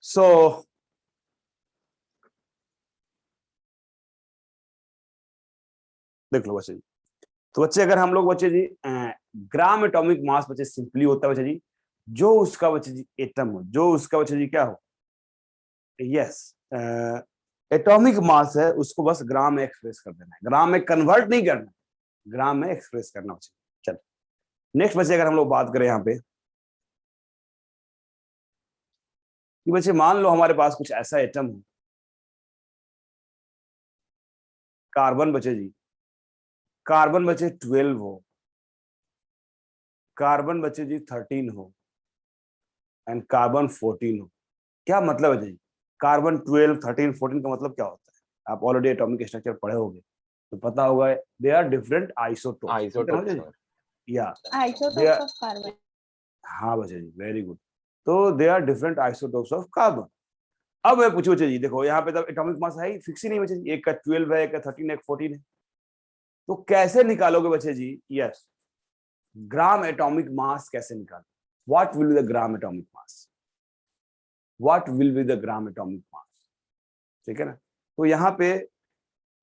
सो देख लो बच्चे जी, तो बच्चे अगर हम लोग बच्चे जी ग्राम एटॉमिक मास बच्चे सिंपली होता है बच्चे जी, जो उसका बच्चे जी एटम हो, जो उसका बच्चे जी क्या हो, यस एटॉमिक मास है, उसको बस ग्राम में एक्सप्रेस कर देना है, ग्राम में कन्वर्ट नहीं करना, ग्राम में एक्सप्रेस करना बच्चे। चल नेक्स्ट बच्चे अगर हम लोग बात करें यहाँ पे कि बच्चे मान लो हमारे पास कुछ ऐसा एटम हो, कार्बन बचे जी, कार्बन बचे 12 हो, कार्बन बचे जी 13 हो एंड कार्बन 14 हो। क्या मतलब है जी, कार्बन 12 13 14 का मतलब क्या होता है? आप ऑलरेडी एटॉमिक स्ट्रक्चर पढ़े होंगे तो पता होगा, दे आर डिफरेंट आइसोटोप्स, ठीक है ना आइसोटोप्स। जी? या they Isotopes are, of carbon. हाँ बच्चे जी वेरी गुड। तो they are different isotopes of carbon. अब मैं पूछू बच्चे जी, देखो यहाँ पे तो एटॉमिक मास है ही फिक्स ही नहीं बच्चे जी, एक का 12 है, एक का 13 है, एक 14 है, तो कैसे निकालोगे बच्चे जी? यस, ग्राम एटॉमिक मास कैसे निकालो? What will be the gram atomic mass? What will be the gram atomic mass? ठीक है ना? तो यहाँ पे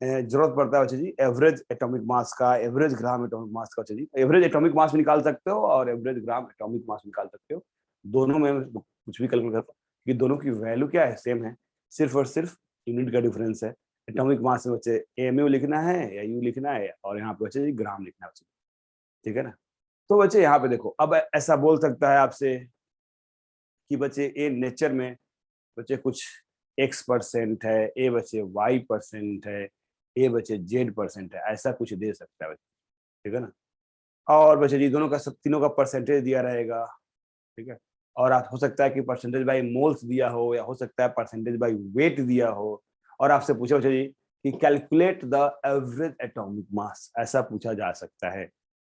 जरूरत पड़ता है बच्चे जी एवरेज एटॉमिक मास का, एवरेज ग्राम एटॉमिक मास का बच्चे जी। एवरेज एटॉमिक मास भी निकाल सकते हो और एवरेज ग्राम एटॉमिक मास निकाल सकते हो, दोनों में कुछ भी कैलकुलेट करता हूँ कि दोनों की वैल्यू क्या है, सेम है, सिर्फ और सिर्फ यूनिट का डिफरेंस है। एटॉमिक मास में बच्चे एमयू लिखना है या यू लिखना है, और यहाँ पे बच्चे जी ग्राम लिखना है बच्चे, ठीक है ना? तो बच्चे यहाँ पे देखो, अब ऐसा बोल सकता है आपसे कि बच्चे ए नेचर में बच्चे कुछ X% है, ए बच्चे Y% है, ए बच्चे Z% है, ऐसा कुछ दे सकता है बच्चे, ठीक है ना? और बच्चे जी दोनों का सब तीनों का परसेंटेज दिया रहेगा, ठीक है? और आप हो सकता है कि परसेंटेज बाय मोल्स दिया हो, या हो सकता है परसेंटेज बाय वेट दिया हो, और आपसे पूछा बच्चे जी कि calculate the average atomic mass, ऐसा पूछा जा सकता है।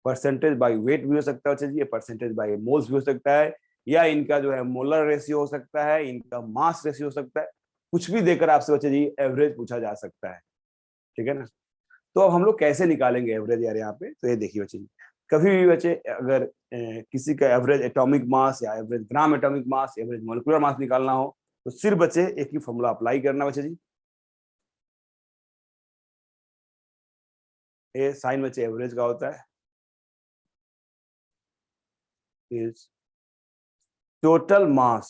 परसेंटेज बाय वेट भी हो सकता है बच्चे जी, परसेंटेज बाय मोल्स भी हो सकता है, या इनका जो है मोलर रेशियो हो सकता है, इनका मास रेशियो हो सकता है, कुछ भी देकर आपसे बच्चे जी एवरेज पूछा जा सकता है, ठीक है ना? तो अब हम लोग कैसे निकालेंगे एवरेज यार यहाँ पे? तो ये देखिए बच्चे जी, कभी भी बच्चे अगर किसी का एवरेज एटॉमिक मास या average gram atomic mass, average molecular mass निकालना हो तो सिर्फ बच्चे एक ही फॉर्मूला अप्लाई करना बच्चे जी, ये साइन बच्चे एवरेज का होता है, इज टोटल मास,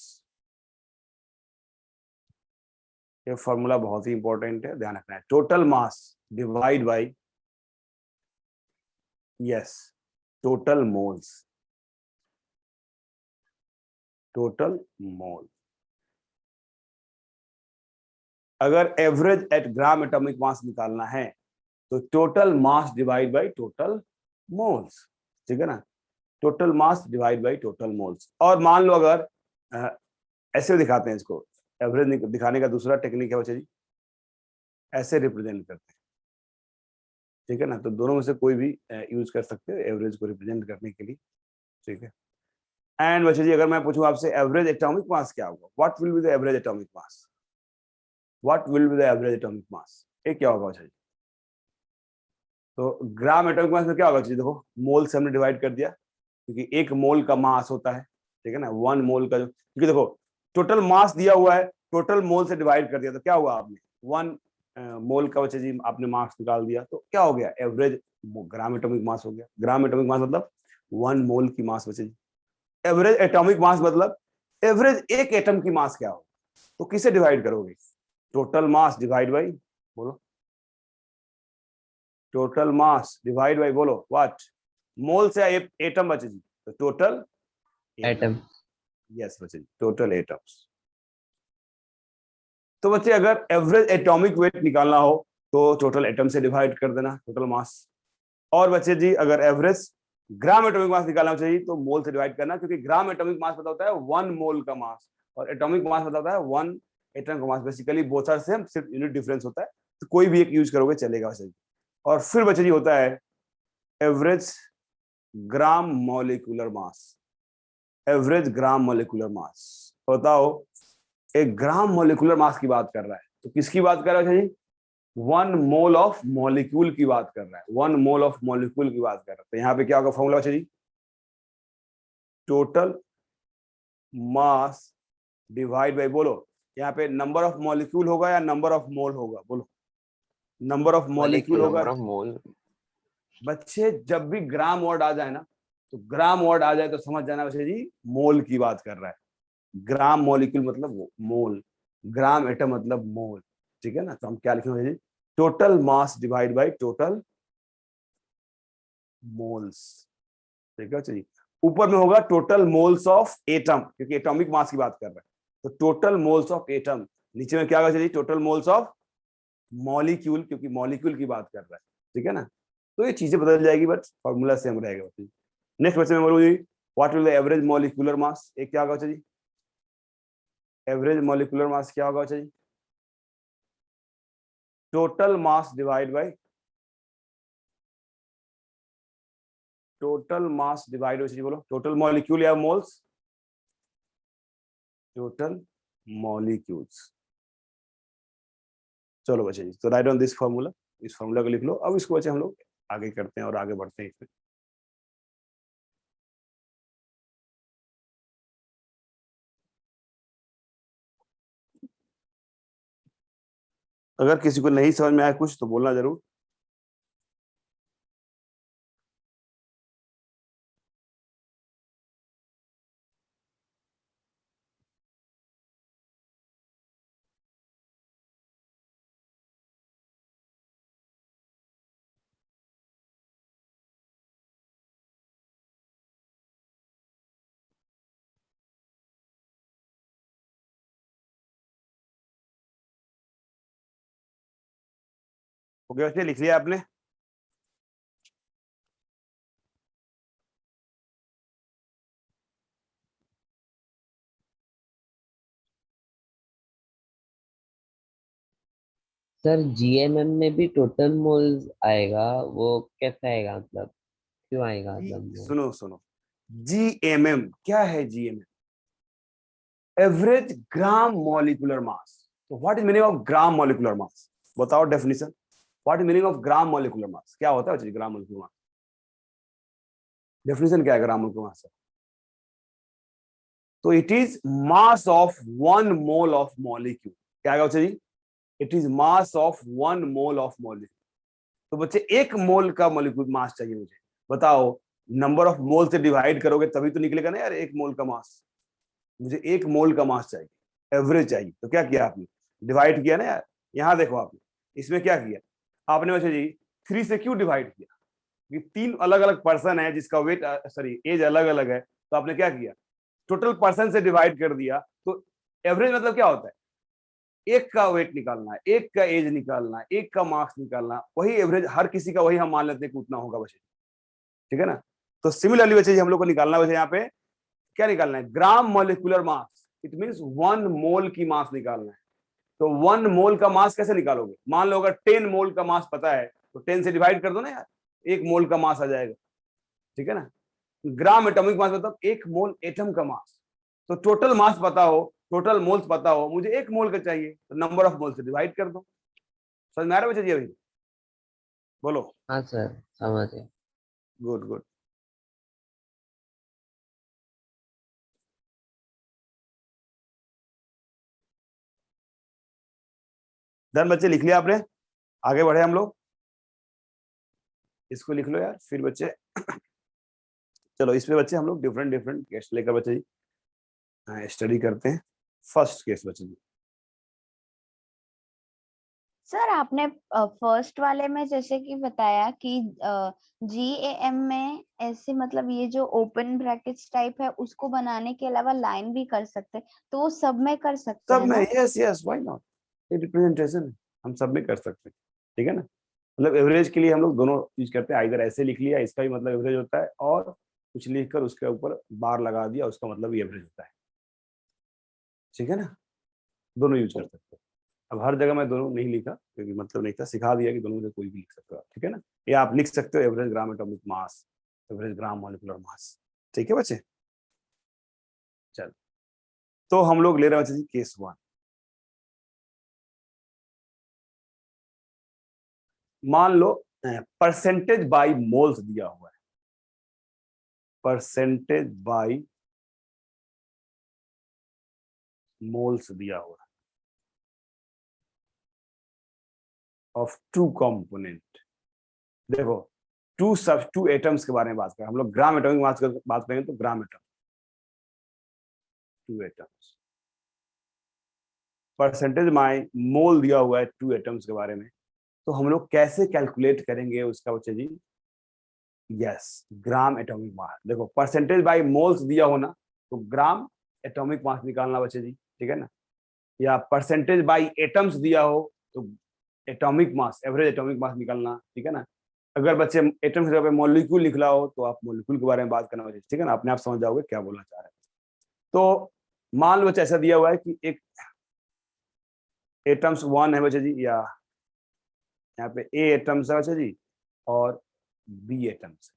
ये फॉर्मूला बहुत ही इंपॉर्टेंट है, ध्यान रखना है, total mass divide by, yes, total moles, total mole. अगर average at gram atomic mass निकालना है तो total mass divide by total moles, ठीक है ना? Total mass divide by total moles. और मान लो अगर ऐसे दिखाते हैं इसको, एवरेज दिखाने का दूसरा टेक्निक है बच्चे जी, ऐसे रिप्रेजेंट करते हैं, ठीक है ना? तो दोनों में से कोई भी यूज कर सकते हो एवरेज को रिप्रेजेंट करने के लिए, ठीक है? एंड बच्चे जी अगर मैं पूछूं आपसे एवरेज एटॉमिक मास क्या होगा, what will be the average atomic mass? What will be the average atomic mass? ये क्या होगा बच्चे जी? तो ग्राम एटॉमिक मास में क्या होगा बच्चे जी? देखो मोल से हमने डिवाइड कर दिया, क्योंकि एक मोल का मास होता है, ठीक है ना? 1 मोल का जो, क्योंकि देखो टोटल मास दिया हुआ है, टोटल मोल से डिवाइड कर दिया तो क्या हुआ, आपने 1 मोल का बच्चे जी आपने मास निकाल दिया, तो क्या हो गया, एवरेज ग्राम एटॉमिक मास हो गया। ग्राम एटॉमिक मास मतलब 1 मोल की मास बच्चे जी। एवरेज एटॉमिक मास मतलब एवरेज एक एटम की मास क्या हो, तो किसे डिवाइड करोगे? टोटल मास डिवाइड बाई, बोलो, टोटल मास डिवाइड बाई, बोलो व्हाट, मोल से एटम बचे जी, तो टोटल एटम। यस बच्चे, टोटल एटम्स। तो बच्चे अगर एवरेज एटॉमिक वेट निकालना हो तो टोटल एटम से डिवाइड कर देना, टोटल मास। और बच्चे जी अगर एवरेज ग्राम एटॉमिक मास निकालना चाहिए तो मोल से डिवाइड करना, क्योंकि ग्राम एटॉमिक मास पता होता है 1 मोल का मास, और एटॉमिक मास पता होता है 1 एटम का मास। बेसिकली बोथ आर सेम, सिर्फ यूनिट डिफरेंस होता है, तो कोई भी एक यूज करोगे चलेगा बच्चे जी। और फिर बच्चे जी होता है एवरेज ग्राम मॉलिक्यूलर मास, एवरेज ग्राम मॉलिक्यूलर मास। बताओ, एक ग्राम मॉलिक्यूलर मास की बात कर रहा है, तो किसकी बात कर रहा है जी? 1 मोल ऑफ मॉलिक्यूल की बात कर रहा है, 1 मोल ऑफ मॉलिक्यूल की बात कर रहा है। तो यहाँ पे क्या होगा फॉर्मूला जी? टोटल मास डिवाइड बाई, बोलो यहाँ पे नंबर ऑफ मॉलिक्यूल होगा या नंबर ऑफ मोल होगा, बोलो नंबर ऑफ मॉलिक्यूल होगा। Number of mole. बच्चे जब भी ग्राम वर्ड आ जाए ना, तो ग्राम वर्ड आ जाए तो समझ जाना बच्चे जी मोल की बात कर रहा है। ग्राम मॉलिक्यूल मतलब मोल, ग्राम एटम मतलब मोल, ठीक है ना। तो हम क्या लिखेंगे जी, total mass divide by total moles, ठीक है जी। ऊपर में होगा टोटल मोल्स ऑफ एटम, क्योंकि एटॉमिक मास की बात कर रहा है, तो टोटल मोल्स ऑफ एटम। नीचे में क्या होगा जी, टोटल मोल्स ऑफ मॉलिक्यूल, क्योंकि मॉलिक्यूल की बात कर रहा है, ठीक है ना। तो ये चीजें बदल जाएगी बट फॉर्मूला सेम रहेगा। नेक्स्ट क्वेश्चन में बोलो जी, what will the average molecular mass, एक क्या होगा जी, एवरेज मॉलिक्यूलर मास क्या होगा जी, total mass divide by total mass divide हो, बोलो टोटल मॉलिक्यूल या मोल्स, टोटल मॉलिक्यूल्स। चलो बच्चे जी, तो राइट ऑन दिस फार्मूला, इस फार्मूला को लिख लो। अब इसको बच्चे हम लोग आगे करते हैं और आगे बढ़ते हैं इसमें। अगर किसी को नहीं समझ में आया कुछ तो बोलना जरूर। ओके बच्चे, लिख लिया आपने? सर जीएमएम में भी टोटल मोल्स आएगा, वो कैसे आएगा, मतलब क्यों आएगा, मतलब वो? सुनो सुनो, जीएमएम क्या है? GMM average gram molecular mass. तो what is meaning of gram molecular mass, बताओ definition. What is meaning of gram molecular mass, क्या होता है ग्राम मॉलिक्यूलर मास? डेफिनेशन क्या है ग्राम मॉलिक्यूलर मास? तो it is mass of 1 mole of molecule. क्या आएगा बच्चे जी? It is mass of 1 mole of molecule. तो बच्चे 1 मोल का मॉलिक्यूल मास चाहिए मुझे, बताओ नंबर ऑफ मोल से डिवाइड करोगे तभी तो निकलेगा ना यार 1 मोल का मास। मुझे 1 मोल का मास चाहिए, एवरेज चाहिए। तो क्या किया आपने, डिवाइड किया ना यार। यहां देखो आपने इसमें क्या किया आपने बच्चे जी, 3 से क्यों डिवाइड किया? कि 3 अलग अलग पर्सन है जिसका वेट सॉरी एज अलग अलग है, तो आपने क्या किया, टोटल पर्सन से डिवाइड कर दिया। तो एवरेज मतलब क्या होता है, एक का वेट निकालना है, एक का एज निकालना है, एक का मार्क्स निकालना है, वही एवरेज हर किसी का वही हम मान लेते हैं कि उतना होगा बच्चे, ठीक है ना। तो सिमिलरली बच्चे हम लोग को निकालना है यहाँ पे, क्या निकालना है, ग्राम मॉलिक्यूलर मास। इट मींस 1 मोल की मास निकालना है। तो 1 मोल का मास कैसे निकालोगे, मान लो अगर 10 मोल का मास पता है तो 10 से डिवाइड कर दो ना यार, 1 मोल का मास आ जाएगा, ठीक है ना। ग्राम एटॉमिक मास मतलब 1 मोल एटम का मास। तो टोटल मास पता हो, टोटल मोल्स पता हो, मुझे 1 मोल का चाहिए, तो नंबर ऑफ मोल से डिवाइड कर दो। समझ में आ रहा है बच्चे जी अभी? बोलो। हाँ सर, समझ गए। Good good. डन बच्चे, लिख लिया आपने? आगे बढ़े हम लोग, इसको लिख लो यार फिर बच्चे। चलो इसमें बच्चे हम लोग डिफरेंट डिफरेंट केस लेकर बच्चे जी स्टडी करते हैं। फर्स्ट केस बच्चे जी, सर आपने फर्स्ट वाले में जैसे कि बताया कि जीएएम में ऐसे मतलब ये जो ओपन ब्रैकेट्स टाइप है उसको बनाने के अलावा लाइन भी कर सकते हैं, तो वो सब में कर सकते सब हैं में, ना? यस यस व्हाई नॉट, ये रिप्रेजेंटेशन है, हम सब में कर सकते हैं, ठीक है ना। मतलब एवरेज के लिए हम लोग दोनों यूज करते हैं, इधर ऐसे लिख लिया इसका भी मतलब एवरेज होता है, और कुछ लिखकर उसके ऊपर बार लगा दिया उसका मतलब भी एवरेज होता है, ठीक है ना। दोनों यूज कर सकते हैं। अब हर जगह मैं दोनों नहीं लिखा क्योंकि मतलब नहीं था, सिखा दिया कि दोनों में से कोई भी लिख सकते हो, ठीक है ना। या आप लिख सकते हो average gram atomic mass, average gram molecular मास, ठीक है बच्चे। चल, तो हम लोग ले रहे हैं बच्चे जी केस 1। मान लो परसेंटेज बाय मोल्स दिया हुआ है, परसेंटेज बाय मोल्स दिया हुआ ऑफ टू कंपोनेंट। देखो टू एटम्स के बारे में बात करें हम लोग, ग्राम एटॉमिक मास की बात करेंगे तो gram atom, two atoms, percentage by mole दिया हुआ है टू एटम्स के बारे में, तो हम लोग कैसे कैलकुलेट करेंगे उसका बच्चे जी? यस, ग्राम एटॉमिक मास। देखो परसेंटेज बाय मोल्स दिया हो ना, तो ग्राम एटॉमिक मास निकालना बच्चे जी, ठीक है ना, या परसेंटेज बाय एटम्स दिया हो तो atomic mass, average atomic mass निकालना, ठीक है ना। अगर बच्चे एटम की जगह पे मॉलिक्यूल निकला हो तो आप मॉलिक्यूल के बारे में बात करना बच्चे, ठीक है ना, अपने आप समझ जाओगे क्या बोलना चाह रहे हैं। तो मान लो बच्चे ऐसा दिया हुआ है कि एक एटम्स 1 है बच्चे जी, या यहाँ पे ए एटम्स है बच्चे जी और बी एटम्स है,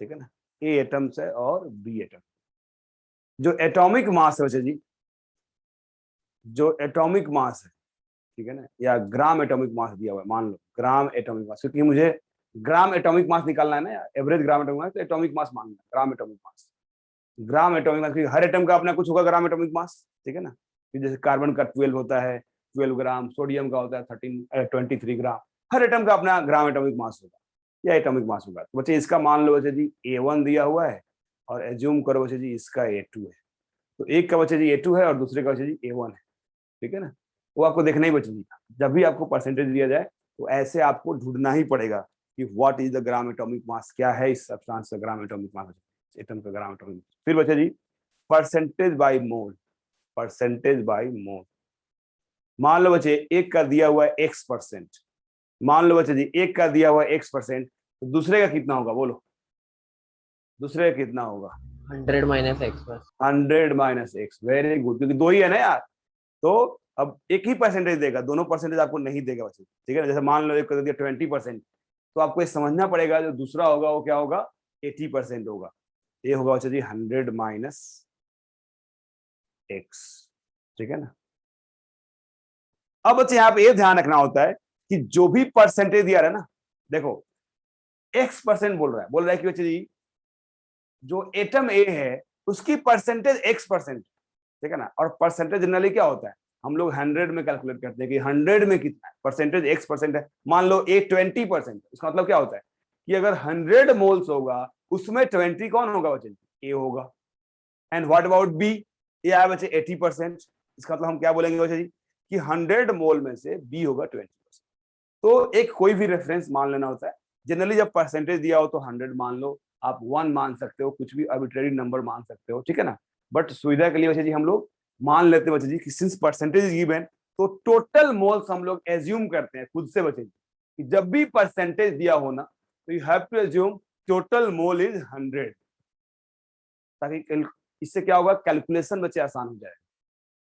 ठीक है ना, ए एटम्स है और बी एटम। जो एटॉमिक मास है बच्चे जी, जो एटॉमिक मास है, ठीक है ना, या ग्राम एटॉमिक मास दिया हुआ है, मान लो ग्राम एटॉमिक मास, क्योंकि मुझे ग्राम एटॉमिक मास निकालना है ना, एवरेज ग्राम एटॉमिक मास, तो एटॉमिक मास मांगना है, gram atomic mass. Gram atomic mass, हर एटम का अपना कुछ होगा ग्राम एटॉमिक मास, ठीक है ना, जैसे कार्बन का 12 होता है 12 ग्राम, सोडियम का होता है 23 ग्राम, हर एटम का अपना ग्राम एटॉमिक मास होगा या एटॉमिक मास होगा। तो बच्चे इसका मान लो बच्चे जी A1 दिया हुआ है और एज्यूम करो बच्चे जी इसका A2 है, तो एक का बच्चे जी A2 है और दूसरे का बच्चे जी A1 है, ठीक है ना। वो आपको देखना ही बच्चे जी, जब भी आपको परसेंटेज दिया जाए तो ऐसे आपको ढूंढना ही पड़ेगा कि what is the gram atomic mass, क्या है इस सब्सटेंस का ग्राम एटॉमिक मास, एटम का ग्राम एटॉमिक। फिर बच्चे जी percentage by mole, percentage by mole. मान लो बच्चे एक का दिया हुआ है X%, मान लो बच्चे जी एक का दिया हुआ है X%, तो दूसरे का कितना होगा बोलो, दूसरे का कितना होगा? 100 माइनस एक्स बस। 100 माइनस एक्स, वेरी गुड, क्योंकि दो ही है ना यार, तो अब एक ही परसेंटेज देगा, दोनों परसेंटेज आपको नहीं देगा बच्चे, ठीक है ना। जैसे मान लो एक कर दिया 20%, तो आपको ये समझना पड़ेगा जो दूसरा होगा वो क्या होगा, 80% होगा। ये होगा बच्चे जी 100 माइनस एक्स, ठीक है ना। अब बच्चे यहाँ पे ये ध्यान रखना होता है कि जो भी परसेंटेज दिया है ना, देखो X% बोल रहा है कि बच्चे जी जो एटम ए है उसकी परसेंटेज X%, ठीक है ना। और परसेंटेज जनरली क्या होता है, हम लोग 100 में कैलकुलेट करते हैं कि 100 में कितना है, परसेंटेज X% है। मान लो ए 20%, इसका मतलब क्या होता है कि अगर 100 मोल्स होगा उसमें 20 कौन होगा बच्चे, ए होगा। एंड व्हाट अबाउट बी, ये आया बच्चे 80%, इसका मतलब हम क्या बोलेंगे बच्चे जी कि 100 मोल में से बी होगा 20%। तो एक कोई भी रेफरेंस मान लेना होता है, जनरली जब परसेंटेज दिया हो तो 100 मान लो, आप 1 मान सकते हो, कुछ भी आर्बिट्रेरी नंबर मान सकते हो, ठीक है ना। बट सुविधा के लिए बच्चे जी हम लोग मान लेते हैं बच्चे जी कि सिंस परसेंटेज इज गिवन, तो टोटल मोल्स हम लोग एज्यूम करते हैं खुद से बच्चे जी कि जब भी परसेंटेज दिया हो ना, तो you have to assume total mole is 100, ताकि इससे क्या होगा, कैलकुलेशन बच्चे आसान हो जाए।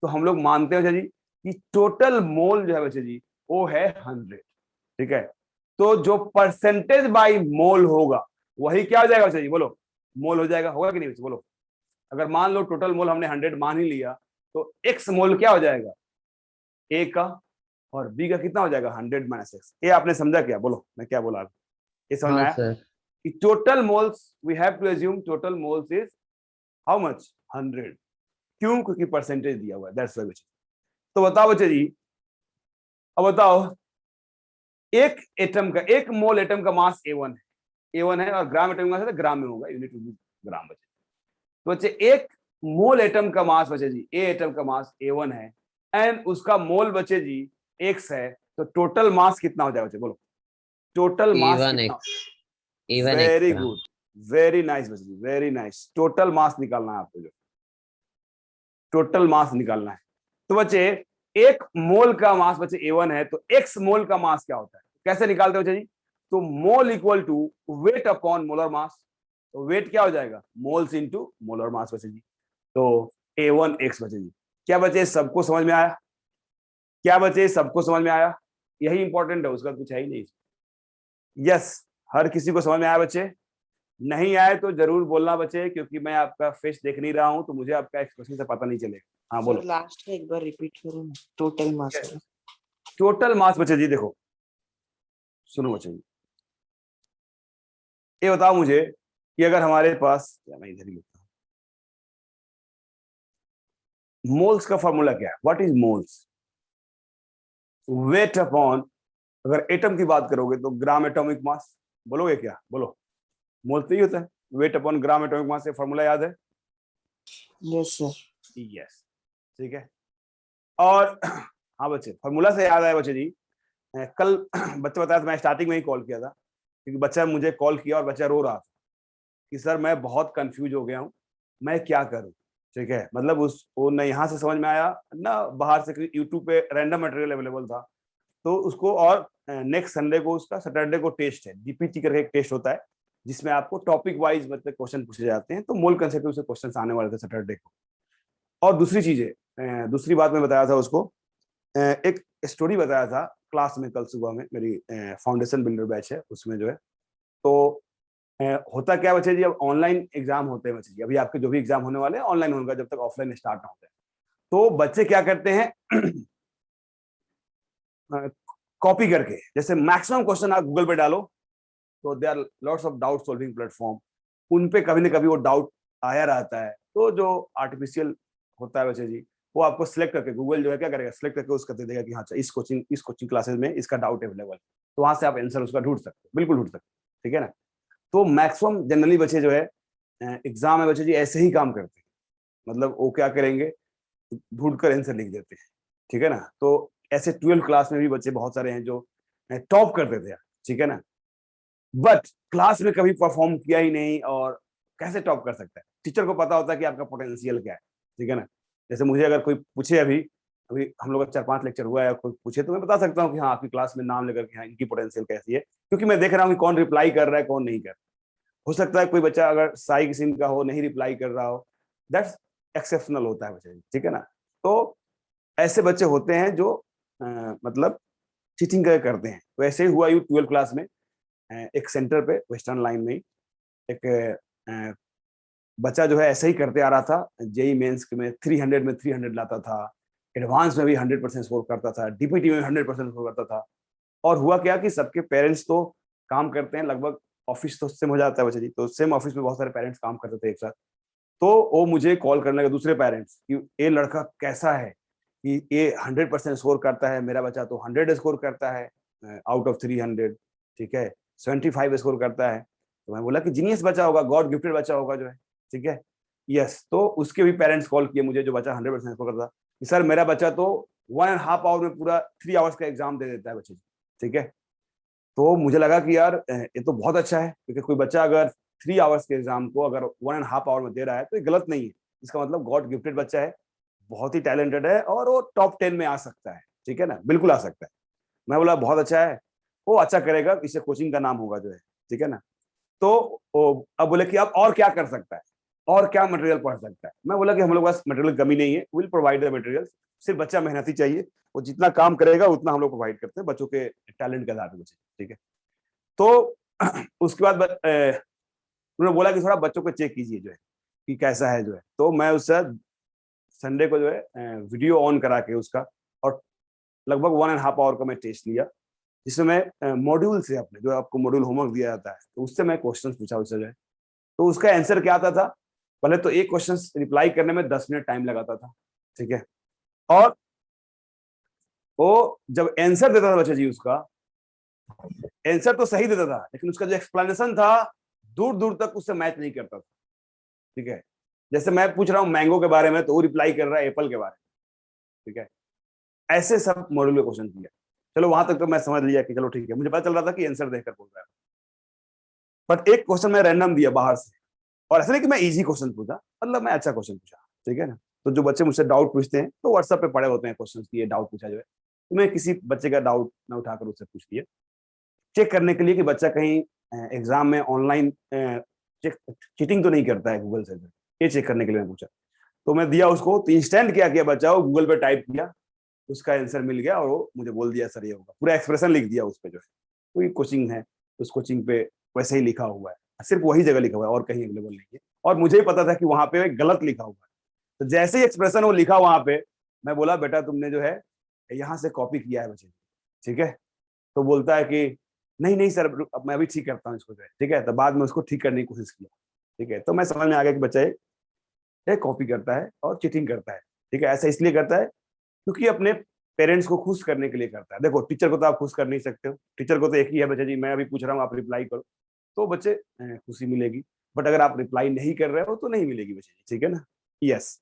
तो हम लोग मानते हैं बच्चे जी कि टोटल मोल जो है बच्चे जी वो है 100, ठीक है। तो जो परसेंटेज बाय मोल होगा वही क्या हो जाएगा बच्चे जी बोलो, मोल हो जाएगा, होगा कि नहीं बच्चे बोलो। अगर मान लो टोटल मोल हमने 100 मान ही लिया, तो एक्स मोल क्या हो जाएगा, ए का, और बी का कितना हो जाएगा 100 माइनस एक्स। ये आपने समझा क्या, बोलो मैं क्या बोला, ये समझ में हाँ आया सर। कि total moles we have to assume total moles is how much 100, क्यों, क्योंकि परसेंटेज दिया हुआ है, दैट्स व्हाई बच्चे। तो बताओ बच्चे जी, अब बताओ एक एटम का, एक मोल एटम का मास A1 है, A1 है, और ग्राम एटम का मास है तो ग्राम में होगा, यूनिट विल बी ग्राम बचे। तो बच्चे एक मोल एटम का मास बचे जी, ए एटम का मास A1 है एंड उसका मोल बचे जी X है, तो टोटल मास कितना हो जाएगा बच्चे बोलो, टोटल मास A1 कितना? एक्स, A1 एक्स वेरी ग्राम। गुड, वेरी नाइस बच्चे, वेरी नाइस। टोटल मास निकालना है आपको, जो टोटल मास निकालना है। तो बच्चे एक मोल का मास बच्चे A1 है, तो X मोल का मास क्या होता है, कैसे निकालते हो बच्चे जी, तो mole equal to weight upon molar mass, तो वेट क्या हो जाएगा, मोल्स इनटू मोलर मास बच्चे जी। तो A1X बच्चे जी। क्या बच्चे सबको समझ में आया, क्या बच्चे सबको समझ में आया, यही इंपॉर्टेंट है, उसका कुछ है ही नहीं। यस, हर किसी को समझ में आया बच्चे, नहीं आए तो जरूर बोलना बच्चे, क्योंकि मैं आपका फेस देख नहीं रहा हूं तो मुझे आपका एक्सप्रेशन से पता नहीं चलेगा। हाँ बोलो। सर लास्ट का एक बार रिपीट करो ना, टोटल मास का। टोटल मास बच्चे जी देखो, सुनो बच्चे जी, ये बताओ मुझे कि अगर हमारे पास, मैं इधर ही लिखता हूं, मोल्स का फॉर्मूला क्या है? What is moles? Weight upon, अगर एटम की बात करोगे तो ग्राम एटॉमिक मास, बोलोगे क्या? बोलो, मोल तो ही होता है, वेट अपॉन ग्राम एटॉमिक मास से फॉर्मूला याद है? Yes sir. यस, ठीक है। और हाँ बच्चे, फॉर्मूला से याद आया बच्चे जी, कल बच्चा बताया था, मैं स्टार्टिंग में ही कॉल किया था, क्योंकि बच्चा मुझे कॉल किया और बच्चा रो रहा था कि सर मैं बहुत कंफ्यूज हो गया हूँ, मैं क्या करूँ? ठीक है, मतलब उसको न यहाँ से समझ में आया ना बाहर से, यूट्यूब पे रैंडम मटेरियल अवेलेबल था, तो उसको, और नेक्स्ट संडे को, उसका सैटरडे को टेस्ट है, डीपीटी करके एक टेस्ट होता है जिसमें आपको टॉपिक वाइज मतलब क्वेश्चन पूछे जाते हैं, तो मूल कंसेप्ट से क्वेश्चन आने वाले थे सैटरडे को। और दूसरी चीजें, दूसरी बात मैं बताया था उसको, एक स्टोरी बताया था क्लास में कल सुबह में, मेरी फाउंडेशन बिल्डर बैच है उसमें जो है, तो होता क्या बच्चे जी, अब ऑनलाइन एग्जाम होते हैं बच्चे जी, अभी आपके जो भी एग्जाम होने वाले हैं ऑनलाइन होगा जब तक ऑफलाइन स्टार्ट ना होते हैं। तो बच्चे क्या करते हैं कॉपी करके, जैसे मैक्सिमम क्वेश्चन आप गूगल पे डालो तो they are lots of doubt solving platform, उन पे कभी ना कभी वो डाउट आया रहता है, तो जो आर्टिफिशियल होता है बच्चे जी, वो आपको सिलेक्ट करके, गूगल जो है क्या करेगा, सिलेक्ट करके उसका दे देगा कि हाँ इस कोचिंग क्लासेस में इसका डाउट अवेलेबल है, तो वहां से आप आंसर उसका ढूंढ सकते हो, बिल्कुल ढूंढ सकते हो, ठीक है ना। तो मैक्सिमम जनरली बच्चे जो है एग्जाम में बच्चे जी ऐसे ही काम करते हैं, मतलब वो क्या करेंगे, ढूंढ कर आंसर लिख देते हैं, ठीक है ना। तो ऐसे 12 क्लास में भी बच्चे बहुत सारे हैं जो टॉप करते थे, ठीक है ना, बट क्लास में कभी परफॉर्म किया ही नहीं, और कैसे टॉप कर सकता है? टीचर को पता होता है कि आपका पोटेंशियल क्या है, ठीक है ना। जैसे मुझे अगर कोई पूछे, अभी अभी हम लोग का 4-5 लेक्चर हुआ है, कोई पूछे तो मैं बता सकता हूँ कि हाँ आपकी क्लास में नाम लेकर के हाँ इनकी पोटेंशियल कैसी है, क्योंकि मैं देख रहा हूँ कि कौन रिप्लाई कर रहा है कौन नहीं कर रहा। हो सकता है कोई बच्चा अगर साई किस्म का हो, नहीं रिप्लाई कर रहा हो, दैट्स एक्सेप्शनल होता है बच्चे, ठीक है ना। तो ऐसे बच्चे होते हैं जो मतलब चीटिंग करते हैं। वैसे ही हुआ यू 12 क्लास में, एक सेंटर पे वेस्टर्न लाइन में ही एक बच्चा जो है ऐसे ही करते आ रहा था, जेई मेंस में 300 में 300 लाता था, एडवांस में भी 100% स्कोर करता था, डीपीटी में 100% स्कोर करता था। और हुआ क्या कि सबके पेरेंट्स तो काम करते हैं, लगभग ऑफिस तो सेम हो जाता है बच्चे जी, तो सेम ऑफिस में बहुत सारे पेरेंट्स काम करते थे एक साथ। तो वो मुझे कॉल करने लगे दूसरे पेरेंट्स कि ये लड़का कैसा है कि ये 100% स्कोर करता है, मेरा बच्चा तो 100 स्कोर करता है आउट ऑफ 300, ठीक है, 75 स्कोर करता है। तो मैं बोला कि जीनियस बच्चा होगा, गॉड गिफ्टेड बच्चा होगा जो है, ठीक है। यस, तो उसके भी पेरेंट्स कॉल किए मुझे, जो बच्चा 100% स्कोर करता, कि सर मेरा बच्चा तो 1.5 आवर में पूरा 3 आवर्स का एग्जाम दे देता है बच्चे, ठीक है। तो मुझे लगा कि यार ये तो बहुत अच्छा है, क्योंकि कोई बच्चा अगर 3 आवर्स के एग्जाम को अगर 1.5 आवर में दे रहा है तो ये गलत नहीं है, इसका मतलब गॉड गिफ्टेड बच्चा है, बहुत ही टैलेंटेड है और वो टॉप 10 में आ सकता है, ठीक है ना, बिल्कुल आ सकता है। मैं बोला बहुत अच्छा है, वो अच्छा करेगा, इससे कोचिंग का नाम होगा जो है, ठीक है ना। तो अब बोले कि अब और क्या कर सकता है, और क्या मटेरियल पढ़ सकता है। मैं बोला कि हम लोग पास मटेरियल कमी नहीं है, विल प्रोवाइड द मटेरियल, सिर्फ बच्चा मेहनती चाहिए, वो जितना काम करेगा उतना हम लोग प्रोवाइड करते हैं बच्चों के टैलेंट के आधार पर, ठीक है। तो उसके बाद उन्होंने बोला कि थोड़ा बच्चों को चेक कीजिए जो है कि कैसा है जो है। तो मैं उससे संडे को जो है वीडियो ऑन करा के उसका, और लगभग 1.5 आवर का मैं टेस्ट लिया, जिसमें मैं मॉड्यूल से, अपने जो आपको मॉड्यूल होमवर्क दिया जाता है, तो उससे मैं क्वेश्चन पूछा उससे जो है। तो उसका आंसर क्या आता था, पहले तो एक क्वेश्चन रिप्लाई करने में 10 मिनट टाइम लगाता था, ठीक है। और वो जब आंसर देता था बच्चा जी, उसका आंसर तो सही देता था, लेकिन उसका जो एक्सप्लेनेशन था दूर दूर तक उससे मैच नहीं करता था, ठीक है। जैसे मैं पूछ रहा हूँ मैंगो के बारे में, तो वो रिप्लाई कर रहा है एप्पल के बारे में, ठीक है। ऐसे सब मॉड्यूल के क्वेश्चन किया। चलो वहां तक तो मैं समझ लिया कि चलो ठीक है, मुझे पता चल रहा था कि आंसर देखकर बोल रहा है। बट एक क्वेश्चन मैं रैंडम दिया बाहर से, और ऐसा नहीं कि मैं इजी क्वेश्चन पूछा, मतलब मैं अच्छा क्वेश्चन पूछा, ठीक है ना। तो जो बच्चे मुझसे डाउट पूछते हैं तो व्हाट्सएप पे पड़े होते हैं क्वेश्चन की, ये डाउट पूछा जो है, तो मैं किसी बच्चे का डाउट न उठाकर उससे पूछ लिया, चेक करने के लिए कि बच्चा कहीं एग्जाम में ऑनलाइन चीटिंग तो नहीं करता है गूगल से, ये चेक करने के लिए मैं पूछा। तो मैं दिया उसको, तो इंस्टेंट क्या किया बच्चा, वो गूगल पे टाइप किया, उसका आंसर मिल गया, और वो मुझे बोल दिया सर ये होगा, पूरा एक्सप्रेशन लिख दिया उस पे जो है। कोई कोचिंग है, उस कोचिंग पे वैसे ही लिखा हुआ है, सिर्फ वही जगह लिखा हुआ है और कहीं अवेलेबल नहीं है, और मुझे ही पता था कि वहां पे गलत लिखा हुआ है। तो जैसे ही एक्सप्रेशन वो लिखा वहां पे, मैं बोला बेटा तुमने जो है यहाँ से कॉपी किया है बच्चे, ठीक है। तो बोलता है कि नहीं नहीं सर, अब मैं अभी ठीक करता हूँ इसको जो है, ठीक है। तो बाद में उसको ठीक करने की कोशिश किया, ठीक है। तो मैं समझ में आ गया कि बच्चा ये कॉपी करता है और चीटिंग करता है। ठीक है, ऐसा इसलिए करता है क्योंकि अपने पेरेंट्स को खुश करने के लिए करता है। देखो टीचर को तो आप खुश कर नहीं सकते हो, टीचर को तो एक ही है बच्चा जी, मैं अभी पूछ रहा हूँ आप रिप्लाई करो, तो बच्चे खुशी मिलेगी। बट अगर आप रिप्लाई नहीं कर रहे हो तो नहीं मिलेगी बच्चे जी, ठीक है ना। यस,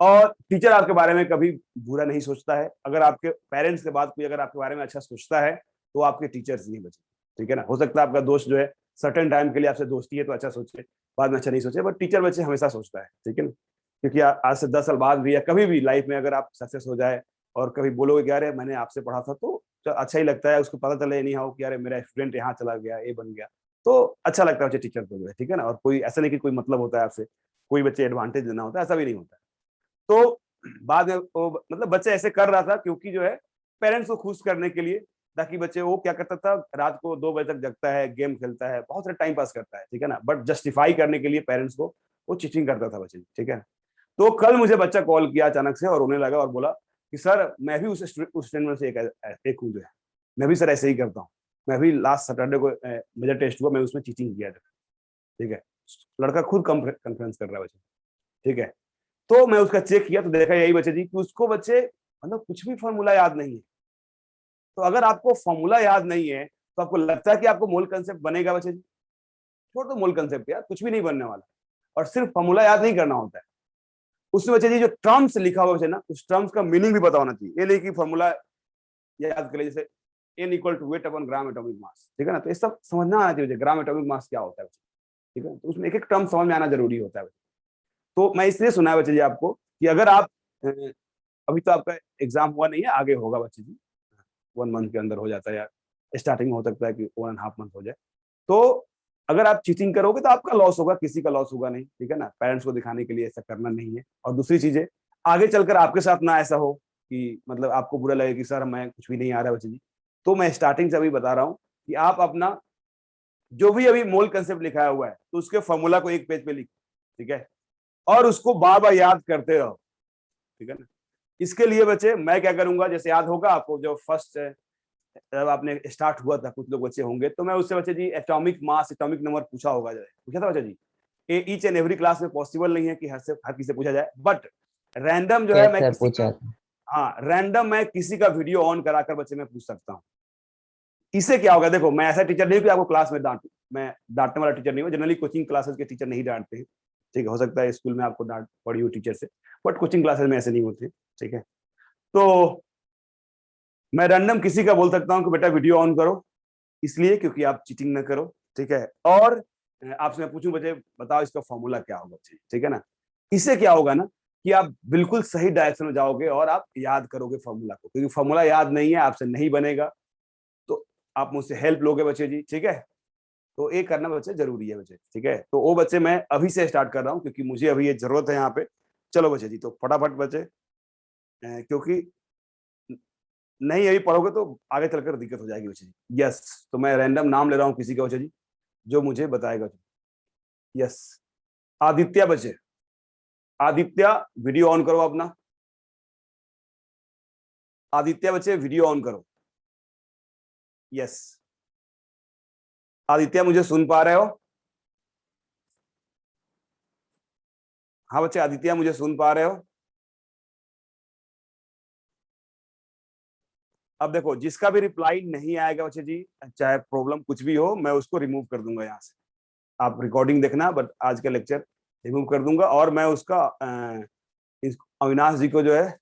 और टीचर आपके बारे में कभी बुरा नहीं सोचता है। अगर आपके पेरेंट्स के बाद कोई अगर आपके बारे में अच्छा सोचता है तो आपके टीचर्स नहीं बचे, ठीक है ना। हो सकता है आपका दोस्त जो है सर्टेन टाइम के लिए आपसे दोस्ती है तो अच्छा सोचे, बाद में अच्छा नहीं सोचे, बट टीचर बच्चे हमेशा सोचता है, ठीक है ना। क्योंकि आज से 10 साल बाद भी या कभी भी लाइफ में अगर आप सक्सेस हो जाए और कभी बोलोगे कि अरे मैंने आपसे पढ़ा था, तो अच्छा ही लगता है। उसको पता चले नहीं हो कि अरे मेरा स्टूडेंट यहाँ चला गया, ये बन गया, तो अच्छा लगता है टीचर को जो है, ठीक है ना। और कोई ऐसा नहीं कि कोई मतलब होता है आपसे, कोई बच्चे एडवांटेज लेना होता है, ऐसा भी नहीं होता है। तो बाद में वो मतलब बच्चे ऐसे कर रहा था क्योंकि जो है पेरेंट्स को खुश करने के लिए, ताकि बच्चे वो क्या करता था, रात को 2 बजे तक जगता है, गेम खेलता है, बहुत सारा टाइम पास करता है, ठीक है ना। बट जस्टिफाई करने के लिए पेरेंट्स को वो चीटिंग करता था बच्चे, ठीक है। तो कल मुझे बच्चा कॉल किया अचानक से और रोने लगा और बोला कि सर मैं भी उस स्टूडेंट में से एक हूँ जो है, मैं भी सर ऐसे ही करता हूँ, मैं भी लास्ट सैटरडे को मेजर टेस्ट हुआ, मैं उसमें चीटिंग किया था, ठीक है। लड़का खुद कॉन्फ्रेंस कर रहा है बच्चे, ठीक है। तो मैं उसका चेक किया तो देखा यही बच्चे जी कि उसको बच्चे मतलब कुछ भी फॉर्मूला याद नहीं है। तो अगर आपको फॉर्मूला याद नहीं है तो आपको लगता है कि आपको मोल कंसेप्ट बनेगा बच्चे जी? छोड़ दो मोल कंसेप्ट यार, कुछ भी नहीं बनने वाला। और सिर्फ फॉर्मूला याद नहीं करना होता है, उसमें बच्चे जी जो टर्म्स लिखा हुआ बच्चे ना, उस टर्म्स का मीनिंग भी पता होना चाहिए। ये नहीं कि फॉर्मूला याद कर ले जैसे n equal to weight upon gram atomic mass, ठीक है ना। तो ये सब समझना आना चाहिए, ग्राम एटॉमिक मास क्या होता है बच्चे, ठीक है। तो उसमें एक एक टर्म समझ में आना जरूरी होता है। तो मैं इसलिए सुना बच्चे जी आपको कि अगर आप अभी तो आपका एग्जाम हुआ नहीं है, आगे होगा बच्चे जी, 1 मंथ के अंदर हो जाता है, या स्टार्टिंग में हो सकता है कि 1.5 मंथ हो जाए। तो अगर आप चीटिंग करोगे तो आपका लॉस होगा, किसी का लॉस होगा नहीं, ठीक है ना। पेरेंट्स को दिखाने के लिए ऐसा करना नहीं है। और दूसरी चीज है, आगे चलकर आपके साथ ना ऐसा हो कि मतलब आपको बुरा लगे कि सर मैं कुछ भी नहीं आ रहा बच्चे जी। तो मैं स्टार्टिंग से अभी बता रहा हूँ कि आप अपना जो भी अभी मोल कंसेप्ट लिखाया हुआ है तो उसके फॉर्मूला को एक पेज पे लिख, ठीक है, और उसको बार बार याद करते रहो, ठीक है ना। इसके लिए बच्चे मैं क्या करूंगा, जैसे याद होगा आपको जो फर्स्ट जब आपने स्टार्ट हुआ था, कुछ लोग बच्चे होंगे, तो मैं उससे बच्चे जी एटॉमिक मास एटॉमिक नंबर पूछा होगा, पूछा था बच्चे जी। ये ईच एंड एवरी क्लास में पॉसिबल नहीं है कि हर किसी से पूछा जाए, बट रैंडम जो है यस मैं सर, किसी पूछा का, था। हाँ रैंडम मैं किसी का वीडियो ऑन कराकर बच्चे में पूछ सकता हूँ। इससे क्या होगा, देखो मैं ऐसा टीचर नहीं हूँ कि आपको क्लास में डांटू, मैं डांटने वाला टीचर नहीं हूँ। जनरली कोचिंग क्लासेस के टीचर नहीं डांटते हैं, ठीक है। हो सकता है स्कूल में आपको डांट पड़ी हो टीचर से, बट कोचिंग क्लासेस में ऐसे नहीं होते, ठीक है। तो मैं रैंडम किसी का बोल सकता हूँ कि बेटा वीडियो ऑन करो, इसलिए क्योंकि आप चीटिंग न करो, ठीक है। और आपसे मैं पूछूं बच्चे बताओ इसका फॉर्मूला क्या होगा, ठीक है ना। इससे क्या होगा ना कि आप बिल्कुल सही डायरेक्शन में जाओगे और आप याद करोगे फॉर्मूला को, क्योंकि फॉर्मूला याद नहीं है आपसे नहीं बनेगा। तो आप मुझसे हेल्प लोगे बच्चे जी, ठीक है। तो ये करना बच्चे जरूरी है बच्चे, ठीक है। तो वो बच्चे मैं अभी से स्टार्ट कर रहा हूँ क्योंकि मुझे अभी ये जरूरत है यहाँ पे। चलो बच्चे जी, तो फटाफट बच्चे, क्योंकि नहीं अभी पढ़ोगे तो आगे चलकर दिक्कत हो जाएगी बच्चे जी। यस, तो मैं रैंडम नाम ले रहा हूँ किसी का बच्चे जी जो मुझे बताएगा। यस, आदित्य बच्चे, आदित्य वीडियो ऑन करो अपना। आदित्य बच्चे वीडियो ऑन करो। यस, आदित्य मुझे सुन पा रहे हो? हाँ बच्चे, आदित्य मुझे सुन पा रहे हो? अब देखो जिसका भी रिप्लाई नहीं आएगा बच्चे जी, चाहे प्रॉब्लम कुछ भी हो, मैं उसको रिमूव कर दूंगा यहाँ से। आप रिकॉर्डिंग देखना, बट आज का लेक्चर रिमूव कर दूंगा। और मैं उसका अविनाश जी को जो है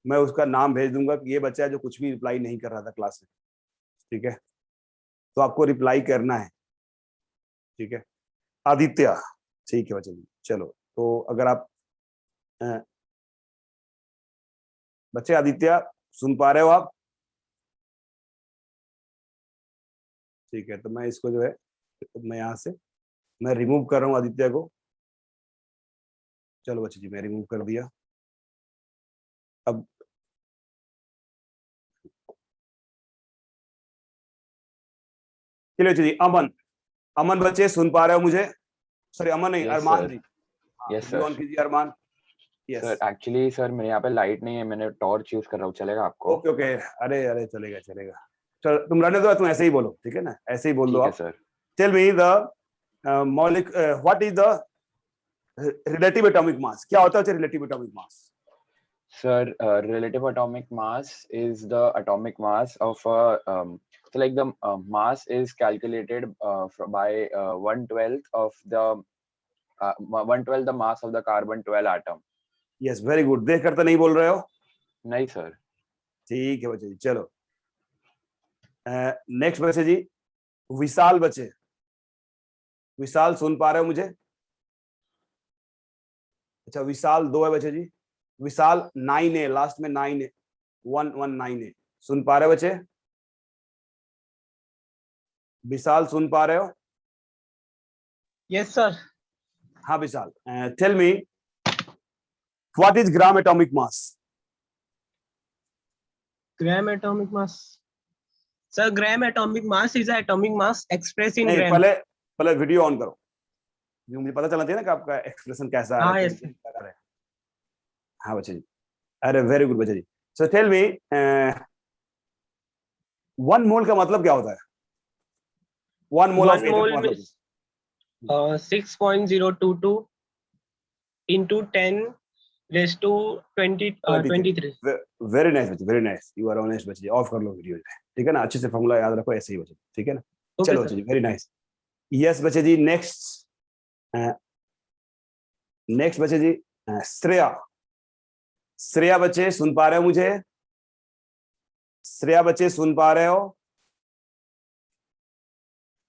मैं उसका नाम भेज दूंगा कि ये बच्चा है जो कुछ भी रिप्लाई नहीं कर रहा था क्लास में, ठीक है। तो आपको रिप्लाई करना है, ठीक है। आदित्य, ठीक है बच्चे जी। चलो, तो अगर आप बच्चे आदित्य सुन पा रहे हो आप? ठीक है, तो मैं इसको जो है मैं यहाँ से मैं रिमूव कर रहा हूँ आदित्य को। चलो बच्चे जी, मैं रिमूव कर दिया। अब चलिए बच्चे जी, अमन, अमन बच्चे सुन पा रहे हो मुझे? सॉरी अमन नहीं, यस अरमान सर। जी। हाँ, यस वीडियो ऑन सर। कीजिए अरमान। सर यस, एक्चुअली सर मेरे यहाँ पे लाइट नहीं है, मैंने टॉर्च यूज कर रहा हूँ, चलेगा आपको? ओके ओके, अरे अरे चलेगा चलेगा। चलो तुम रहने दो, तुम ऐसे ही बोलो, ठीक है ना, ऐसे ही बोल दो ठीक है आप। Sir. Tell me the what is the relative atomic mass, क्या होता है relative atomic mass? Sir, relative atomic mass is the atomic mass of a so like the mass is calculated by 1/12 of the 1/12 the mass of the carbon 12 atom. Yes very good, देख कर तो नहीं बोल रहे हो? नहीं sir. ठीक है बच्चे जी, चलो नेक्स्ट बच्चे जी, विशाल बच्चे। विशाल सुन पा रहे हो मुझे? अच्छा विशाल 2 है बच्चे जी। विशाल 9 है, लास्ट में 9 है, 119 है। सुन पा रहे हो बच्चे? विशाल सुन पा रहे हो? Yes, sir. हाँ Vishal, tell me what is gram atomic mass? Gram atomic mass. Sir, gram atomic mass is the atomic mass expressed in नहीं, gram. पहले पहले वीडियो ऑन करो, मुझे पता चलना चाहिए ना कि आपका एक्सप्रेशन कैसा हाँ, है, yes, क्या कर रहे हैं। हाँ बच्चे जी, अरे वेरी गुड बच्चे जी। सो टेल मी 1 मोल का मतलब क्या होता है? 1 मोल ऑफ 1 एटम mole का मतलब? means 6.022 into 10 raised to 23. Very nice बच्चे, very nice, you are honest बच्चे। ऑफ कर लो वीडियो, ठीक है ना? अच्छे से फॉर्मूला याद रखो, ऐसे ही बच्चे, ठीक है ना? Okay, चलो sir. बच्चे जी, वेरी नाइस। यस बच्चे जी, नेक्स्ट नेक्स्ट बच्चे जी, श्रेया। श्रेया बच्चे सुन पा रहे हो मुझे? श्रेया बच्चे सुन पा रहे हो?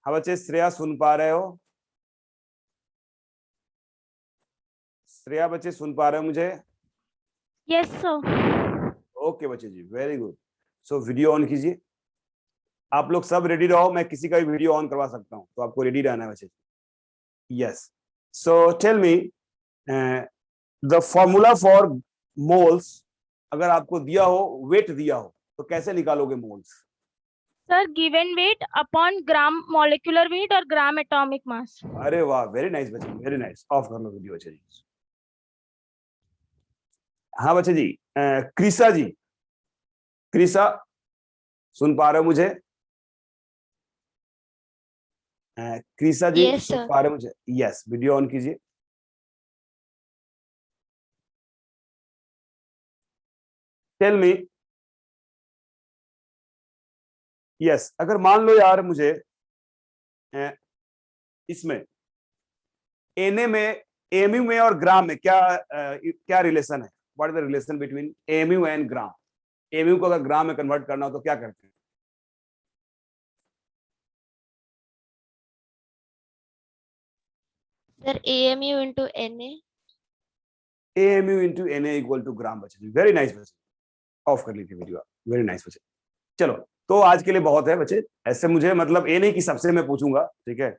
हाँ बच्चे, श्रेया सुन पा रहे हो? श्रेया बच्चे सुन पा रहे हो मुझे? Yes sir. ओके बच्चे जी, very good. So video on कीजिए। आप लोग सब रेडी रहो, मैं किसी का भी वीडियो ऑन करवा सकता हूँ, तो आपको रेडी रहना है बच्चे। Yes, so tell me the formula for moles. अगर आपको दिया हो, वेट दिया हो, तो कैसे निकालोगे moles? Sir given weight upon gram molecular weight और ग्राम एटॉमिक मास। अरे वाह, वेरी नाइस बच्चे, वेरी नाइस। ऑफ कर लो वीडियो बच्चे जी। हाँ बच्चे जी, क्रिसा जी, क्रिसा सुन पा रहे हो मुझे? क्रिसा जी Yes, सुन sir. पा रहे हो मुझे? यस, वीडियो ऑन कीजिए। टेल मी यस, अगर मान लो यार मुझे इसमें एनए में, एमयू में और ग्राम में क्या रिलेशन है? What is the relation between MU and gram? MU को अगर ग्राम में कन्वर्ट करना हो तो क्या करते हैं? Sir AMU into NA। AMU into NA equal to gram बच्चे। वेरी नाइस बच्चे, ऑफ कर लीजिए वीडियो, वेरी नाइस बच्चे। चलो, तो आज के लिए बहुत है बच्चे। ऐसे मुझे मतलब ये नहीं कि सबसे मैं पूछूंगा, ठीक है?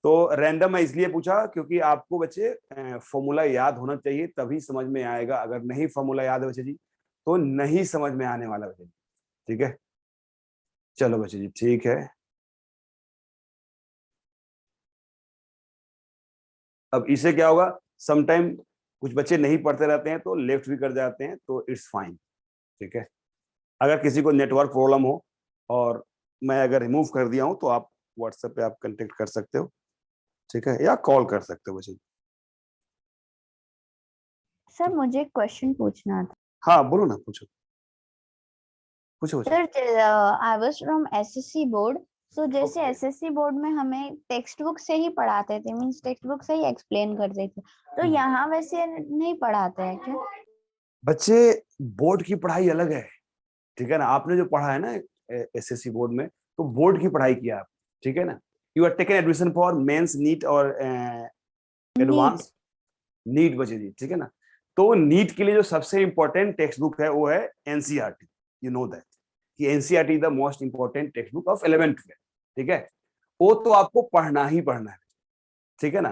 तो रैंडम मैं इसलिए पूछा क्योंकि आपको बच्चे फॉर्मूला याद होना चाहिए, तभी समझ में आएगा। अगर नहीं फॉर्मूला याद है बच्चे जी, तो नहीं समझ में आने वाला बच्चे जी, ठीक है? चलो बच्चे जी, ठीक है। अब इससे क्या होगा, समटाइम कुछ बच्चे नहीं पढ़ते रहते हैं तो लेफ्ट भी कर जाते हैं, तो इट्स फाइन, ठीक है? अगर किसी को नेटवर्क प्रॉब्लम हो और मैं अगर रिमूव कर दिया हूं, तो आप व्हाट्सएप पे आप कांटेक्ट कर सकते हो, ठीक है? या कॉल कर सकते हो बच्चे। सर मुझे क्वेश्चन पूछना था। हाँ बोलो ना, पूछो पूछो बच्चे। Sir I was from SSC board, तो जैसे Okay. एसएससी बोर्ड में हमें टेक्स्ट बुक से ही पढ़ाते थे, मींस टेक्स्ट बुक से ही एक्सप्लेन करते थे, तो यहाँ वैसे नहीं पढ़ाते हैं क्या? बच्चे बोर्ड की पढ़ाई अलग है, ठीक है ना? आपने जो पढ़ा है ना एसएससी बोर्ड में, तो बोर्ड की पढ़ाई किया आप, ठीक है ना? You are taken admission for mains, NEET और एडवांस नीट बच्चे जी, ठीक है ना? तो नीट के लिए जो सबसे इंपॉर्टेंट टेक्स्ट बुक है वो है एनसीईआरटी। यू नो दैट कि NCERT is the most important text book of 11th में, ठीक है? वो तो आपको पढ़ना ही पढ़ना है, ठीक है ना?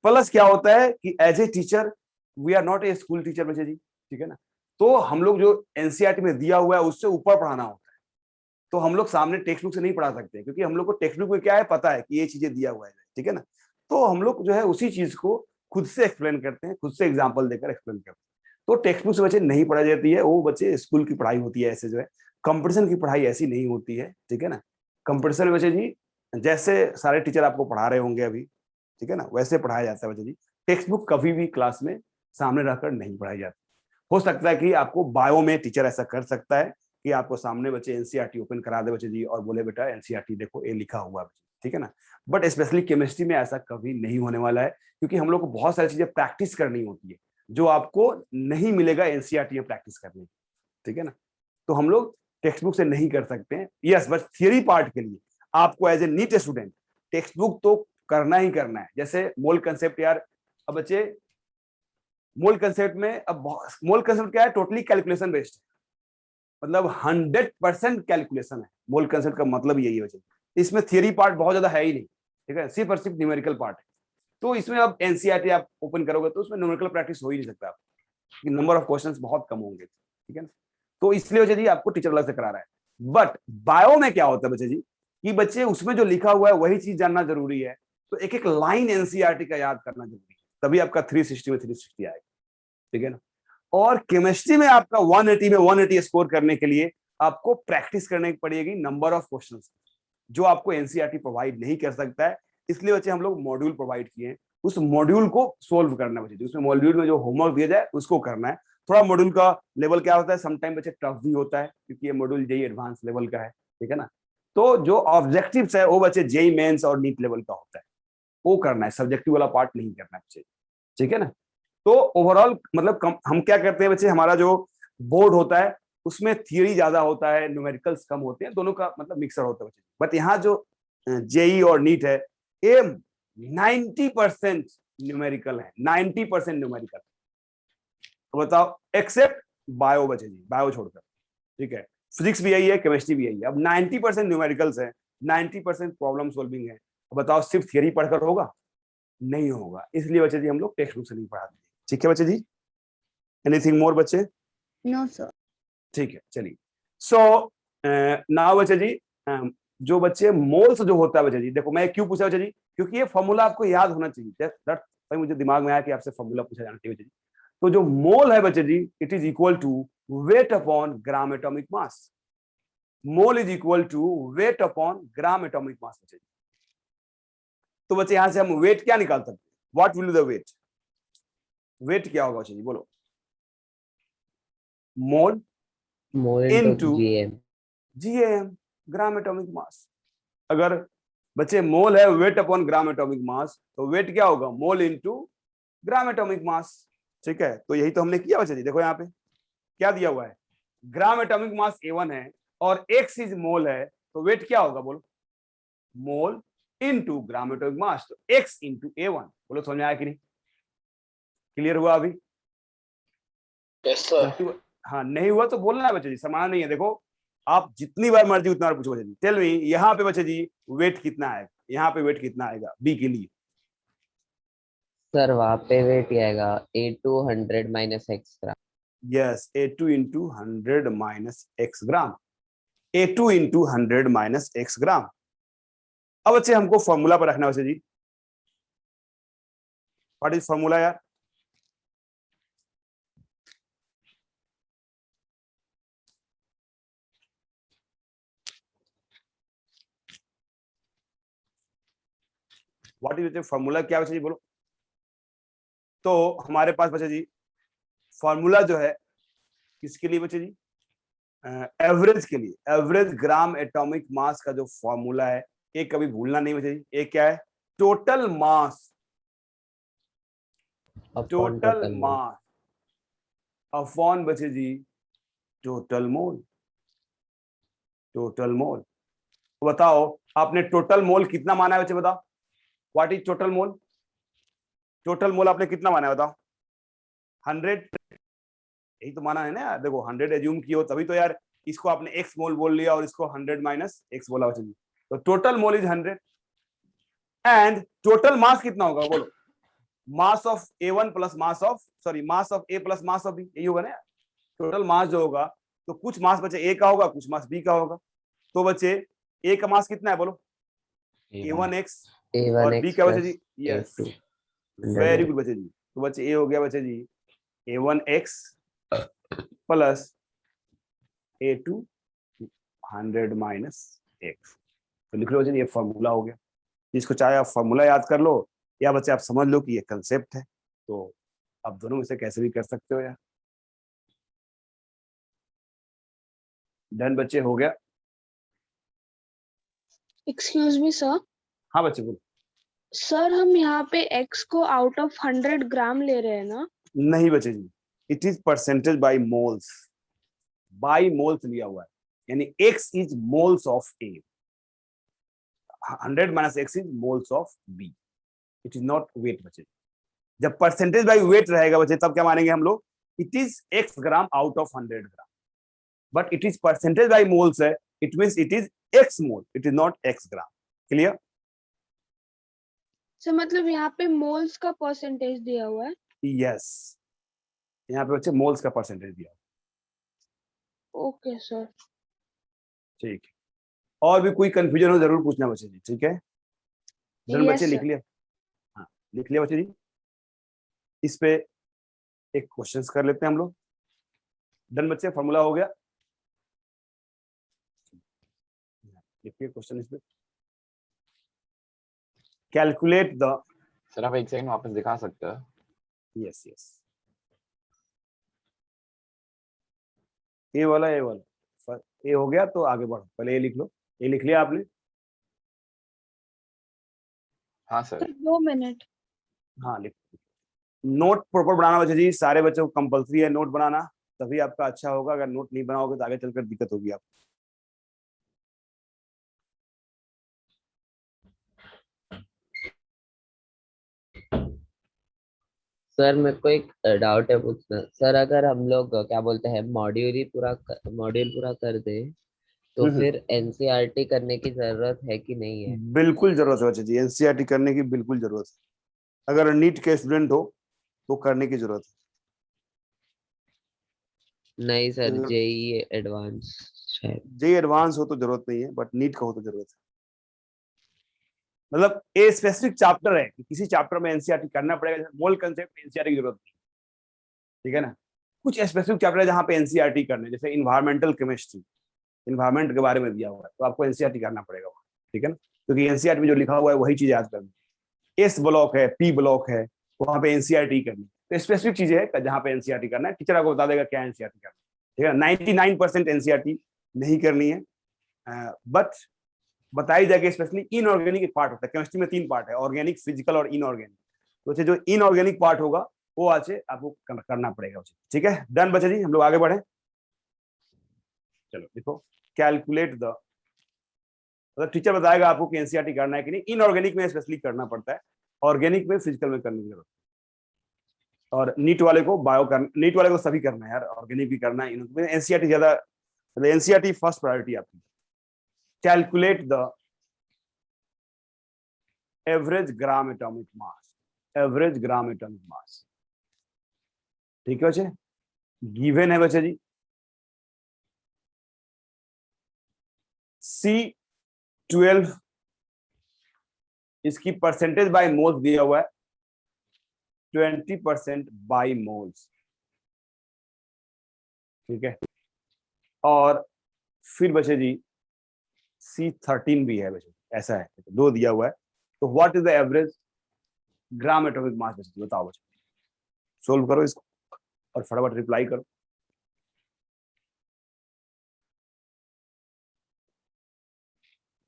प्लस क्या होता है कि as a teacher, we are not a school teacher बच्चे जी, ठीक है ना? तो हम लोग जो एनसीईआरटी में दिया हुआ है उससे ऊपर पढ़ाना होता है, तो हम लोग सामने टेक्स्ट बुक से नहीं पढ़ा सकते, क्योंकि हम लोग को टेक्स्ट बुक में क्या है पता है कि ये चीजें दिया हुआ है, ठीक है ना? तो हम लोग जो है उसी चीज को खुद से एक्सप्लेन करते हैं, खुद से एग्जाम्पल देकर एक्सप्लेन करते हैं। तो टेक्स्ट बुक से बच्चे नहीं पढ़ा जाती है, वो बच्चे स्कूल की पढ़ाई होती है। ऐसे जो है कंपटीशन की पढ़ाई ऐसी नहीं होती है, ठीक है ना? कंपटीशन में बच्चे जी जैसे सारे टीचर आपको पढ़ा रहे होंगे अभी, ठीक है ना, वैसे पढ़ाया जाता है बच्चे जी। टेक्स्ट बुक कभी भी क्लास में सामने रहकर नहीं पढ़ाई जाती। हो सकता है कि आपको बायो में टीचर ऐसा कर सकता है कि आपको सामने बच्चे एनसीईआरटी ओपन करा दे बच्चे जी और बोले बेटा एनसीईआरटी देखो ये लिखा हुआ है, ठीक है ना। बट स्पेशली केमिस्ट्री में ऐसा कभी नहीं होने वाला है, क्योंकि हम लोग को बहुत सारी चीजें प्रैक्टिस करनी होती है जो आपको नहीं मिलेगा एनसीईआरटी में प्रैक्टिस करने, ठीक है ना। तो हम लोग टेक्स्ट बुक से नहीं कर सकते हैं, यस, बट थियरी पार्ट के लिए आपको as a NEET student textbook तो करना ही करना है। जैसे मोल कंसेप्ट यार, अब बच्चे मोल कंसेप्ट में, अब मोल कंसेप्ट क्या है, टोटली कैलकुलेशन बेस्ड है, मतलब 100% कैलकुलेशन है। मोल कंसेप्ट का मतलब यही है बच्चे, इसमें थियरी पार्ट बहुत ज्यादा है ही नहीं, ठीक है, सिर्फ और सिर्फ न्यूमेरिकल पार्ट है। तो इसमें अब एनसीईआरटी आप ओपन करोगे तो उसमें न्यूमेरिकल प्रैक्टिस हो ही नहीं सकता, आप नंबर ऑफ क्वेश्चंस बहुत कम होंगे, ठीक है ना। तो इसलिए बच्चे जी आपको टीचर अलग से करा रहा है। बट बायो में क्या होता है बच्चे जी कि बच्चे उसमें जो लिखा हुआ है वही चीज जानना जरूरी है, तो एक एक लाइन एनसीईआरटी का याद करना जरूरी है, तभी आपका 360 में 360 आएगा, ठीक है ना। और केमिस्ट्री में आपका 180 में 180 स्कोर करने के लिए आपको प्रैक्टिस करने पड़ेगी नंबर ऑफ क्वेश्चंस, जो आपको एनसीईआरटी प्रोवाइड नहीं कर सकता है। इसलिए बच्चे हम लोग मॉड्यूल प्रोवाइड किए हैं, उस मॉड्यूल को सोल्व करना है बच्चे, उसमें मॉड्यूल में जो होमवर्क दिया जाए उसको करना है। थोड़ा मॉड्यूल का लेवल क्या होता है, समटाइम बच्चे टफ भी होता है, क्योंकि ये मॉड्यूल जेई एडवांस लेवल का है, ठीक है ना। तो जो ऑब्जेक्टिव्स है वो बच्चे जेई मेंस और नीट लेवल का होता है, वो करना है, सब्जेक्टिव वाला पार्ट नहीं करना है बच्चे, ठीक है ना। तो ओवरऑल मतलब हम क्या करते हैं बच्चे, हमारा जो बोर्ड होता है उसमें थियरी ज्यादा होता है, न्यूमेरिकल्स कम होते हैं, दोनों का मतलब मिक्सर होता है बच्चे। बट यहाँ जो जेई और नीट है ये 90% न्यूमेरिकल है, 90% न्यूमेरिकल। तो बताओ एक्सेप्ट बायो बचे जी, बायो छोड़कर, ठीक है, फिजिक्स भी यही है, केमिस्ट्री भी यही है। अब 90% न्यूमेरिकल्स है, 90% प्रॉब्लम सॉल्विंग है। बताओ सिर्फ थियरी पढ़कर होगा? नहीं होगा। इसलिए बच्चे जी हम लोग टेक्स्ट बुक से नहीं पढ़ाते, ठीक है बच्चे जी। एनीथिंग मोर बच्चे? No sir. ठीक है, चलिए। सो नाउ बच्चे जी जो बच्चे मोल्स जो होता है बच्चे जी, देखो मैं क्यों पूछा बच्चे जी, क्योंकि ये फॉर्मूला आपको याद होना चाहिए। भाई मुझे दिमाग में आया कि आपसे फॉर्मूला पूछा जाना चाहिए बच्चे जी। तो जो मोल है बच्चे जी, it is equal to weight upon gram atomic mass. Mole is equal to weight upon gram atomic mass बच्चे जी। तो बच्चे यहां से हम वेट क्या निकाल सकते हैं? What will be the weight? Weight क्या होगा बच्चे जी, बोलो? Mole into into GM. GM, gram atomic mass. अगर बच्चे मोल है weight upon gram atomic mass, तो वेट क्या होगा? मोल इनटू ग्राम एटॉमिक मास, ठीक है। तो यही तो हमने किया बच्चे जी। देखो यहाँ पे क्या दिया हुआ है, ग्राम एटॉमिक मास A1 है और x इज मोल है, तो वेट क्या होगा बोलो? मोल इनटू ग्राम एटॉमिक मास, तो x इनटू A1। बोलो समझ में आया कि नहीं? क्लियर हुआ अभी? Yes sir. हाँ, नहीं हुआ तो बोलना है बच्चे जी, समान नहीं है। देखो आप जितनी बार मर्जी उतना बार पूछो बच्चे जी। टेल मी यहाँ पे बच्चे जी वेट कितना आएगा, यहाँ पे वेट कितना आएगा बी के लिए? सर वहाँ पे वेट आएगा A2 100 minus x gram. Yes, A2 into 100 minus x gram, A2 into 100 minus x gram. अब बच्चे हमको फॉर्मूला पर रखना बच्चे जी। व्हाट इज फॉर्मूला यार? व्हाट इज फॉर्मूला, क्या बच्चे जी बोलो? तो हमारे पास बच्चे जी फॉर्मूला जो है किसके लिए बच्चे जी? एवरेज के लिए। एवरेज ग्राम एटॉमिक मास का जो फॉर्मूला है, एक कभी भूलना नहीं बच्चे जी। एक क्या है? टोटल मास, टोटल मास अपॉन बच्चे जी टोटल मोल, टोटल मोल। तो बताओ आपने टोटल मोल कितना माना है बच्चे, बताओ what is total mole? Total mole आपने कितना माना है बताओ? 100, यही तो माना है ना यार। देखो 100 एज्यूम किए हो तभी तो यार इसको आपने x मोल बोल लिया और इसको 100 माइनस x बोला बच्चे जी। तो total mole is 100 and total mass कितना होगा बोलो? Mass of A1 plus mass of, sorry mass of A plus mass of B, यही होगा ना। टोटल मास जो होगा तो कुछ मास बच्चे A का होगा, कुछ मास B का होगा। तो बच्चे A का मास कितना है बोलो? A1x और B का बच्चे जी, यस वेरी गुड बच्चे जी। तो बच्चे A हो गया बच्चे जी A1x plus A2 100 minus x। तो लिख लो बच्चे ये फॉर्मूला हो गया। इसको चाहे आप फॉर्मूला याद कर लो या बच्चे आप समझ लो कि ये कंसेप्ट है, तो आप दोनों में से कैसे भी कर सकते हो यार। डन बच्चे, हो गया? Excuse me sir. हाँ बच्चे बोलो। सर हम यहाँ पे x को आउट ऑफ 100 ग्राम ले रहे हैं ना? नहीं बच्चे जी, it is percentage by moles, by moles लिया हुआ है, यानी x is moles of A, 100 minus x is moles of B, it is not weight बच्चे। जब परसेंटेज बाय वेट रहेगा बच्चे तब क्या मानेंगे हम लोग, it is x gram out of 100 gram, but it is percentage by moles है, it means it is x mole, it is not x gram. Clear? Sir मतलब यहाँ पे मोल्स का परसेंटेज दिया हुआ है। यस, यहाँ पे बच्चे मोल्स का परसेंटेज दिया। Okay sir. ठीक है, और भी कोई कंफ्यूजन हो जरूर पूछना बच्चे जी, ठीक है? जरूर Yes, बच्चे लिख sir. लिया? हाँ लिख लिया बच्चे जी। इस पे एक क्वेश्चंस कर लेते हैं हम लोग। डन बच्चे, फॉर्मूला हो गया? लिखिए क्वेश्चन इस पे। कैलकुलेट द, सर आप एक सेकंड वापस दिखा सकते हो? यस यस, ए वाला, ए वाला, ए हो गया तो आगे बढ़ो, पहले ए लिख लो। ए लिख लिया आपने? हाँ सर। Sir 2 minute. हाँ लिख। नोट प्रॉपर बनाना बच्चे जी, सारे बच्चों को कंपलसरी है नोट बनाना, तभी आपका अच्छा होगा। अगर नोट नहीं बनाओगे तो आगे चलकर दिक्कत होगी आपको। सर मेरे को एक डाउट है पूछना। सर अगर हम लोग क्या बोलते हैं मॉड्यूल पूरा कर दे तो फिर एनसीईआरटी करने की जरूरत है कि नहीं है? बिल्कुल जरूरत है बच्चे जी, एनसीईआरटी करने की बिल्कुल जरूरत है। अगर नीट के स्टूडेंट हो तो करने की जरूरत नहीं सर, है। जेई एडवांस शायद। जे एडवांस हो तो जरूरत नहीं है, बट नीट का हो तो जरूरत है। मतलब ए स्पेसिफिक चैप्टर है कि किसी चैप्टर में एनसीईआरटी करना पड़ेगा, मोल कंसेप्ट में एनसीईआरटी की जरूरत नहीं, ठीक है ना? कुछ स्पेसिफिक चैप्टर है जहाँ पे एनसीईआरटी करने, जैसे इन्वायरमेंटल केमिस्ट्री, इन्वायरमेंट के बारे में दिया हुआ है तो आपको एनसीईआरटी करना पड़ेगा वहाँ, ठीक है ना? क्योंकि एनसीईआरटी में जो लिखा हुआ है वही चीज याद करनी। एस ब्लॉक है, पी ब्लॉक है, वहाँ पे एनसीईआरटी करनी। तो स्पेसिफिक चीजें है जहाँ पे एनसीईआरटी करना है, टीचर आपको बता देगा क्या एनसीईआरटी करना है, ठीक है? 99% एनसीईआरटी नहीं करनी है, बट बताई जाएगी। स्पेशली इनऑर्गेनिक एक पार्ट होता है, केमिस्ट्री में 3 पार्ट है, ऑर्गेनिक, फिजिकल और इनऑर्गेनिक। तो जो इनऑर्गेनिक पार्ट होगा वो आज आपको करना पड़ेगा, ठीक है? डन बच्चे जी, हम लोग आगे बढ़े। चलो देखो, कैलकुलेट द, मतलब टीचर बताएगा आपको कि एनसीईआरटी करना है कि नहीं। इनऑर्गेनिक में स्पेशली करना पड़ता है, ऑर्गेनिक में, फिजिकल में करने की जरूरत है। और नीट वाले को बायो करना, नीट वाले को सभी करना है यार, ऑर्गेनिक भी करना है, एनसीईआरटी ज्यादा, एनसीईआरटी फर्स्ट प्रायोरिटी आपकी। Calculate the average gram atomic mass, average gram atomic mass, ठीक है बच्चे? गिवन है बच्चे जी, C12, इसकी परसेंटेज बाय मोल्स दिया हुआ है 20% बाय मोल्स, ठीक है? और फिर बच्चे जी C13 भी है बच्चे, ऐसा है, 2 दिया हुआ है। तो what is the average gram atomic mass बच्चे, बताओ बच्चे, सोल्व करो इसको और फटाफट रिप्लाई करो।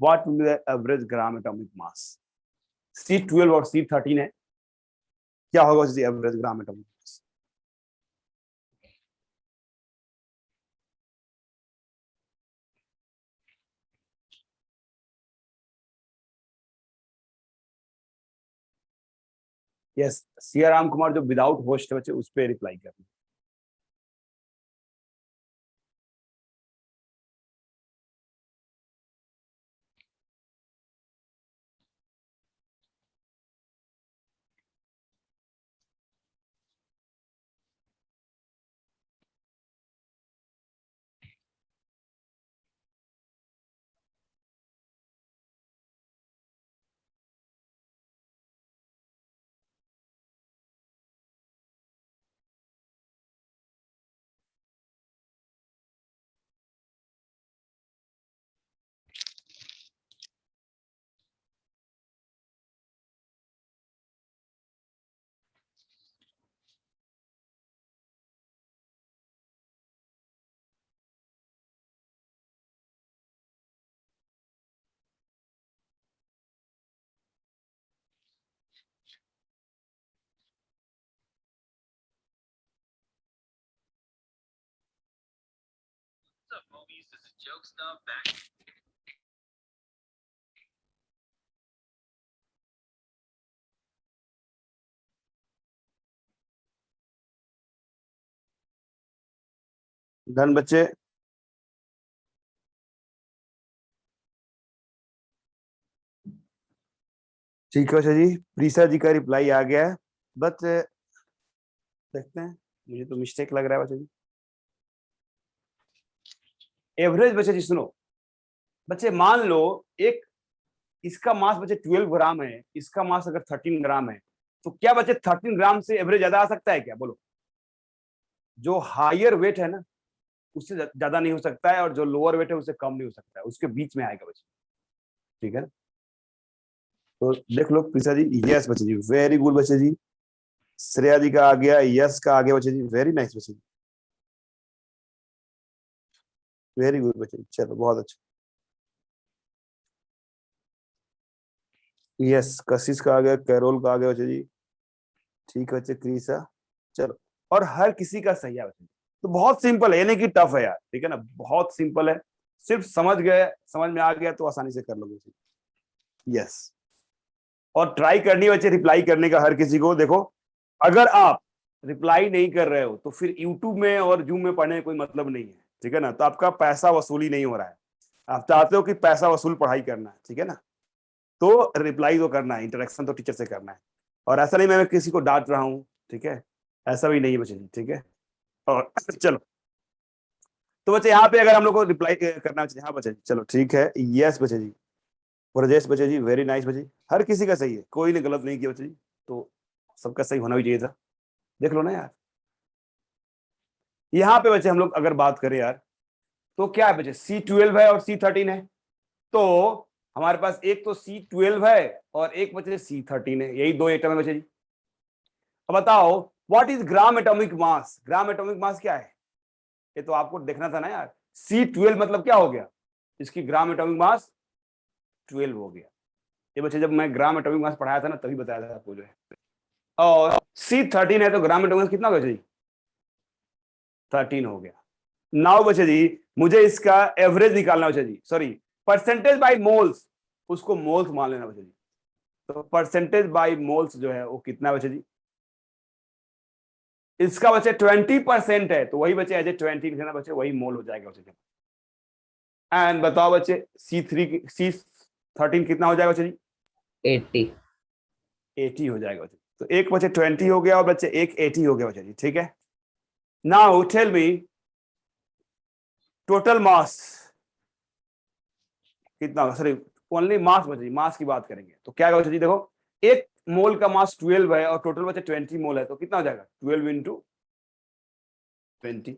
What will be the average gram atomic mass? C12 और C13 है, क्या होगा बच्चे एवरेज ग्राम एटॉमिक मास? यस, सिया राम कुमार जो विदाउट होस्ट है बच्चे, उस पर रिप्लाई करना। डन बच्चे, ठीक है बच्चा जी, प्रीसा जी का रिप्लाई आ गया है, बट देखते हैं, मुझे तो मिस्टेक लग रहा है बच्चा जी। एवरेज बच्चे जी सुनो, बच्चे मान लो एक इसका मास बच्चे 12 ग्राम है, इसका मास अगर 13 ग्राम है, तो क्या बच्चे 13 ग्राम से एवरेज ज्यादा आ सकता है क्या? बोलो। जो हायर वेट है ना उससे ज्यादा नहीं हो सकता है, और जो लोअर वेट है उससे कम नहीं हो सकता है, उसके बीच में आएगा बच्चे, ठीक है ना? तो देख लो प्रीसा जी, यस बच्चे जी, वेरी गुड बच्चे जी। श्रेया जी का आ गया, यस का आ गया बच्चे जी, वेरी नाइस बच्चे जी, वेरी गुड बच्चे जी, चलो बहुत अच्छा। यस, कशिश का आ गया, कैरोल का आ गया बच्चे जी, ठीक है बच्चे, क्रीसा, चलो। और हर किसी का सही है बच्चे, तो बहुत सिंपल है, यानी कि टफ है यार, ठीक है ना, बहुत सिंपल है, सिर्फ समझ गए, समझ में आ गया तो आसानी से कर लोगे। यस, और ट्राई करनी है बच्चे रिप्लाई करने का हर किसी को। देखो अगर आप रिप्लाई नहीं कर रहे हो तो फिर यूट्यूब में और जूम में पढ़ने का कोई मतलब नहीं है, ठीक है ना, तो आपका पैसा वसूली नहीं हो रहा है। आप चाहते हो कि पैसा वसूल पढ़ाई करना है, ठीक है ना, तो रिप्लाई तो करना है, इंटरेक्शन तो टीचर से करना है, और ऐसा नहीं मैं किसी को डांट रहा हूँ, ठीक है, ऐसा भी नहीं है बच्चे जी, ठीक है। और चलो, तो बच्चे यहाँ पे अगर हम लोग को रिप्लाई करना चाहिए, हाँ बच्चे जी, चलो ठीक है, यस बच्चे जी, ब्रजेश बच्चे जी, वेरी नाइस बच्चे, हर किसी का सही है, कोई ने गलत नहीं किया बच्चे जी, तो सबका सही होना भी चाहिए था, देख लो ना यार। यहाँ पे बच्चे हम लोग अगर बात करें यार, तो क्या है बच्चे, C12 है और C13 है, तो हमारे पास एक तो C12 है और एक बच्चे C13 है, यही दो एटम है बच्चे जी। अब बताओ what is gram atomic mass, gram atomic mass क्या है, ये तो आपको देखना था ना यार। C12 मतलब क्या हो गया, इसकी ग्राम एटॉमिक मास 12 हो गया। ये बच्चे जब मैं ग्राम एटॉमिक मास पढ़ाया था ना तभी बताया था आपको जो है। और C13 है तो ग्राम एटॉमिक मास कितना हो गया जी, 13 हो गया। नाउ बच्चे जी मुझे इसका एवरेज निकालना बच्चे जी, सॉरी परसेंटेज बाय मोल्स, उसको मोल्स मान लेना बच्चे जी, तो परसेंटेज बाय मोल्स जो है वो कितना बच्चे जी, इसका बच्चे 20% है, तो वही बच्चे एज ए 20 लिखना बच्चे, वही मोल हो जाएगा बच्चे। एंड बताओ बच्चे C13 कितना हो जाएगा बच्चे जी, 80। 80 हो जाएगा बच्चे, तो एक बच्चे 20 हो गया और बच्चे एक 80 हो गया बच्चे जी, ठीक है। Now tell me total mass कितना होगा, सॉरी ओनली मास बच्चे जी, मास की बात करेंगे तो क्या बच्चे जी, देखो एक मोल का मास 12 है और टोटल बच्चे 20 मोल है, तो कितना हो जाएगा 12 इंटू 20।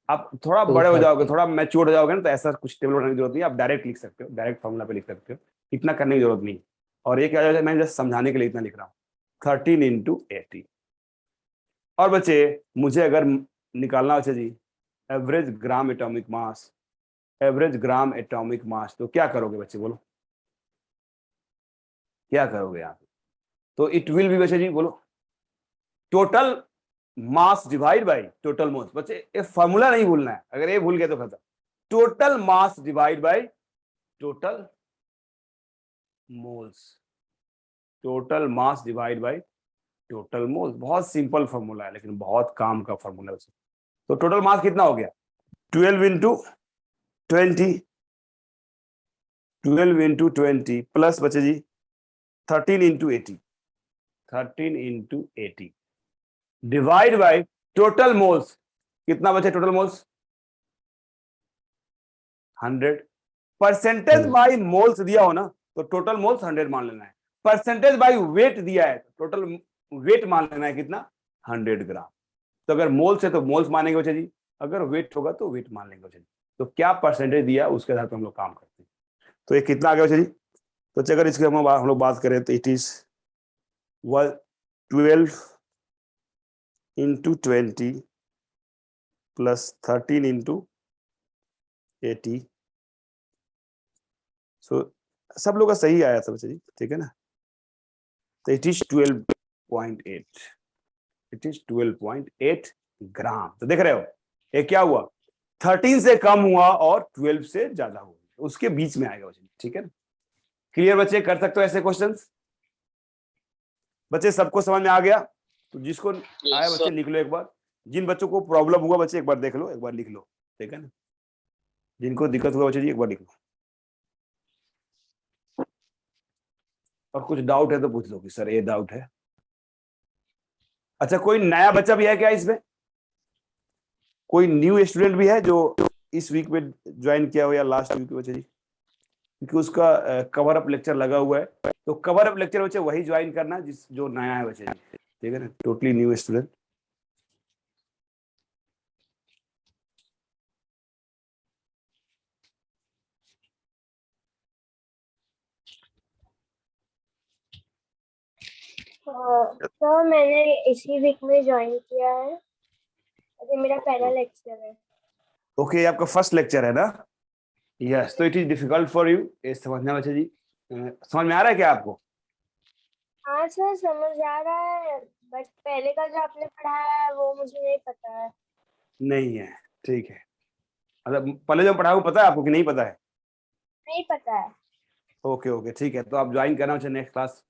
आप थोड़ा बड़े हो जाओगे, 230। थोड़ा मैच्योर हो जाओगे ना, तो ऐसा कुछ टेबल बनाने की जरूरत नहीं, आप डायरेक्ट लिख सकते हो, डायरेक्ट फॉर्मूला पे लिख सकते हो, इतना करने की जरूरत नहीं। और ये क्या है, मैं जस्ट समझाने के लिए इतना लिख रहा हूँ, 13 इंटू 80। और बच्चे मुझे अगर निकालना बच्चे जी average gram atomic mass, average gram atomic mass, तो क्या करोगे बच्चे बोलो, क्या करोगे यहाँ पे, तो इट विल बी बच्चे जी बोलो total mass divide by total moles. बच्चे ये फॉर्मूला नहीं भूलना है, अगर ये भूल गए तो खत्म। Total mass divide by total moles, total mass divide by total moles, बहुत सिंपल फॉर्मूला है लेकिन बहुत काम का फॉर्मूला है। तो टोटल मास कितना हो गया 12 इंटू 20, 12 इंटू 20 प्लस बच्चे जी 13 into 80, 13 into 80 divide by total moles, कितना बचे total moles 100। Percentage by moles दिया हो ना तो टोटल मोल्स 100 मान लेना है, परसेंटेज बाय वेट दिया है तो टोटल वेट मान लेना है कितना 100 ग्राम। तो अगर मोल्स है तो मोल्स मानेंगे बच्चे जी, अगर वेट होगा तो वेट मान लेंगे बच्चे जी। तो क्या परसेंटेज दिया उसके आधार पर हम लोग काम करते हैं। तो ये कितना आ गया बच्चे जी, तो अगर इसके हम लोग बात करें तो it is 12 into 20 plus 13 into 80। सो सब लोग का सही आया था बच्चे जी, ठीक है ना, तो इट इज 12.8, इट इज 12.8 ग्राम। तो देख रहे हो ये क्या हुआ 13 से कम हुआ और 12 से ज्यादा हुआ, उसके बीच में आएगा बच्चे, ठीक है ना। क्लियर बच्चे, कर सकते हो ऐसे क्वेश्चंस? बच्चे सबको समझ में आ गया? तो जिसको आया Yes, बच्चे लिख लो एक बार, जिन बच्चों को प्रॉब्लम हुआ बच्चे एक बार देख लो, एक बार लिख लो, ठीक है ना। जिनको दिक्कत हुआ बच्चे जी एक बार लिख लो, और कुछ डाउट है तो पूछ लो कि सर ये डाउट है। अच्छा, कोई नया बच्चा भी है क्या इसमें? कोई न्यू स्टूडेंट भी है जो इस वीक में ज्वाइन किया हो या लास्ट वीक में बच्चे जी? क्योंकि उसका कवर अप लेक्चर लगा हुआ है, तो कवर अप लेक्चर बच्चे वही ज्वाइन करना जिस जो नया है बच्चे जी, ठीक है ना, टोटली न्यू स्टूडेंट। सर मैंने इसी वीक में ज्वाइन किया है, अभी मेरा पहला लेक्चर है। ओके, आपका फर्स्ट लेक्चर है ना? यस, तो it is difficult for you, ये समझना बच्चे जी। समझ में आ रहा है क्या आपको? हाँ सर समझ आ रहा है, बट पहले का जो आपने पढ़ाया है वो मुझे नहीं पता है। नहीं है, ठीक है। मतलब पहले जो पढ़ा वो पता है आपको कि नहीं पता है? नहीं पता है। ओके ओके, ठीक है, तो आप ज्वाइन करना बच्चे नेक्स्ट क्लास,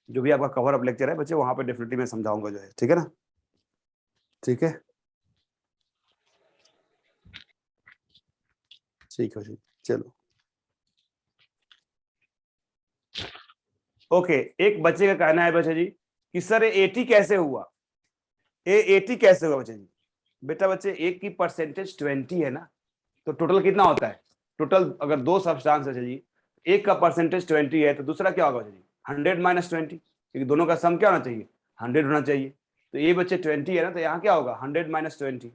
जो भी आपका कवर अप लेक्चर है बच्चे, वहां पे डेफिनेटली मैं समझाऊंगा जो है, ठीक है ना। ठीक है, ठीक है जी, चलो। ओके, एक बच्चे का कहना है बच्चे जी कि सर ये 80 कैसे हुआ, ये 80 कैसे हुआ बच्चे जी? बेटा बच्चे, एक की परसेंटेज 20 है ना, तो टोटल कितना होता है? टोटल अगर दो सब्सटेंस है जी, एक का परसेंटेज 20 है तो दूसरा क्या होगा बच्चे जी? 100 माइनस 20, क्योंकि दोनों का सम क्या होना चाहिए? 100 होना चाहिए। तो ये बच्चे 20 है ना, तो यहाँ क्या होगा? 100 माइनस 20।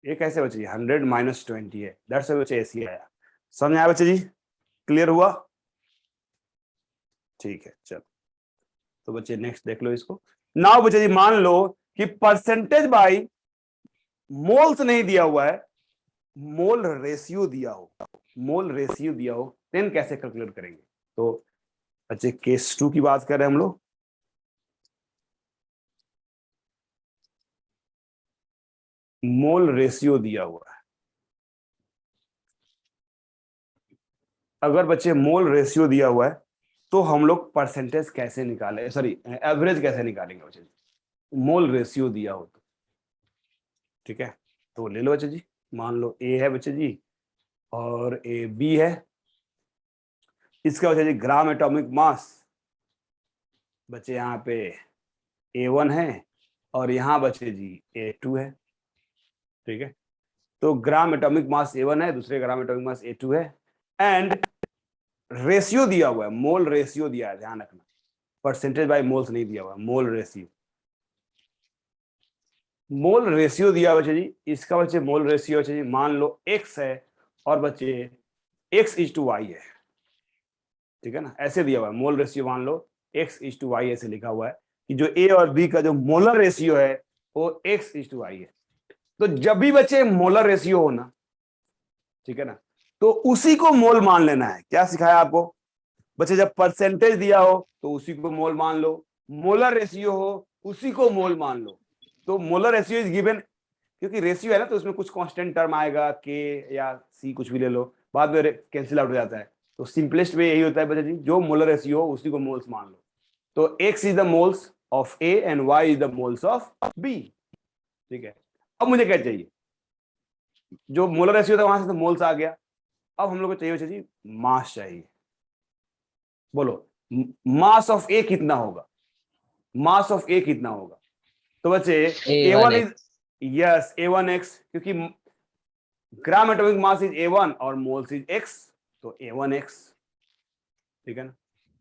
ये कैसे बच्चे जी? 100 माइनस 20 है, दैट्स व्हाई बच्चे ऐसे आया। समझ में आया बच्चे जी? क्लियर हुआ? ठीक है, चलो। तो बच्चे नेक्स्ट देख लो इसको। नाउ बच्चे जी मान लो कि परसेंटेज बाई मोल्स नहीं दिया हुआ है, मोल रेशियो दिया हो, मोल रेशियो दिया हो, देन कैसे कैलकुलेट करेंगे? तो बच्चे केस 2 की बात कर रहे हैं हम लोग। मोल रेशियो दिया हुआ है, अगर बच्चे मोल रेशियो दिया हुआ है तो हम लोग परसेंटेज कैसे निकालें, सॉरी एवरेज कैसे निकालेंगे बच्चे? मोल रेशियो दिया हो तो, ठीक है। तो ले लो बच्चे जी, मान लो ए है बच्चे जी और ए बी है, इसका बच्चे जी ग्राम एटॉमिक मास बच्चे यहाँ पे A1 है और यहाँ बच्चे जी A2 है, ठीक है। तो ग्राम एटॉमिक मास A1 है, दूसरे ग्राम एटॉमिक मास A2 है, एंड रेशियो दिया हुआ है, मोल रेशियो दिया है, ध्यान रखना, परसेंटेज बाय मोल्स नहीं दिया हुआ, मोल रेशियो। मोल रेशियो दिया बच्चे जी, इसका बच्चे मोल रेशियो बच्चे जी मान लो x है और बच्चे x:y है, ठीक है ना, ऐसे दिया हुआ है मोल रेशियो, मान लो x:y ऐसे लिखा हुआ है कि जो a और b का जो मोलर रेशियो है वो x:y है। तो जब भी बच्चे मोलर रेशियो हो ना, ठीक है ना, तो उसी को मोल मान लेना है। क्या सिखाया आपको बच्चे? जब परसेंटेज दिया हो तो उसी को मोल मान लो, मोलर रेशियो हो उसी को मोल मान लो। तो मोलर रेशियो इज गिवन, क्योंकि रेशियो है ना तो उसमें कुछ कांस्टेंट टर्म आएगा, के या सी कुछ भी ले लो, बाद में कैंसिल आउट हो जाता है। तो सिंपलेस्ट वे यही होता है बच्चे जी, जो मोलर रेशियो हो उसी को मोल्स मान लो। तो x is the moles of A and y is the moles of B, ठीक है। अब मुझे क्या चाहिए? जो मोलर रेशियो था वहां से तो मोल्स आ गया, अब हम लोग को चाहिए जी मास चाहिए। बोलो मास ऑफ A कितना होगा? मास ऑफ A कितना होगा? तो बच्चे A1 इज, यस A1x, क्योंकि ग्राम एटॉमिक मास इज A1 और मोल्स इज x, तो A1x, ठीक है ना।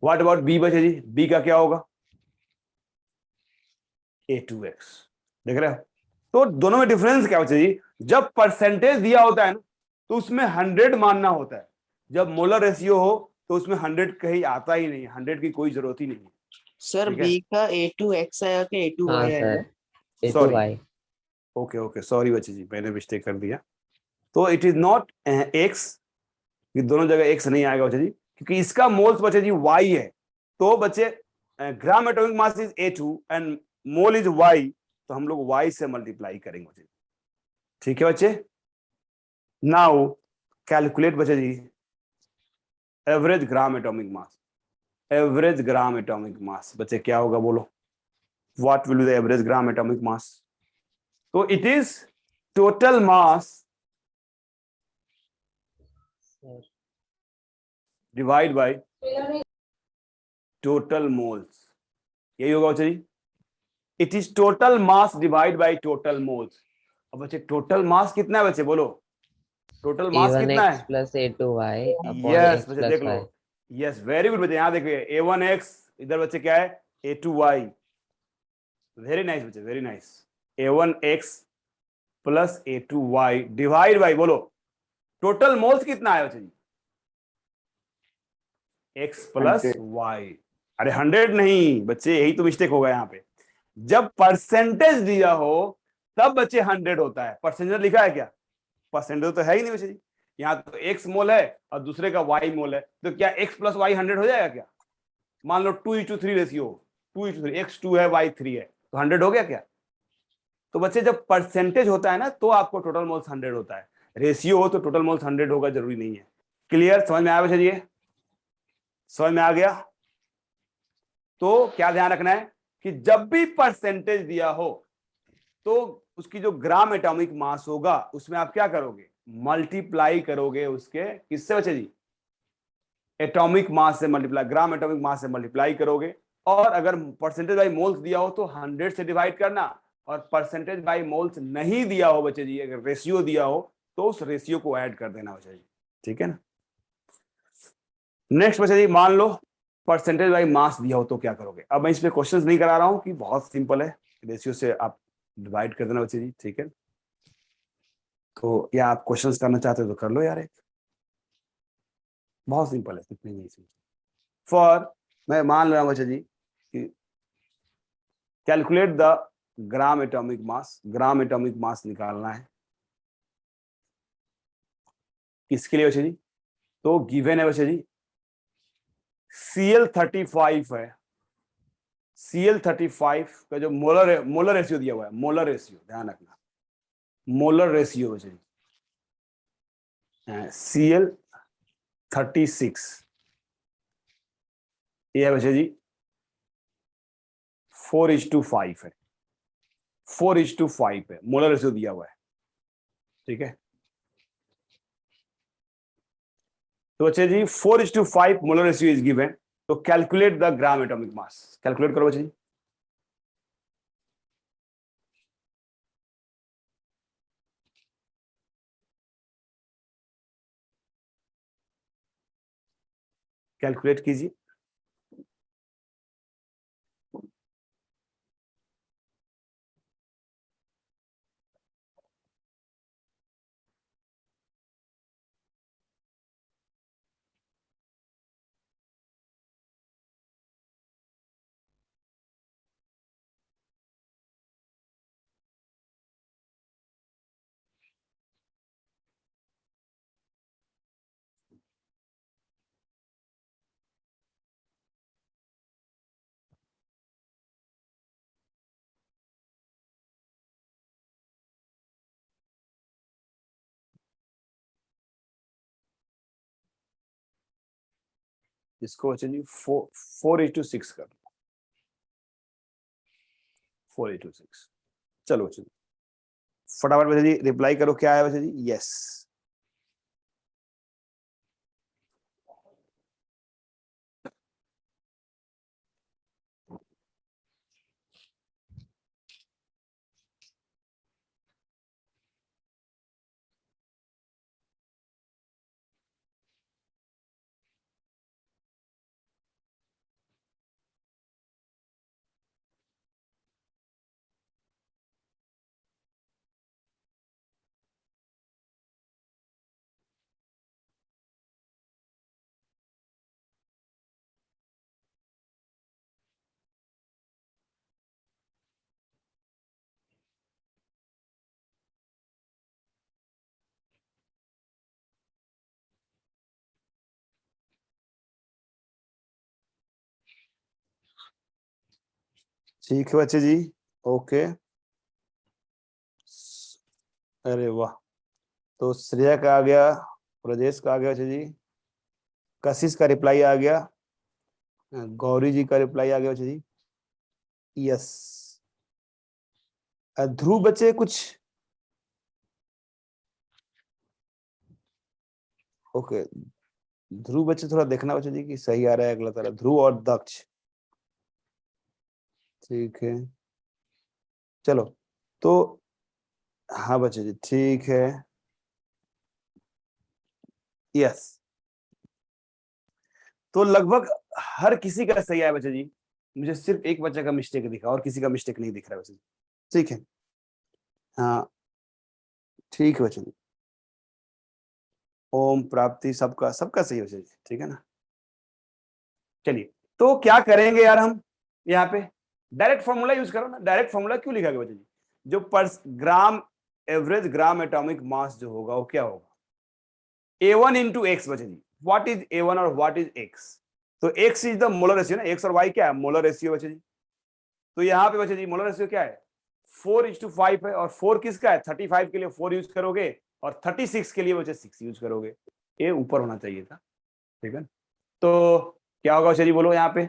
व्हाट अबाउट B बचे जी? B का क्या होगा? A2x, देख रहे हो? तो दोनों में डिफरेंस क्या बचे जी? जब परसेंटेज दिया होता है ना तो उसमें 100 मानना होता है, जब मोलर रेशियो हो तो उसमें 100 कहीं आता ही नहीं, 100 की कोई जरूरत ही नहीं है। सर बी का A2x आया कि A2y हाँ आया? Sir sorry, A2y। Okay okay, sorry बच्चे जी, मैंने मिस्टेक कर दिया। तो इट इज नॉट x, ये दोनों जगह x नहीं आएगा बच्चे जी, क्योंकि इसका मोल्स बच्चे जी y है। तो बच्चे ग्राम atomic mass is A2 and mole is y, तो हम लोग y से मल्टीप्लाई करेंगे बच्चे, ठीक है बच्चे। नाउ कैलकुलेट बच्चे जी average gram atomic mass. Average gram atomic mass बच्चे क्या होगा बोलो, what will be the average gram atomic mass? तो it is total mass sir divide by total moles, यही होगा बच्चे जी। It is total mass divide by total moles. अब बच्चे टोटल मास कितना है बच्चे बोलो, टोटल मास कितना A1x है? plus A2y upon yes x बच्चे plus देख लो, y। यस वेरी गुड बच्चे, यहां देखिए A1x, इधर बच्चे क्या है A2y। वेरी नाइस बच्चे, very nice. A1x plus A2y divide by बोलो टोटल मोल्स कितना है बच्चे जी? x plus 100। वाई। अरे 100 नहीं बच्चे, यही तो मिस्टेक होगा यहाँ पे। जब परसेंटेज दिया हो तब बच्चे 100 होता है। परसेंटेज लिखा है क्या? परसेंटेज तो है ही नहीं बच्चे जी। यहाँ तो x मोल है और दूसरे का y मोल है, तो क्या x प्लस वाई 100 हो जाएगा क्या? मान लो 2:3 रेशियो, 2:3, x 2 है y 3 है, तो 100 हो गया क्या? तो बच्चे जब परसेंटेज होता है ना तो आपको टोटल मोल्स 100 होता है, रेशियो हो तो टोटल मोल्स 100 होगा, जरूरी नहीं है। क्लियर, समझ में आया बच्चे जी? समझ में आ गया? तो क्या ध्यान रखना है कि जब भी परसेंटेज दिया हो तो उसकी जो ग्राम एटॉमिक मास होगा उसमें आप क्या करोगे, मल्टीप्लाई करोगे उसके, किससे बच्चे जी? एटॉमिक मास से मल्टीप्लाई, ग्राम एटॉमिक मास से मल्टीप्लाई करोगे। और अगर परसेंटेज बाई मोल्स दिया हो तो 100 से डिवाइड करना, और परसेंटेज बाई मोल्स नहीं दिया हो बच्चे जी, अगर रेशियो दिया हो तो उस रेशियो को ऐड कर देना बच्चे जी, ठीक है ना। नेक्स्ट बच्चे जी, मान लो परसेंटेज बाई मास दिया हो तो क्या करोगे? अब मैं इसमें क्वेश्चंस नहीं करा रहा हूं कि बहुत सिंपल है, रेशियो से आप डिवाइड कर देना बच्चे जी, ठीक है। तो या आप क्वेश्चंस करना चाहते हो तो कर लो यार, एक बहुत सिंपल है, इतनी नहीं सिंपल। फॉर, मैं मान रहा हूं बच्चे जी कि calculate the gram atomic mass, gram atomic mass निकालना है किसके लिए बच्चे जी? तो गिवन है बच्चे जी Cl35 है, Cl35 का जो मोलर रेशियो दिया हुआ है, मोलर रेशियो ध्यान रखना, मोलर रेशियो बच्चे जी Cl36, ये है बच्चे जी 4:5 है, 4:5 है मोलर रेशियो दिया हुआ है, ठीक है। तो बच्चे जी 4:5 मोलर रेशियो इज गिवन, तो calculate the gram atomic mass, calculate करो बच्चे जी। कैलकुलेट कीजिए। इसको बच्चे जी 4:6 कर, 4:6। चलो बच्चे जी फटाफट बच्चे जी रिप्लाई करो, क्या है बच्चे जी? यस। ठीक है बच्चे जी, ओके, अरे वाह, तो श्रेया का आ गया, ब्रजेश का आ गया बच्चे जी, कशिश का रिप्लाई आ गया, गौरी जी का रिप्लाई आ गया बच्चे जी, यस। ध्रुव बच्चे कुछ, ओके ध्रुव बच्चे थोड़ा देखना बच्चे जी कि सही आ रहा है अगला तरह, ध्रुव और दक्ष, ठीक है चलो। तो हाँ बच्चे जी ठीक है, यस। तो लगभग हर किसी का सही आया बच्चे जी, मुझे सिर्फ एक बच्चे का मिस्टेक दिखा और किसी का मिस्टेक नहीं दिख रहा है बच्चे जी, ठीक है। हाँ ठीक है बच्चे जी, ओम प्राप्ति सबका सबका सही बच्चे जी, ठीक है ना। चलिए तो क्या करेंगे यार, हम यहाँ पे डायरेक्ट फॉर्मूला यूज करो ना। डायरेक्ट फॉर्मूला क्यों लिखा गया बच्चे जी, जो पर ग्राम एवरेज ग्राम एटॉमिक मास जो होगा वो क्या होगा, A1 इंटू एक्स बच्चे जी। व्हाट इज A1 और व्हाट इज एक्स, तो x is the molar ratio ना, एक्स और वाई क्या है, मोलर रेशियो बच्चे जी। तो यहाँ पे बच्चे जी मोलर रेशियो क्या है, 4:5 है, और 4 किसका है, 35 के लिए 4 यूज करोगे और 36 के लिए बच्चे 6 यूज करोगे, ये ऊपर होना चाहिए था, ठीक है। तो क्या होगा बच्चे जी बोलो यहाँ पे,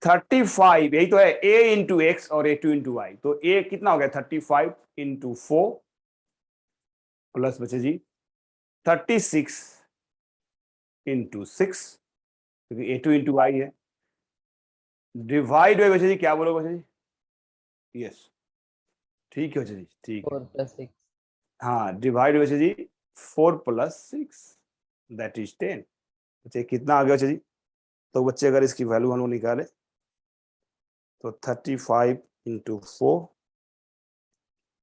35 यही तो है, a इंटू एक्स और A2 इंटू वाई, तो a कितना हो गया 35 इंटू 4 प्लस बच्चे जी 36 इंटू 6, क्योंकि A2 इंटू वाई है, डिवाइड बाई बच्चे जी क्या बोलो बच्चे जी, यस ठीक है बच्चे जी, ठीक है। 4 + 6 हाँ डिवाइड बच्चे जी 4 + 6 दैट इज 10, बच्चे कितना आ गया बच्चे जी, तो बच्चे अगर इसकी वैल्यू हम लोग निकाले तो 35 इंटू 4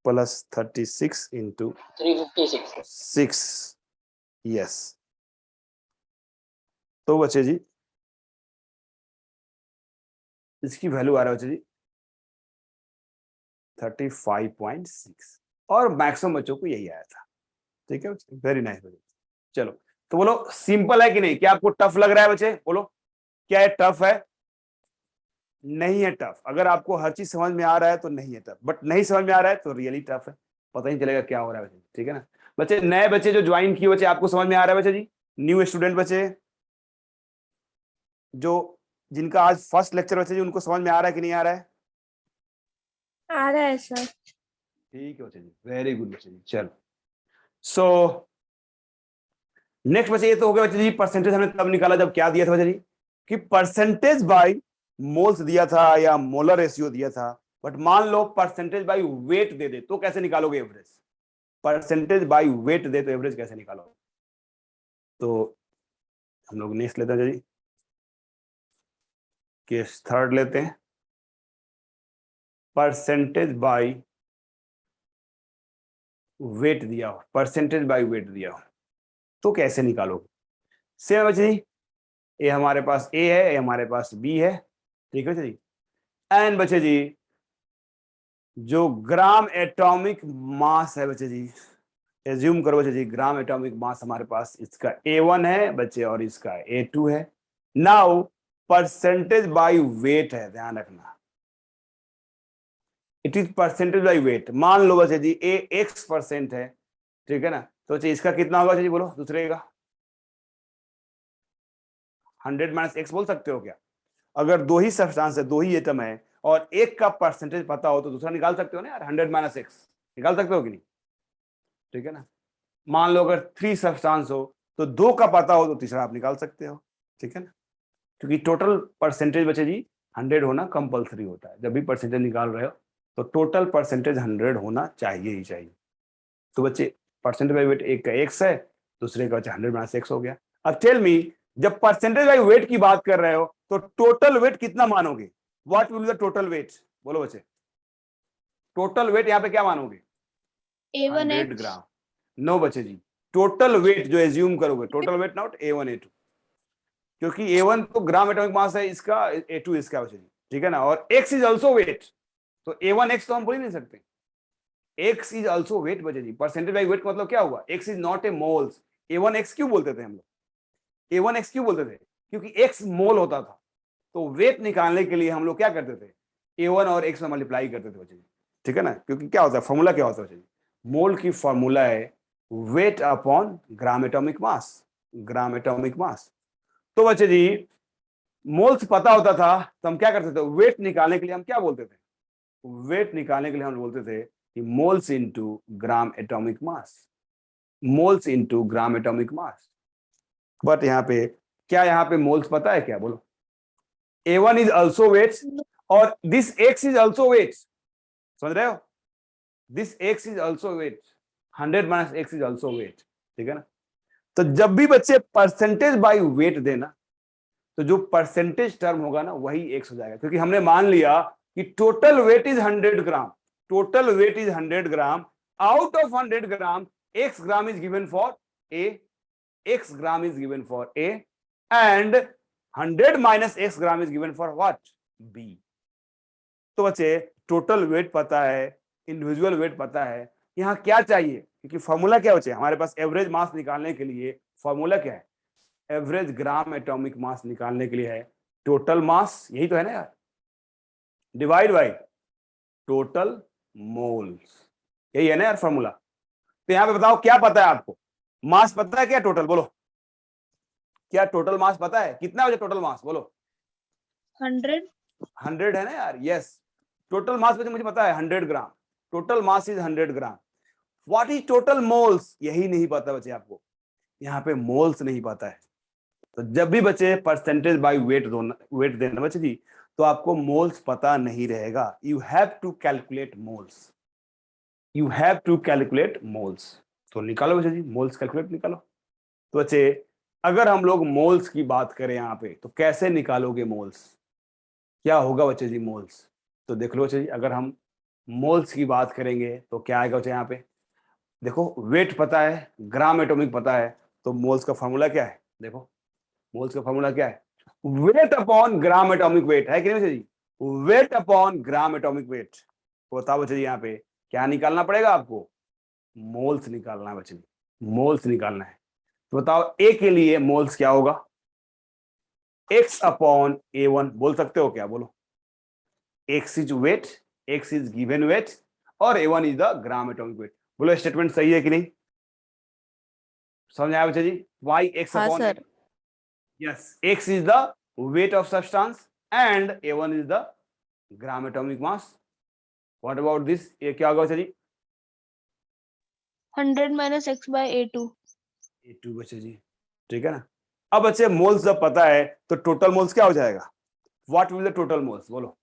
प्लस 36 इंटू 356 6, यस। तो बच्चे जी इसकी वैल्यू आ रहा है बच्चे जी 35.6, और मैक्सिमम बच्चों को यही आया था, ठीक है बच्चे, वेरी नाइस बच्चे। चलो तो बोलो सिंपल है कि नहीं, क्या आपको टफ लग रहा है बच्चे, बोलो क्या है, टफ है, नहीं है टफ। अगर आपको हर चीज समझ में आ रहा है तो नहीं है टफ, बट नहीं समझ में आ रहा है तो रियली टफ है, पता ही नहीं चलेगा क्या हो रहा है बच्चे, ठीक है ना। बच्चे नए बच्चे जो ज्वाइन किए बच्चे, आपको समझ में आ रहा है बच्चे जी, न्यू स्टूडेंट बच्चे जो जिनका आज फर्स्ट लेक्चर बच्चे जी, उनको समझ में आ रहा है कि नहीं आ रहा है, आ रहा है सर। ठीक है बच्चे जी, वेरी गुड बच्चे जी। चलो सो नेक्स्ट बच्चे ये तो हो गया बच्चे जी, परसेंटेज हमने तब निकाला जब क्या दिया था बच्चे जी, कि परसेंटेज बाय मोल्स दिया था या मोलर रेशियो दिया था, बट मान लो परसेंटेज बाय वेट दे दे तो कैसे निकालोगे एवरेज, परसेंटेज बाय वेट दे तो एवरेज कैसे निकालोगे। तो हम लोग नेक्स्ट लेते हैं जी, केस थर्ड लेते हैं, परसेंटेज बाय वेट दिया हो, परसेंटेज बाय वेट दिया हो तो कैसे निकालोगे। सेम बच्चे जी, ये हमारे पास A है, ये हमारे पास B है, ठीक है बच्चे जी। एंड बच्चे जी जो ग्राम एटॉमिक मास है बच्चे जी, एज्यूम करो बच्चे जी ग्राम एटॉमिक मास हमारे पास इसका A1 है बच्चे और इसका A2 है। नाउ परसेंटेज बाय वेट है, ध्यान रखना, it is percentage by weight. मान लो बच्चे जी A X% है, ठीक है ना, तो बच्चे इसका कितना होगा बच्चे जी बोलो, दूसरे का 100 - X बोल सकते हो क्या, अगर दो ही सब्सटेंस है, दो ही एटम है और एक का परसेंटेज पता हो तो दूसरा निकाल सकते हो ना यार, 100 - X निकाल सकते हो कि नहीं, ठीक है ना। मान लो अगर 3 सब्सटेंस हो तो 2 का पता हो तो तीसरा आप निकाल सकते हो, ठीक है ना, क्योंकि टोटल परसेंटेज बच्चे जी 100 होना कंपलसरी होता है, जब भी परसेंटेज निकाल रहे हो तो टोटल परसेंटेज 100 होना चाहिए ही चाहिए। तो बच्चे परसेंटेज बाय वेट एक का X है, दूसरे का बच्चे 100 - X हो गया। अब टेल मी, जब परसेंटेज बाय वेट की बात कर रहे हो तो टोटल वेट कितना मानोगे, what will be the total weight, बोलो बच्चे, टोटल वेट यहाँ पे क्या मानोगे, A1 100 ग्राम। नो बच्चे जी, टोटल वेट जो एज्यूम करोगे, total weight not A1 A2, क्योंकि A1 तो ग्राम एटॉमिक मास है इसका, A2 इसका बच्चे जी, ठीक है ना, और X इज ऑल्सो वेट, तो A1 X तो हम बोल ही नहीं सकते, X इज ऑल्सो वेट बच्चे जी। परसेंटेज बाय वेट का मतलब क्या हुआ, X is not a moles. A1 X क्यों बोलते थे हम लोग, A1 X क्यों बोलते थे, क्योंकि X मोल होता था, तो वेट निकालने के लिए हम लोग क्या करते थे, A1 और X में मल्टीप्लाई करते थे बच्चे जी, ठीक है ना, क्योंकि क्या होता है फॉर्मूला क्या होता है बच्चे जी, मोल की फॉर्मूला है weight upon gram atomic mass, gram atomic mass. तो बच्चे जी मोल्स पता होता था तो हम क्या करते थे, वेट निकालने के लिए हम क्या बोलते थे, वेट निकालने के लिए हम बोलते थे कि moles into gram atomic mass, moles into gram atomic mass. But यहाँ पे क्या, यहाँ पे मोल्स पता है क्या, बोलो। A1 इज ऑल्सो वेट और this X is also weight, समझ रहे हो, this X is also weight, 100 minus X is also weight, ठीक है ना। तो जब भी बच्चे परसेंटेज बाय वेट देना, तो जो परसेंटेज टर्म होगा ना वही X हो जाएगा, क्योंकि हमने मान लिया कि total weight is 100 gram, total weight is 100 gram, out of 100 gram X gram is given for A, X gram is given for A and 100 minus X gram is given for what? B. तो बच्चे total weight पता है, individual wait पता है, यहाँ क्या चाहिए, क्योंकि फॉर्मूला क्या बच्चे हमारे पास एवरेज मास निकालने के लिए फॉर्मूला क्या है, एवरेज ग्राम एटॉमिक मास निकालने के लिए है टोटल मास, यही तो है ना यार, डिवाइड बाय टोटल मोल्स, यही है ना यार फॉर्मूला। तो यहाँ पे बताओ क्या पता है आपको, मास पता है क्या टोटल, बोलो क्या टोटल मास पता है, कितना हो टोटल मास, बोलो। 100। 100 है ना यार, यस, टोटल मास मुझे पता है 100 gram, total mass is 100 gram. What is total moles, यही नहीं पता बच्चे आपको, यहाँ पे मोल्स नहीं पता है। तो जब भी बच्चे परसेंटेज बाय वेट देना बच्चे जी, तो आपको मोल्स पता नहीं रहेगा, you have to calculate moles, you have to calculate moles. तो निकालो बच्चे जी, मोल्स कैलकुलेट निकालो। तो बच्चे अगर हम लोग मोल्स की बात करें यहाँ पे, तो कैसे निकालोगे मोल्स, क्या होगा बच्चे जी मोल्स, तो देख लो बच्चे जी, अगर हम मोल्स की बात करेंगे तो क्या आएगा बच्चे, यहाँ पे देखो वेट पता है, ग्राम एटॉमिक पता है, तो मोल्स का फॉर्मूला क्या है, देखो मोल्स का फॉर्मूला क्या है, weight upon gram atomic weight, है कि नहीं बच्चे जी, weight upon gram atomic weight. तो बताओ बच्चे जी यहाँ पे क्या निकालना पड़ेगा आपको, मोल्स निकालना है बच्चे जी, मोल्स निकालना है। तो बताओ ए के लिए मोल्स क्या होगा, x अपॉन A1, बोल सकते हो क्या, बोलो। x is weight, x is given weight और A1 is the gram atomic weight. बोलो स्टेटमेंट सही है कि नहीं, समझ आया बच्चे जी, y x हाँ upon, sir. Yes, x is the weight of substance and A1 is the gram atomic mass. What about this, ये क्या होगा बच्चे जी, 100 minus x by A2। A2 बच्चे जी, ठीक है ना। अब बच्चे मोल्स जब पता है तो टोटल मोल्स क्या हो जाएगा, what will the total moles, बोलो।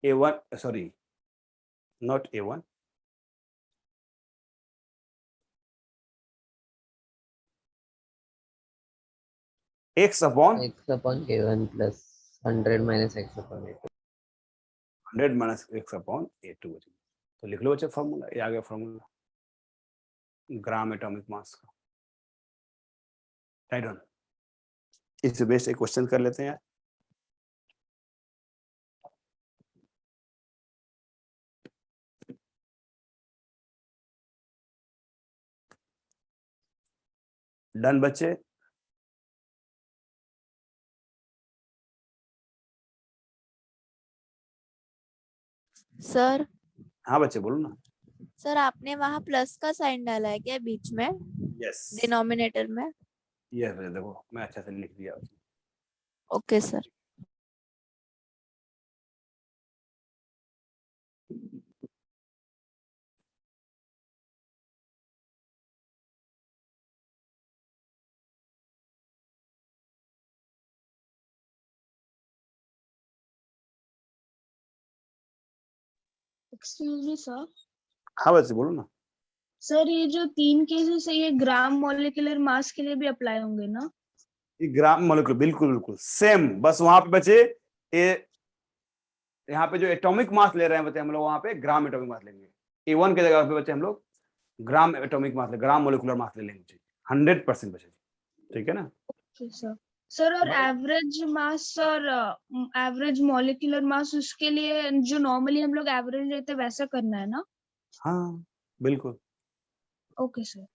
A1, sorry, not A1, x upon x upon A1 plus 100 minus x upon A2। 100 minus x upon A2। तो लिख लो बच्चे फॉर्मूला, ये आ गया फॉर्मूला ग्राम एटॉमिक मास का, राइट ऑन। इससे बेस्ट एक क्वेश्चन कर लेते हैं यार, डन बच्चे। सर हाँ बच्चे बोलो ना। सर आपने वहां प्लस का साइन डाला है क्या बीच में, यस, डिनोमिनेटर में? यस बच्चे देखो मैं अच्छा से लिख दिया। Okay sir. Excuse me sir. हाँ बच्चे बोलो ना। सर ये जो 3 केसेस है ये ग्राम मॉलिक्यूलर मास के लिए भी अप्लाई होंगे ना? ये ग्राम मॉलिक्यूलर, बिल्कुल बिल्कुल सेम, बस वहां पे बच्चे ये यहाँ पे जो एटॉमिक मास ले रहे हैं बच्चे हम लोग, वहां पे ग्राम एटॉमिक मास लेंगे। A1 के जगह पे बच्चे हम लोग ग्राम atomic mass, gram molecular mass ले लेंगे 100% बच्चे, ठीक है ना। सर सर और एवरेज मास और एवरेज मॉलिक्यूलर मास उसके लिए जो नॉर्मली हम लोग एवरेज लेते हैं वैसा करना है ना? हाँ बिल्कुल। Okay sir.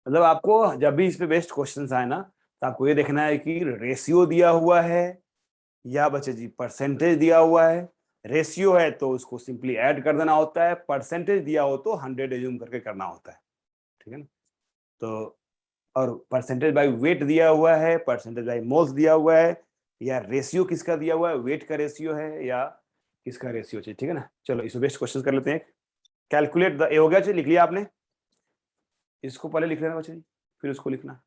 मतलब आपको जब भी इस पे बेस्ड क्वेश्चंस आए ना, तो आपको ये देखना है कि रेशियो दिया हुआ है या बच्चे जी परसेंटेज दिया हुआ है, रेशियो है तो उसको सिंपली ऐड कर देना होता है, परसेंटेज दिया हो तो 100 एज्यूम करके करना होता है, ठीक है ना। तो और परसेंटेज बाय वेट दिया हुआ है, परसेंटेज बाय मोल्स दिया हुआ है, या रेशियो किसका दिया हुआ है, वेट का रेशियो है या किसका रेशियो चाहिए, ठीक है ना। चलो इसमें बेस्ट क्वेश्चन कर लेते हैं। कैलकुलेट द, ये हो गया चाहिए, लिख लिया आपने, इसको पहले लिख लेना बच्चे जी, फिर उसको लिखना,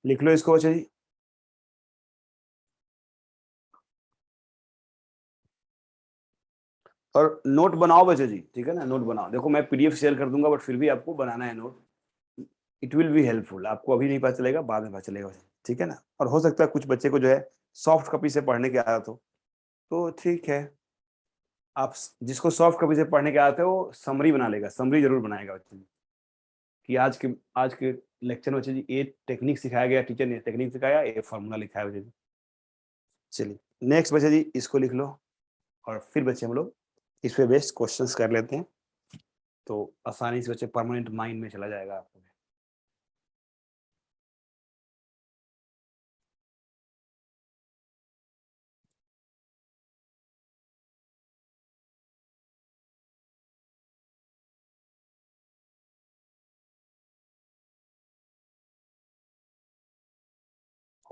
लिख लो इसको बच्चे जी। और नोट बनाओ बच्चे जी, ठीक है ना, नोट बनाओ। देखो मैं पीडीएफ शेयर कर दूंगा बट फिर भी आपको बनाना है note, it will be helpful. आपको अभी नहीं पता चलेगा, बाद में पता चलेगा, ठीक है ना। और हो सकता है कुछ बच्चे को जो है सॉफ्ट कॉपी से पढ़ने की आदत हो, तो ठीक है, आप जिसको सॉफ्ट कॉपी से पढ़ने की आदत है वो समरी बना लेगा, समरी जरूर बनाएगा बच्चे जी, कि आज के लेक्चर में बच्चे जी ये टेक्निक सिखाया गया, टीचर ने टेक्निक सिखाया, ये फॉर्मूला लिखाया बच्चे जी। चलिए नेक्स्ट बच्चे जी इसको लिख लो, और फिर बच्चे हम लोग इस पे बेस्ड क्वेश्चंस कर लेते हैं, तो आसानी से बच्चे परमानेंट माइंड में चला जाएगा आपको।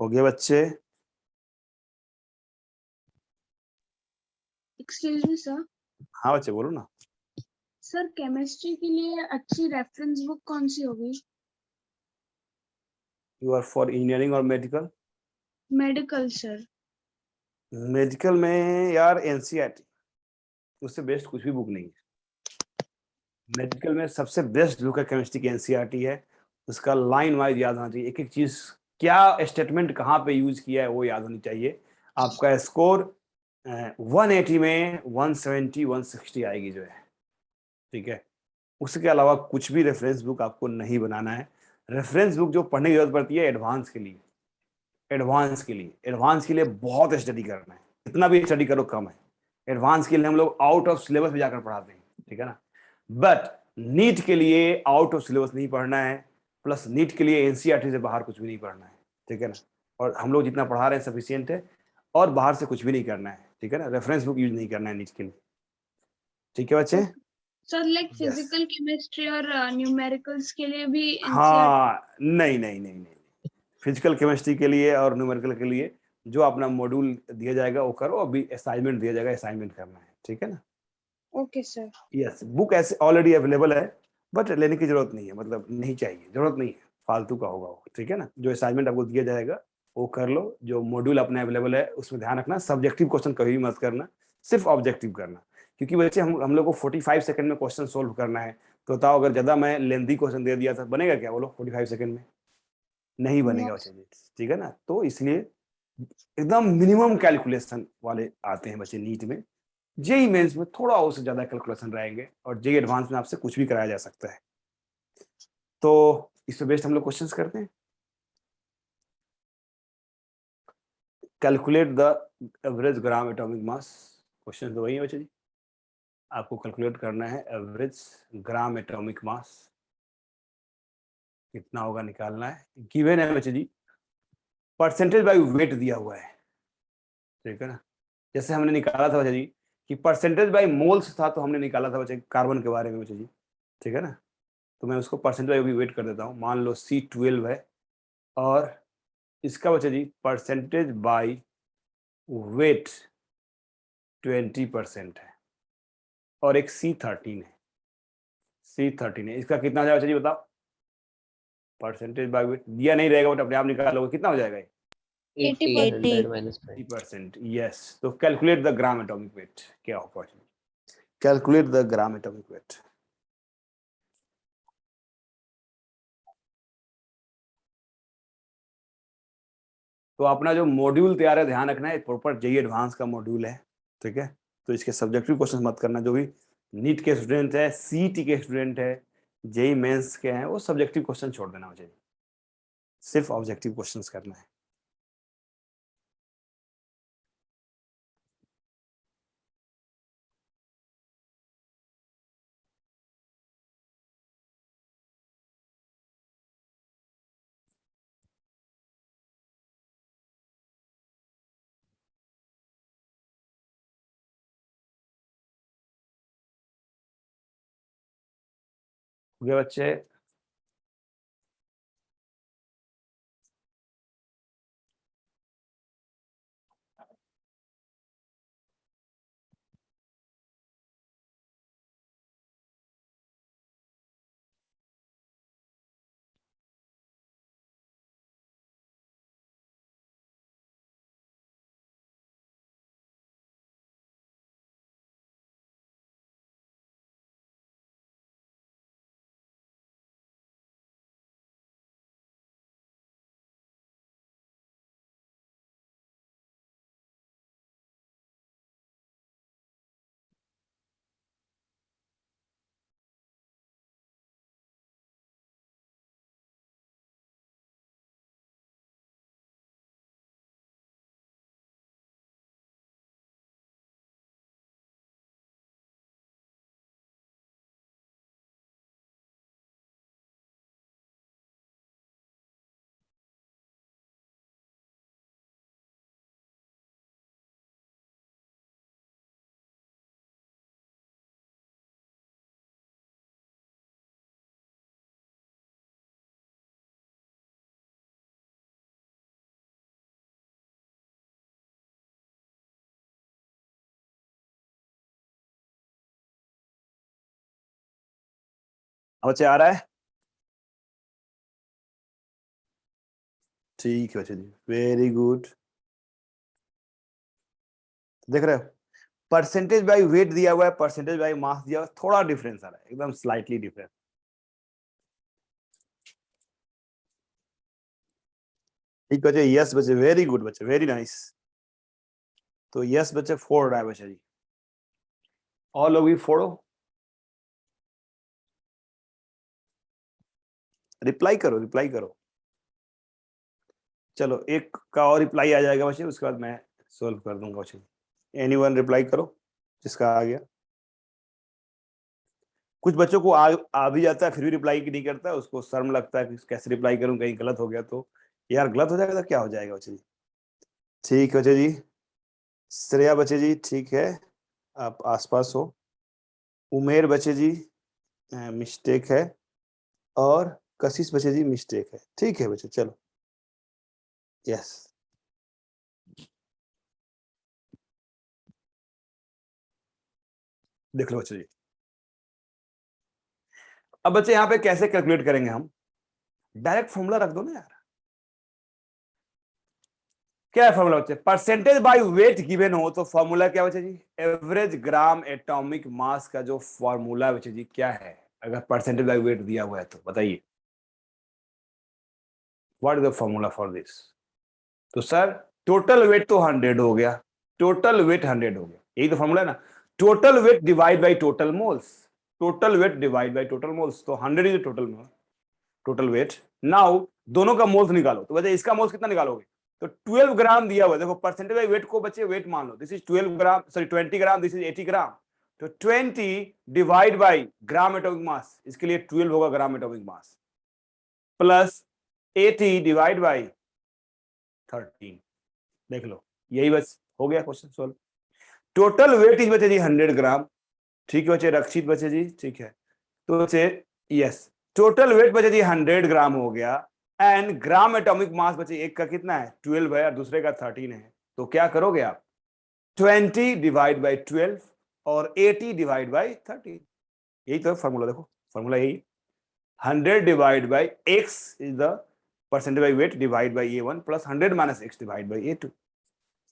हो गया बच्चे? Excuse me sir. हाँ बच्चे बोलो ना। सर केमिस्ट्री के लिए अच्छी रेफरेंस बुक कौन सी होगी? यू आर फॉर इंजीनियरिंग और मेडिकल? Medical sir. मेडिकल में यार एनसीईआरटी, उससे बेस्ट कुछ भी बुक नहीं है। मेडिकल में सबसे बेस्ट बुक है केमिस्ट्री की, एनसीईआरटी है। उसका लाइन वाइज याद होना चाहिए, एक एक चीज क्या स्टेटमेंट कहाँ पे यूज किया है वो याद होनी चाहिए। आपका स्कोर 180 में 170 160 आएगी जो है, ठीक है। उसके अलावा कुछ भी रेफरेंस बुक आपको नहीं बनाना है। रेफरेंस बुक जो पढ़ने की जरूरत पड़ती है एडवांस के लिए, एडवांस के लिए बहुत स्टडी करना है, इतना भी स्टडी करो कम है। एडवांस के लिए हम लोग आउट ऑफ सिलेबस भी जाकर पढ़ाते हैं, ठीक है ना। बट नीट के लिए आउट ऑफ सिलेबस नहीं पढ़ना है, प्लस नीट के लिए एनसीईआरटी से बाहर कुछ भी नहीं पढ़ना है, ठीक है ना। और हम लोग जितना पढ़ा रहे हैं सफिशियंट है, और बाहर से कुछ भी नहीं करना है, ठीक है ना। रेफरेंस बुक यूज नहीं करना है नीट के लिए, ठीक है बच्चे। Sir like Yes. Physical chemistry और न्यूमेरिकल्स के लिए भी हाँ नहीं, फिजिकल केमिस्ट्री के लिए और न्यूमेरिकल के लिए जो अपना मॉड्यूल दिया जाएगा वो करो, अभी असाइनमेंट दिया जाएगा, असाइनमेंट करना है, ठीक है ना। Okay sir. यस, बुक ऐसे ऑलरेडी अवेलेबल है, बट लेने की जरूरत नहीं है, मतलब नहीं चाहिए, जरूरत नहीं है, फालतू का होगा वो, ठीक है ना। जो असाइनमेंट आपको दिया जाएगा वो कर लो, जो मॉड्यूल अपने अवेलेबल है उसमें ध्यान रखना, सब्जेक्टिव क्वेश्चन कभी भी मत करना, सिर्फ ऑब्जेक्टिव करना। क्योंकि बच्चे हम लोग को 45 सेकंड में क्वेश्चन सोल्व करना है, तो बताओ अगर ज्यादा मैं लेंथी क्वेश्चन दे दिया था बनेगा क्या, बोलो 45 सेकंड में? नहीं बनेगा बच्चे, ठीक है ना। तो इसलिए एकदम मिनिमम कैलकुलेशन वाले आते हैं बच्चे नीट में। जेई मेंस में थोड़ा उससे ज्यादा कैलकुलेशन रहेंगे, और जेई एडवांस में आपसे कुछ भी कराया जा सकता है। तो इससे बेस्ट हम लोग क्वेश्चंस करते हैं। Calculate the average gram atomic mass, question तो वही है बच्चे जी, आपको कैलकुलेट करना है एवरेज ग्राम एटॉमिक मास कितना होगा, निकालना है। गिवन है बच्चे जी, परसेंटेज बाय वेट दिया हुआ है, ठीक है ना। जैसे हमने निकाला था बच्चे जी कि परसेंटेज बाय मोल्स था, तो हमने निकाला था बच्चे कार्बन के बारे में बच्चे जी, ठीक है ना। तो मैं उसको परसेंटेज बाय भी वेट कर देता हूँ, मान लो C12 है, और इसका बच्चे जी परसेंटेज बाय वेट 20% है, और एक C13 है, C13 है, इसका कितना हो जाएगा बच्चे जी बताओ। परसेंटेज बाय वेट दिया नहीं रहेगा, बट अपने आप निकालोगे, कितना हो जाएगा? 80%। यस, तो calculate the gram atomic wait, क्या होगा? Calculate the gram atomic weight. तो अपना जो मॉड्यूल तैयार है ध्यान रखना है, प्रॉपर जेईई एडवांस का मॉड्यूल है, ठीक है। तो इसके सब्जेक्टिव क्वेश्चन मत करना, जो भी नीट के स्टूडेंट है, सीईटी के स्टूडेंट है, जेईई मेंस के हैं, वो सब्जेक्टिव क्वेश्चन छोड़ देना मुझे, सिर्फ ऑब्जेक्टिव क्वेश्चंस करना है। हो गया बच्चे? बच्चे आ रहा है? ठीक है बच्चे जी, वेरी गुड। देख रहे हो, परसेंटेज बाय वेट दिया हुआ है, परसेंटेज बाय मास दिया हुआ है, थोड़ा डिफरेंस आ रहा है, एकदम स्लाइटली डिफरेंस। ठीक बच्चे, यस बच्चे, वेरी गुड बच्चे, वेरी नाइस। तो यस बच्चे फोड़ रहा है बच्चे जी, और लोग भी फोड़ो, रिप्लाई करो, रिप्लाई करो। चलो एक का और रिप्लाई आ जाएगा बच्चे, उसके बाद मैं सोल्व कर दूंगा बच्चे। एनीवन रिप्लाई करो जिसका आ गया। कुछ बच्चों को आ भी जाता है फिर भी रिप्लाई नहीं करता है, उसको शर्म लगता है कि कैसे रिप्लाई करूं, कहीं गलत हो गया तो। यार गलत हो जाएगा तो क्या हो जाएगा बच्चे जी। ठीक है बच्चे जी, श्रेया बच्चे जी ठीक है, आप आसपास हो। उमेर बच्चे जी मिस्टेक है, और कशिश बच्चे जी मिस्टेक है। ठीक है बच्चे, चलो यस। देख लो बच्चे जी, अब बच्चे यहाँ पे कैसे कैलकुलेट करेंगे हम? डायरेक्ट फॉर्मूला रख दो ना यार। क्या है फॉर्मूला बच्चे? परसेंटेज बाय वेट गिवन हो तो फॉर्मूला क्या बच्चे जी? एवरेज ग्राम एटॉमिक मास का जो फॉर्मूला बच्चे जी क्या है, अगर परसेंटेज बाय वेट दिया हुआ है तो बताइए, what is the formula for this? तो सर टोटल वेट तो 100 हो गया, टोटल वेट 100 हो गया, यही तो फॉर्मूला है ना। Total weight divide by total moles, total weight divide by total moles, तो 100 is total mole, total weight. Now दोनों का मोल्स निकालो, तो बच्चे इसका मोल्स कितना निकालोगे? तो 12 ग्राम दिया हुआ है, देखो परसेंटेज बाय वेट को बच्चे वेट मान लो, this is 12 gram, sorry 20 gram, this is 80 gram. तो 20 divide by gram atomic mass, इसके लिए 12 होगा gram atomic mass, plus 80 divide by 13। देख लो, यही बस हो गया question solve. Total weight is बचे जी 100 ग्राम। ठीक है बच्चे, रक्षित बचे जी ठीक है, तो बच्चे यस टोटल वेट बचे जी 100 ग्राम हो गया, एंड ग्राम एटॉमिक मास बचे, एक का कितना है 12 है और दूसरे का 13 है। तो क्या करोगे आप? 20 डिवाइड बाई 12 और 80 डिवाइड बाई 13, यही तो फॉर्मूला। देखो फॉर्मूला यही, 100 divide by x is the percentage by weight divide by A1 plus 100 minus x divide by A2,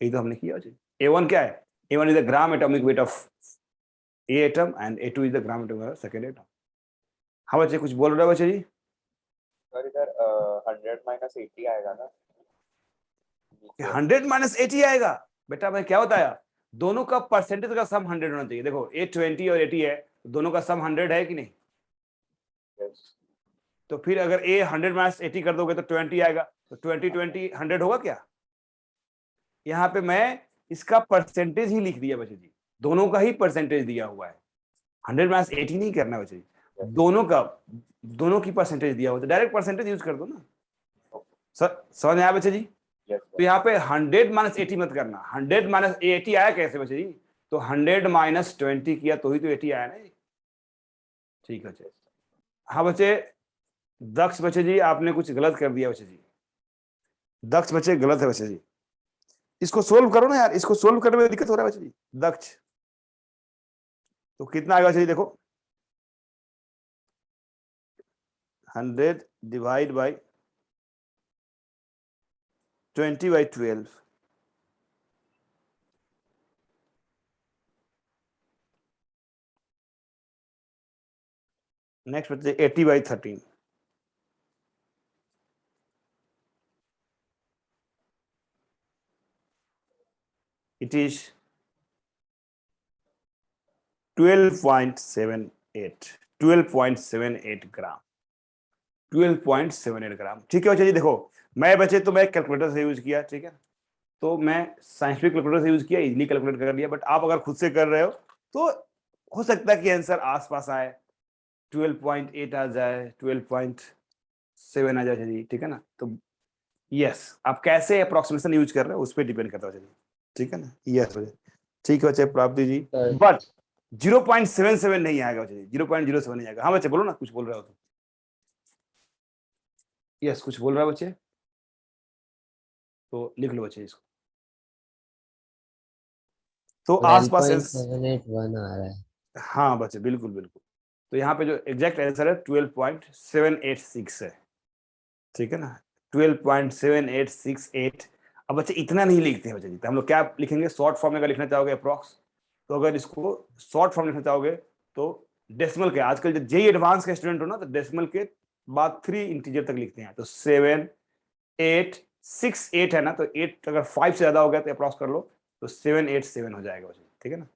यही तो हमने किया। A1 क्या है? A1 is the gram atomic weight of A atom and A2 is the gram atomic weight of second atom. हाँ बच्चे कुछ बोल रहे हो बच्चे जी? सर इधर 100 माइनस 80 आएगा ना? 100 माइनस 80 आएगा? बेटा मैं क्या बताया, दोनों का परसेंटेज का सम 100 होना चाहिए। देखो A20 और 80 है, दोनों का सम 100 है कि नहीं? तो फिर अगर A 100 माइनस 80 कर दोगे तो 20 आएगा, तो 20 100 होगा क्या? यहाँ पे मैं इसका परसेंटेज ही लिख दिया बच्चे जी, दोनों का ही परसेंटेज दिया हुआ है, 100 माइनस 80 नहीं करना बच्चे जी, दोनों का, दोनों की परसेंटेज दिया हुआ है, डायरेक्ट परसेंटेज यूज कर दो ना। समझ में आया बच्चे जी? तो यहाँ पे 100 माइनस 80 मत करना, 100 माइनस 80 आया कैसे बच्चे जी? तो 100 माइनस 20 किया तो ही तो 80 आया ना। ठीक है, हाँ बच्चे, दक्ष बच्चे जी आपने कुछ गलत कर दिया बच्चे जी, दक्ष बच्चे गलत है बच्चे जी, इसको सोल्व करो ना यार, इसको सोल्व करने में दिक्कत हो रहा है बच्चे जी। दक्ष तो कितना आएगा बच्चे जी, देखो 100 डिवाइड बाई 20/12, नेक्स्ट बच्चे 80/13, it is 12.78 ग्राम, 12.78 ग्राम। ठीक है बच्चे जी, देखो मैं बच्चे तो मैं कैलकुलेटर से यूज किया, ठीक है, तो मैं साइंटिफिक कैलकुलेटर से यूज किया, इजीली कैलकुलेट कर लिया, बट आप अगर खुद से कर रहे हो तो हो सकता है कि आंसर आसपास आए, 12.8 आ जाए, 12.7 आ जाए जी, ठीक है ना। तो यस, आप कैसे अप्रोक्सीमेशन यूज कर रहे हो उस पर डिपेंड करता है जी, ठीक है ना। यस बच्चे, ठीक है बच्चे प्राप्ति जी, बट 0.77 नहीं आएगा बच्चे, 0.07 नहीं आएगा। हाँ बच्चे बोलो ना, कुछ बोल रहे हो तो। यस, कुछ बोल रहा है बच्चे, तो लिख लो बच्चे इसको। तो आसपास 12.781 आ रहा है। हाँ बच्चे, बिल्कुल बिल्कुल। तो यहाँ पे जो एग्जैक्ट आंसर है 12.786 है, ठीक है ना, 12.7868। अब बच्चे इतना नहीं लिखते हैं बच्चे जी, तो हम लोग क्या लिखेंगे, शॉर्ट फॉर्म में अगर लिखना चाहोगे अप्रॉक्स, तो अगर इसको शॉर्ट फॉर्म लिखना चाहोगे तो डेसिमल के, आजकल जो जेई एडवांस के स्टूडेंट हो ना, तो डेसिमल के बाद 3 इंटीजर तक लिखते हैं, तो 7 8 6 8 है ना, तो 8 अगर 5 से ज्यादा हो गया तो अप्रॉक्स कर लो, तो 787 हो जाएगा बच्चे, ठीक है ना।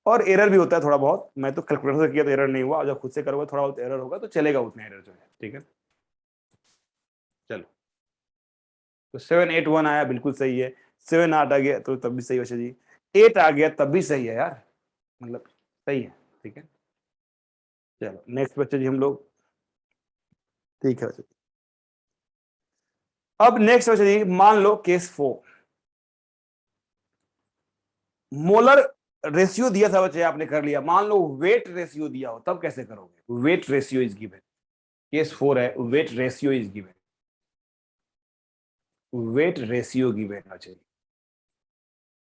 और एरर भी होता है थोड़ा बहुत, मैं तो कैलकुलेटर से किया तो एरर नहीं हुआ, जब खुद से करोगे थोड़ा बहुत एरर होगा, तो चलेगा उतना एरर जो है, ठीक है। चलो, तो 781 आया, बिल्कुल सही है। 7 8 आ गया तो तब भी सही है जी, 8 आ गया तब भी सही है यार, मतलब सही है, ठीक है। चलो नेक्स्ट बच्चे जी हम लोग, ठीक है बच्चे। अब नेक्स्ट बच्चे जी, मान लो केस 4, मोलर रेशियो दिया था बच्चे, आपने कर लिया। मान लो वेट रेशियो दिया हो, तब कैसे करोगे। Wait ratio is given, case 4 है, wait ratio is given, weight ratio given बच्चे,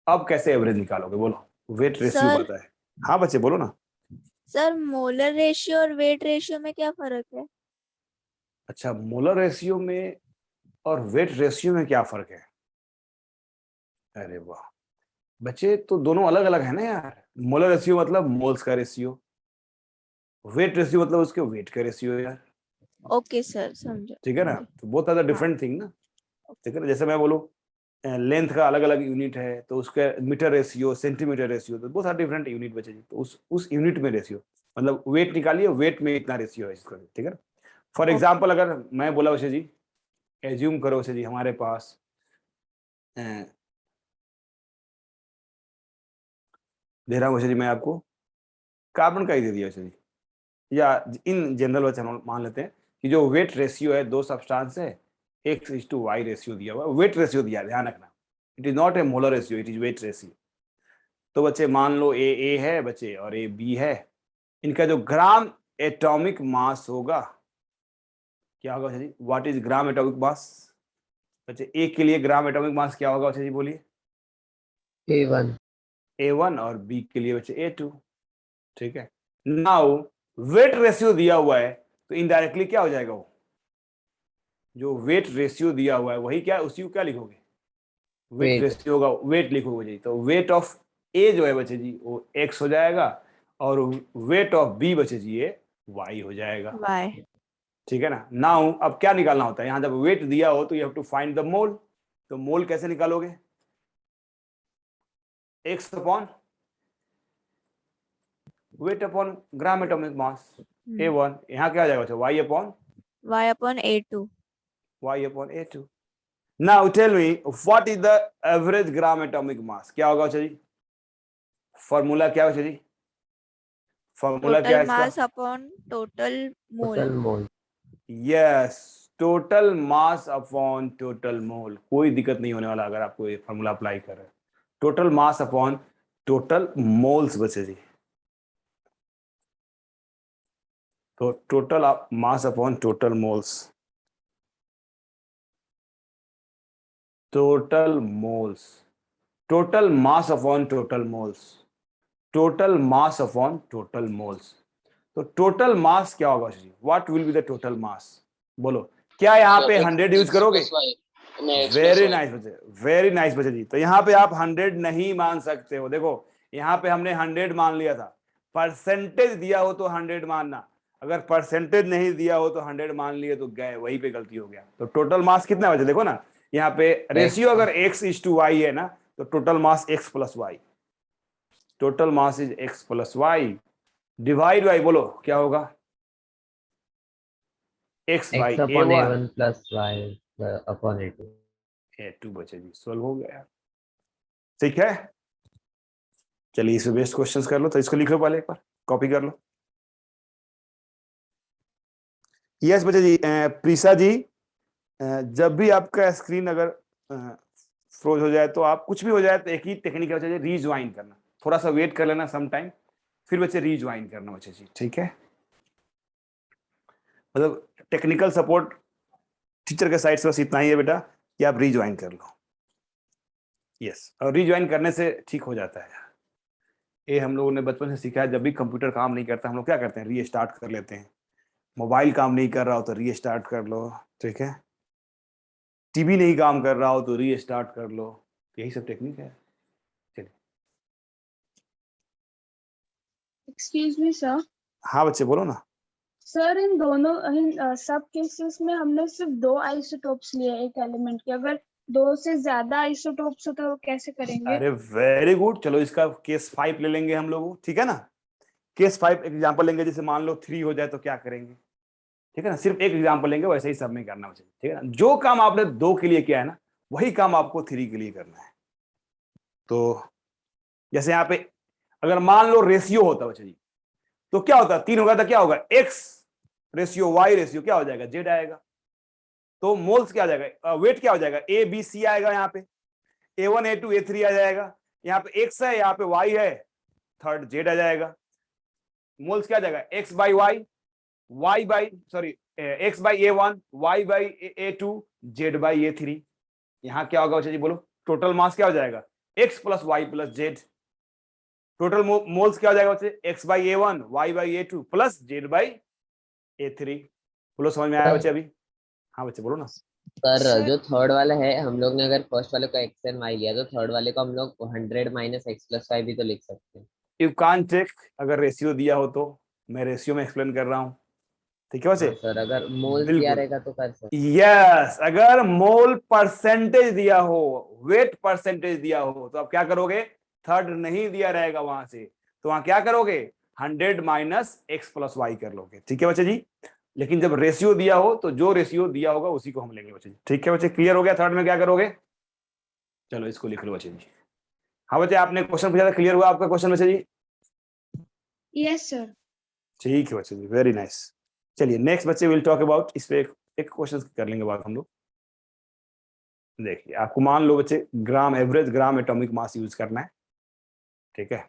अब कैसे एवरेज निकालोगे, बोलो। वेट रेशियो सर, पता है, हाँ बच्चे बोलो ना। सर मोलर रेशियो और वेट रेशियो में क्या फर्क है? अच्छा, मोलर रेशियो में और वेट रेशियो में क्या फर्क है। अरे वाह बच्चे, तो दोनों अलग अलग है ना यार। मोलर रेशियो मतलब मोल्स का रेशियो, वेट रेशियो मतलब उसके वेट का रेशियो यार, ओके सर, समझो। ठीक है ना। तो both are the different thing ना, ठीक है ना। जैसे मैं बोलूं लेंथ का अलग अलग यूनिट है, तो उसका मीटर रेशियो, सेंटीमीटर रेशियो, तो बहुत सारे डिफरेंट यूनिट बचे जी, तो उस यूनिट में रेशियो, मतलब वेट निकालिए, वेट में इतना रेशियो है इसका, ठीक है ना। फॉर एग्जांपल अगर मैं बोला वैसे जी, एज्यूम करो वैसे जी, हमारे पास दे रहा हूँ वैसे जी मैं आपको, कार्बन का ही दे दिया वैसे जी, या इन जनरल वैसे हम मान लेते हैं कि जो वेट रेशियो है, 2 सब्सटेंस है, X/Y रेशियो दिया हुआ है, वेट रेशियो दिया है, ध्यान रखना, it is not a molar ratio, it is weight ratio. तो बच्चे मान लो ए है बच्चे और ए बी है, इनका जो ग्राम एटॉमिक मास होगा, क्या होगा जी, what is gram atomic mass. बच्चे ए के लिए ग्राम एटॉमिक मास क्या होगा बच्चे जी, बोलिए। A1 A1 और बी के लिए बच्चे A2, ठीक है। नाउ वेट रेशियो दिया हुआ है, तो इनडायरेक्टली क्या हो जाएगा, वो जो वेट रेशियो दिया हुआ है वही क्या, उसी को क्या लिखोगे, वेट वेट रेशियो होगा, वेट लिखोगे जी। तो वेट ऑफ ए जो है बच्चे जी वो x हो जाएगा, और वेट ऑफ बी बच्चे जी ये y हो जाएगा, वाई। ठीक है ना। नाउ अब क्या निकालना होता है, यहां जब वेट दिया हो तो you have to find the mole. तो मोल कैसे निकालोगे, x upon weight upon gram atomic mass, A1, यहाँ क्या आ जाएगा, y upon Y upon A2। y upon A2। Now tell me what is the average gram atomic mass, क्या होगा जी, formula क्या है जी, फॉर्मूला क्या टोटल है इसका, mass upon total total mole. Mole. Yes, total mass upon total mole. कोई दिक्कत नहीं होने वाला अगर आपको ये फॉर्मूला अप्लाई कर रहे हैं, total mass upon total moles बचे जी। तो total mass upon total moles, total moles, total mass upon total moles, total mass upon total moles. तो टोटल मास क्या होगा जी? What will be the total mass? बोलो, क्या यहाँ पे 100 यूज करोगे? वेरी नाइस बच्चे, वेरी नाइस बच्चे जी। तो यहाँ पे आप 100 नहीं मान सकते हो। देखो यहाँ पे हमने 100 मान लिया था, परसेंटेज दिया हो तो 100 मानना, अगर परसेंटेज नहीं दिया हो तो 100 मान लिए तो गए, वहीं पे गलती हो गया। तो टोटल मास कितना बचे? देखो ना यहाँ पे रेशियो अगर x:y है ना, तो total mass x plus Y, total mass is x plus Y, divide by, बोलो क्या होगा? x by x upon a1 a1 plus y upon a2। a2 बचे जी, सॉल्व हो गया। ठीक है, चलिए इसमें बेस्ट क्वेश्चंस कर लो। तो इसको लिख लो पहले, एक बार कॉपी कर लो। यस बच्चे जी। प्रीसा जी, जब भी आपका स्क्रीन अगर फ्रोज हो जाए तो आप कुछ भी हो जाए तो एक ही टेक्निक है, रीज्वाइन करना, थोड़ा सा वेट कर लेना सम टाइम, फिर बच्चे रीज्वाइन करना बच्चे जी। ठीक है, मतलब टेक्निकल सपोर्ट टीचर के साइड से बस इतना ही है बेटा कि आप रीज्वाइन कर लो। यस, और रीज्वाइन करने से ठीक हो जाता है। ये हम लोगों ने बचपन से सीखा है, जब भी कंप्यूटर काम नहीं करता हम लोग क्या करते हैं? रीस्टार्ट कर लेते हैं। मोबाइल काम नहीं कर रहा हो तो रीस्टार्ट कर लो, ठीक है। टीवी नहीं काम कर रहा हो तो रीस्टार्ट कर लो, यही सब टेक्निक है। चलिए। Excuse me sir. हाँ बच्चे बोलो ना। सर इन दोनों सब केसेस में हमने सिर्फ 2 आइसोटोप्स लिए एक एलिमेंट के, अगर 2 से ज्यादा आइसोटोप्स हो तो कैसे करेंगे? अरे वेरी गुड, चलो इसका केस 5 ले लेंगे हम लोग, ठीक है ना। केस 5 एग्जांपल लेंगे, जैसे मान लो 3 हो जाए तो क्या करेंगे, ठीक है ना। सिर्फ एक एग्जांपल लेंगे, वैसे ही सब में करना चाहिए, ठीक है ना। जो काम आपने 2 के लिए किया है ना, वही काम आपको 3 के लिए करना है। तो जैसे यहाँ पे अगर मान लो रेशियो होता बच्चे जी, तो क्या होता? 3 होगा तो क्या होगा? x रेशियो y रेशियो क्या हो जाएगा? z आएगा। तो मोल्स क्या आ जाएगा? वेट क्या हो जाएगा? a b c आएगा, यहाँ पे a1 a2 a3 आ जाएगा, यहाँ पे x है, यहाँ पे y है, थर्ड z आ जाएगा। मोल्स क्या आ जाएगा? x by Y, y by sorry x by a1, y by a2, z by a3। यहाँ क्या होगा बच्चे जी? बोलो, टोटल मास क्या हो जाएगा? x plus Y plus z। Total moles क्या हो जाएगा बच्चे? x by a1, y by a2 plus z by a3। बोलो, समझ में आया बच्चे अभी? हाँ बच्चे बोलो ना। सर जो थर्ड वाला है, हम लोग ने अगर फर्स्ट वाले को x एंड y लिया तो थर्ड वाले को हम लोग 100 माइनस x प्लस y भी तो लिख सकते हैं। यू कांट चेक, अगर रेशियो दिया हो तो। मैं रेशियो में एक्सप्लेन कर रहा हूँ, ठीक है बच्चे। हाँ सर, अगर मोल दिया बिल्कुल रहेगा तो कर सकते। यस, अगर मोल परसेंटेज दिया हो, वेट परसेंटेज दिया हो, तो आप क्या करोगे? थर्ड नहीं दिया रहेगा वहां से, तो वहां क्या करोगे? 100 माइनस x प्लस वाई कर लोगे, ठीक है बच्चे जी। लेकिन जब रेशियो दिया हो तो जो रेशियो दिया होगा उसी को हम लेंगे बच्चे जी, ठीक है बच्चे। क्लियर हो गया? थर्ड में क्या करोगे? चलो इसको लिख लो बच्चे जी। हाँ बच्चे, आपने क्वेश्चन पूछा था, क्लियर हुआ आपका क्वेश्चन बच्चे जी? Yes sir. ठीक है बच्चे जी, वेरी नाइस। चलिए नेक्स्ट बच्चे विल टॉक अबाउट, इस पे एक क्वेश्चन कर लेंगे बात हम लोग। देखिए, आपको मान लो बच्चे gram average gram atomic mass use करना है, ठीक है।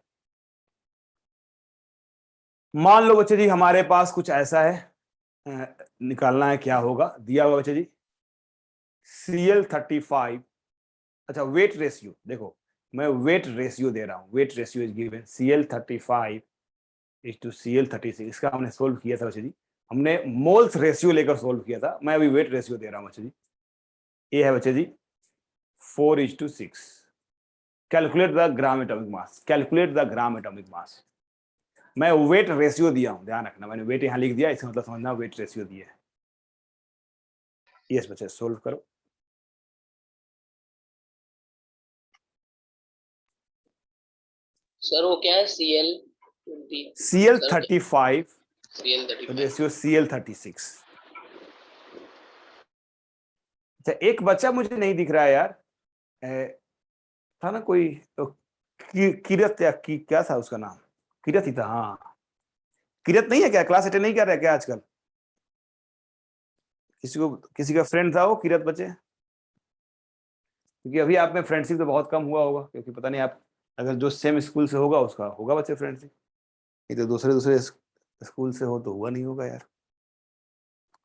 मान लो बच्चे जी हमारे पास कुछ ऐसा है, निकालना है क्या होगा, दिया हुआ बच्चे जी Cl35। अच्छा, वेट रेशियो देखो, मैं वेट रेशियो दे रहा हूं, weight ratio is given Cl35 is to Cl36। इसका हमने सोल्व किया था बच्चे जी, हमने मोल्स रेशियो लेकर सोल्व किया था, मैं अभी वेट रेशियो दे रहा हूं बच्चे जी। ये है बच्चे जी 4:6। Calculate the gram atomic mass, calculate the gram atomic मास। मैं वेट रेशियो दिया हूं, ध्यान रखना, मैंने वेट यहां लिख दिया, इसका मतलब समझना वेट रेशियो दिया है। यस बच्चे, सोल्व करो। सर वो क्या है? Cl35 CL35 ratio Cl36। अच्छा, एक बच्चा मुझे नहीं दिख रहा है यार, था ना कोई तो, किरत या क्या था उसका नाम? किरत ही था, हाँ। किरत नहीं है क्या? क्लास अटेंड नहीं कर रहा है क्या आजकल? किसी का फ्रेंड था वो किरत बच्चे? क्योंकि अभी आप में फ्रेंडशिप तो बहुत कम हुआ होगा, क्योंकि पता नहीं आप, अगर जो सेम स्कूल से होगा उसका होगा बच्चे फ्रेंडशिप, ये तो दूसरे दूसरे स्कूल से हो तो हुआ नहीं होगा यार।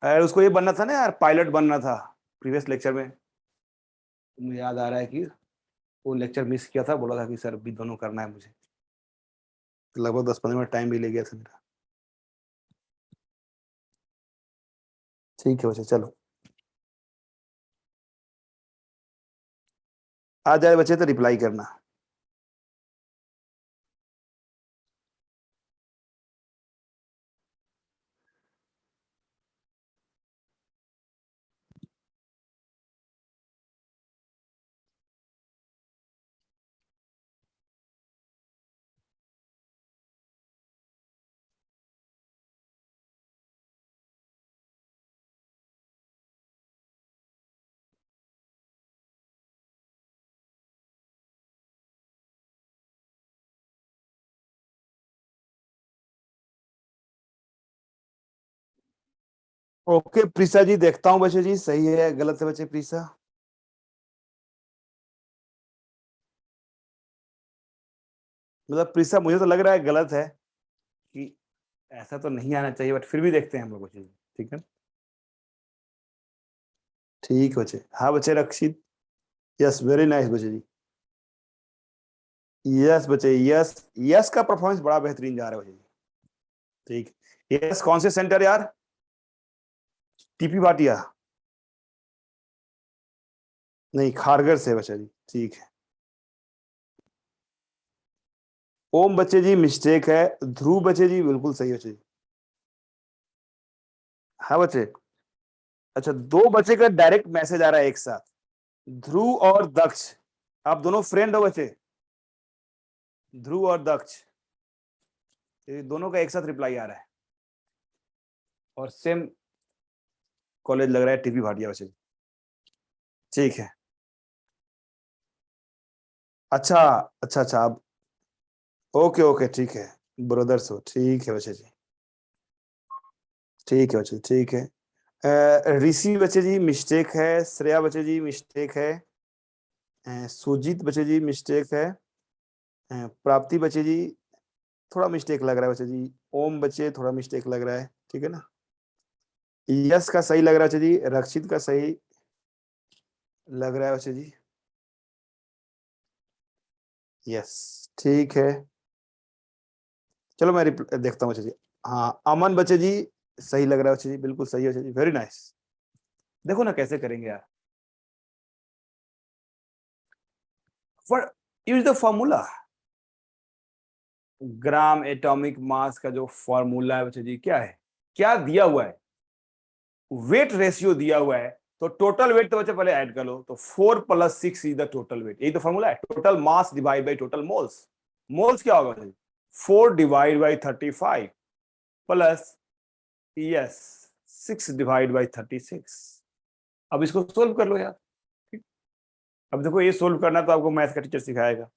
अरे उसको ये बनना था ना यार, पायलट बनना था प्रीवियस लेक्चर में। मुझे याद आ रहा है कि वो लेक्चर मिस किया था, बोला था कि सर अभी दोनों करना है मुझे, तो लगभग 10-15 मिनट टाइम भी ले गया था मेरा। ठीक है बच्चे, चलो आ जाए बच्चे तो रिप्लाई करना। ओके प्रीसा जी, देखता हूँ बच्चे जी सही है गलत है बच्चे। प्रीसा मतलब प्रीसा मुझे तो लग रहा है गलत है, कि ऐसा तो नहीं आना चाहिए, बट फिर भी देखते हैं हम लोग बच्चे जी, ठीक है। ठीक है बच्चे, हाँ बच्चे रक्षित, यस वेरी नाइस बच्चे जी, यस बच्चे, यस यस का परफॉर्मेंस बड़ा बेहतरीन जा रहा है बच्चे जी। ठीक, यस कौन से सेंटर यार? टीपी भाटिया नहीं, खारगर से बच्चा जी, ठीक है। ओम बच्चे जी मिस्टेक है, ध्रुव बच्चे जी बिल्कुल सही बच्चे जी। हाँ बच्चे, अच्छा दो बच्चे का डायरेक्ट मैसेज आ रहा है एक साथ, ध्रुव और दक्ष, आप दोनों फ्रेंड हो बच्चे, ध्रुव और दक्ष, ये दोनों का एक साथ रिप्लाई आ रहा है, और सेम कॉलेज लग रहा है टीपी भाटिया बच्चे जी। ठीक है, अच्छा अच्छा अच्छा, आप ओके ओके ठीक है, ब्रदर्स हो, ठीक है बच्चे जी, ठीक है बच्चे, ठीक है। ऋषि बच्चे जी मिस्टेक है, श्रेया बच्चे जी मिस्टेक है, सुजीत बच्चे जी मिस्टेक है, प्राप्ति बच्चे जी थोड़ा मिस्टेक लग रहा है बच्चे जी, ओम बच्चे थोड़ा मिस्टेक लग रहा है, ठीक है ना। यस का सही लग रहा है बच्चे जी, रक्षित का सही लग रहा है बच्चे जी, यस ठीक है। चलो मैं देखता हूँ बच्चे जी, हाँ अमन बच्चे जी सही लग रहा है बच्चे जी, बिल्कुल सही है बच्चे जी, वेरी नाइस। देखो ना कैसे करेंगे यार, for use the formula, gram atomic मास का जो फॉर्मूला है बच्चे जी क्या है, क्या दिया हुआ है, वेट रेशियो दिया हुआ है, तो टोटल वेट तो बच्चे पहले ऐड कर लो, तो 4 + 6 इज द टोटल वेट, यही तो फॉर्मूला है, total mass divide by total moles. Moles क्या होगा बच्चे, 4 divide by 35 plus yes 6 divide by 36। अब इसको सोल्व कर लो यार, ठीक। अब देखो ये सोल्व करना तो आपको मैथ का टीचर सिखाएगा,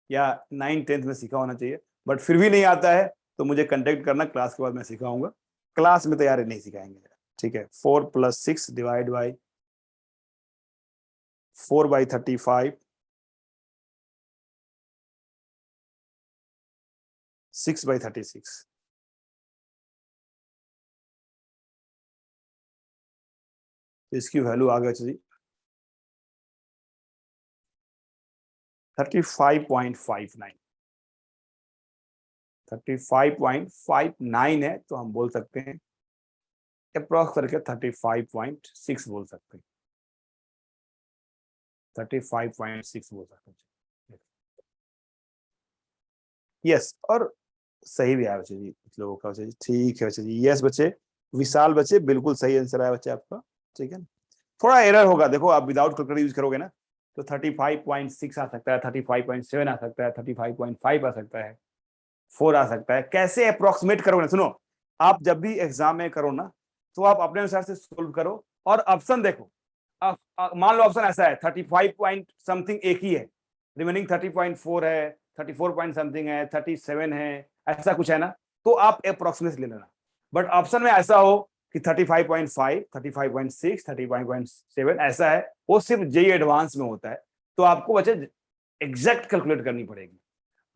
या 9th-10th में सीखा होना चाहिए, बट फिर भी नहीं आता है तो मुझे कांटेक्ट करना, क्लास के बाद मैं सिखाऊंगा, क्लास में तो यार नहीं सिखाएंगे, ठीक है। 4 + 6 डिवाइड बाई 4/35 6/36, तो इसकी वैल्यू आ गया जी 35.59, 35.59 है, तो हम बोल सकते हैं अप्रॉक्स करके 35.6 बोल सकते हैं, 35.6 बोल सकते हैं, यस। और सही भी आया बच्चे जी कुछ लोगों का बच्चे जी, ठीक है बच्चे जी, यस बच्चे, विशाल बच्चे बिल्कुल सही आंसर आया बच्चे आपका, ठीक है। थोड़ा एरर होगा, देखो आप विदाउट कैलकुलेटर यूज करोगे ना, तो 35.6 आ सकता है, 35.7 आ सकता है, 35.5 आ सकता है, 4 आ सकता है, कैसे अप्रोक्सीमेट करोगे ना, सुनो आप जब भी एग्जाम में करो ना, तो आप अपने अनुसार से सोल्व करो, और ऑप्शन देखो, मान लो ऑप्शन ऐसा है 35 पॉइंट समथिंग एक ही है, रिमेनिंग 30.4 है, 34 पॉइंट समथिंग है, 37 है, ऐसा कुछ है ना, तो आप अप्रोक्सीमेट ले लेना। बट ऑप्शन में ऐसा हो कि 35.5, 35.6, 35.7 ऐसा है, वो सिर्फ जेईई एडवांस में होता है, तो आपको बच्चे एग्जैक्ट कैलकुलेट करनी पड़ेगी।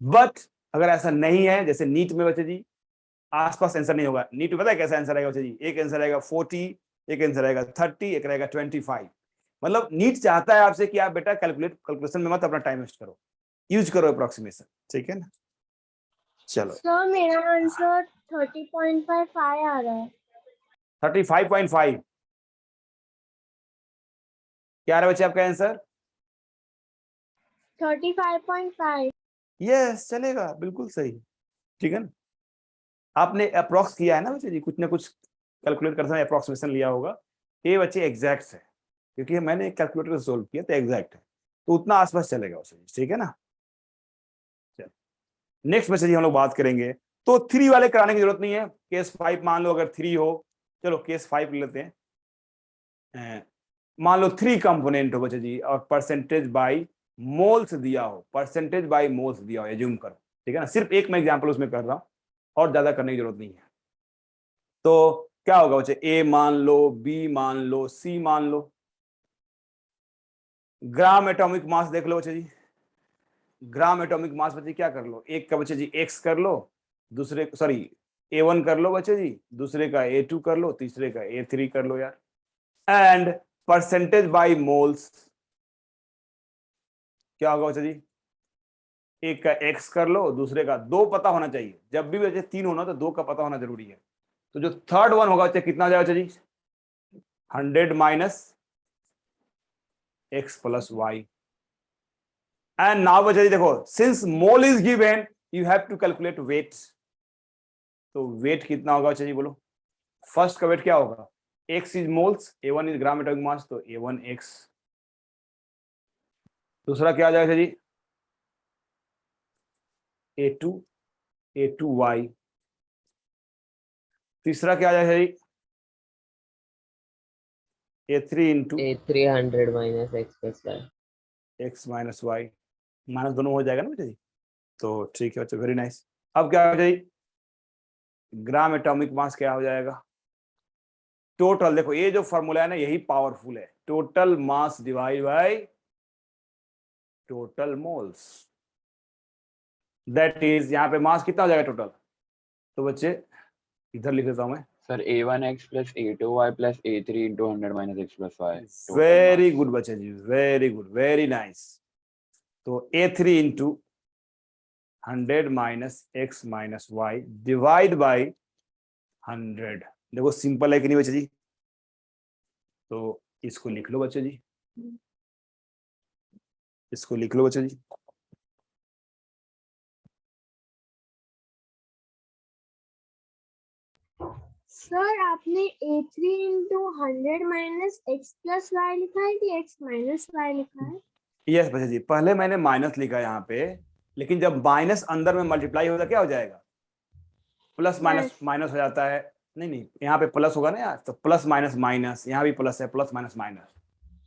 बट अगर ऐसा नहीं है, जैसे नीट में बच्चे जी आसपास आंसर नहीं होगा। नीट पता है कैसा आंसर आएगा बच्चे जी? एक आंसर आएगा 40, एक आंसर आएगा 30, एक रहेगा 25। मतलब नीट चाहता है आपसे कि आप बेटा कैलकुलेशन में मत अपना टाइम वेस्ट करो, यूज करो अप्रोक्सीमेशन, ठीक है ना। चलो सर मेरा आंसर 30.55 आ रहा है। 35.5 क्या रहा बच्चे आपका आंसर? 35.5। यस, चलेगा, बिल्कुल सही, ठीक है ना। आपने अप्रोक्स किया है ना बच्चे जी, कुछ ना कुछ कैलकुलेट करते समय अप्रोक्सीमेशन लिया होगा। ये बच्चे एग्जैक्ट है, क्योंकि मैंने कैलकुलेटर से सोल्व किया तो एग्जैक्ट है, तो उतना आसपास चलेगा उसे, ठीक है ना। चलो नेक्स्ट बच्चे जी हम लोग बात करेंगे, तो 3 वाले कराने की जरूरत नहीं है। केस 5 मान लो अगर 3 हो, चलो केस 5 लेते हैं। मान लो 3 कंपोनेंट हो बच्चे जी, और परसेंटेज बाय मोल्स दिया हो, परसेंटेज बाय मोल्स दिया हो, एज्यूम करो, ठीक है ना। सिर्फ एक मैं एग्जांपल उसमें कर रहा हूं, और ज्यादा करने की जरूरत नहीं है। तो क्या होगा बच्चे? ए मान लो, बी मान लो, सी मान लो। ग्राम एटॉमिक मास देख लो बच्चे जी, ग्राम एटॉमिक मास बच्चे क्या कर लो, एक का बच्चे जी एक्स कर लो, दूसरे सॉरी A1 कर लो बच्चे जी, दूसरे का A2 कर लो, तीसरे का A3 कर लो यार। एंड परसेंटेज बाय मोल्स क्या होगा बच्चे जी? एक का x कर लो, दूसरे का 2 पता होना चाहिए। जब भी बच्चे 3 होना तो 2 का पता होना जरूरी है। तो जो थर्ड वन होगा बच्चे कितना हो जाएगा बच्चे जी? 100 minus x plus y। And now बच्चे जी देखो, since mole is given you have to calculate weight. तो वेट कितना होगा बच्चे जी बोलो? फर्स्ट का वेट क्या होगा? x is moles, A1 is gram atomic mass, तो A1x। दूसरा क्या आ जाएगा जी? A2y। तीसरा क्या आ जाएगा जी? A3 into A300 minus x plus y। x minus Y, minus दोनों हो जाएगा ना बेटा जी। तो ठीक है बच्चे, वेरी नाइस। अब क्या हो जाएगी? ग्राम एटॉमिक मास क्या हो जाएगा? टोटल, देखो ये जो फॉर्मूला है ना यही पावरफुल है, total mass divide by total moles, that is यहाँ पे मास कितना हो जाएगा टोटल? तो बच्चे इधर लिख देता हूं मैं, sir A1x plus A2y plus A3 into 100 minus x plus y. total very mass. Good बच्चे जी, वेरी गुड, वेरी नाइस। तो A3 into 100 minus x minus Y divide by 100। देखो सिंपल है कि नहीं बच्चे जी? तो इसको लिख लो बच्चे जी, इसको लिख लो बच्चे जी। सर आपने A3 into 100 minus x plus Y लिखा है कि x माइनस वाई लिखा है? यस बच्चे जी, पहले मैंने माइनस लिखा यहाँ पे, लेकिन जब माइनस अंदर में मल्टीप्लाई होता क्या हो जाएगा? प्लस माइनस माइनस हो जाता है। नहीं नहीं, यहाँ पे प्लस होगा ना यार, तो प्लस माइनस माइनस, यहाँ भी प्लस है, प्लस माइनस माइनस।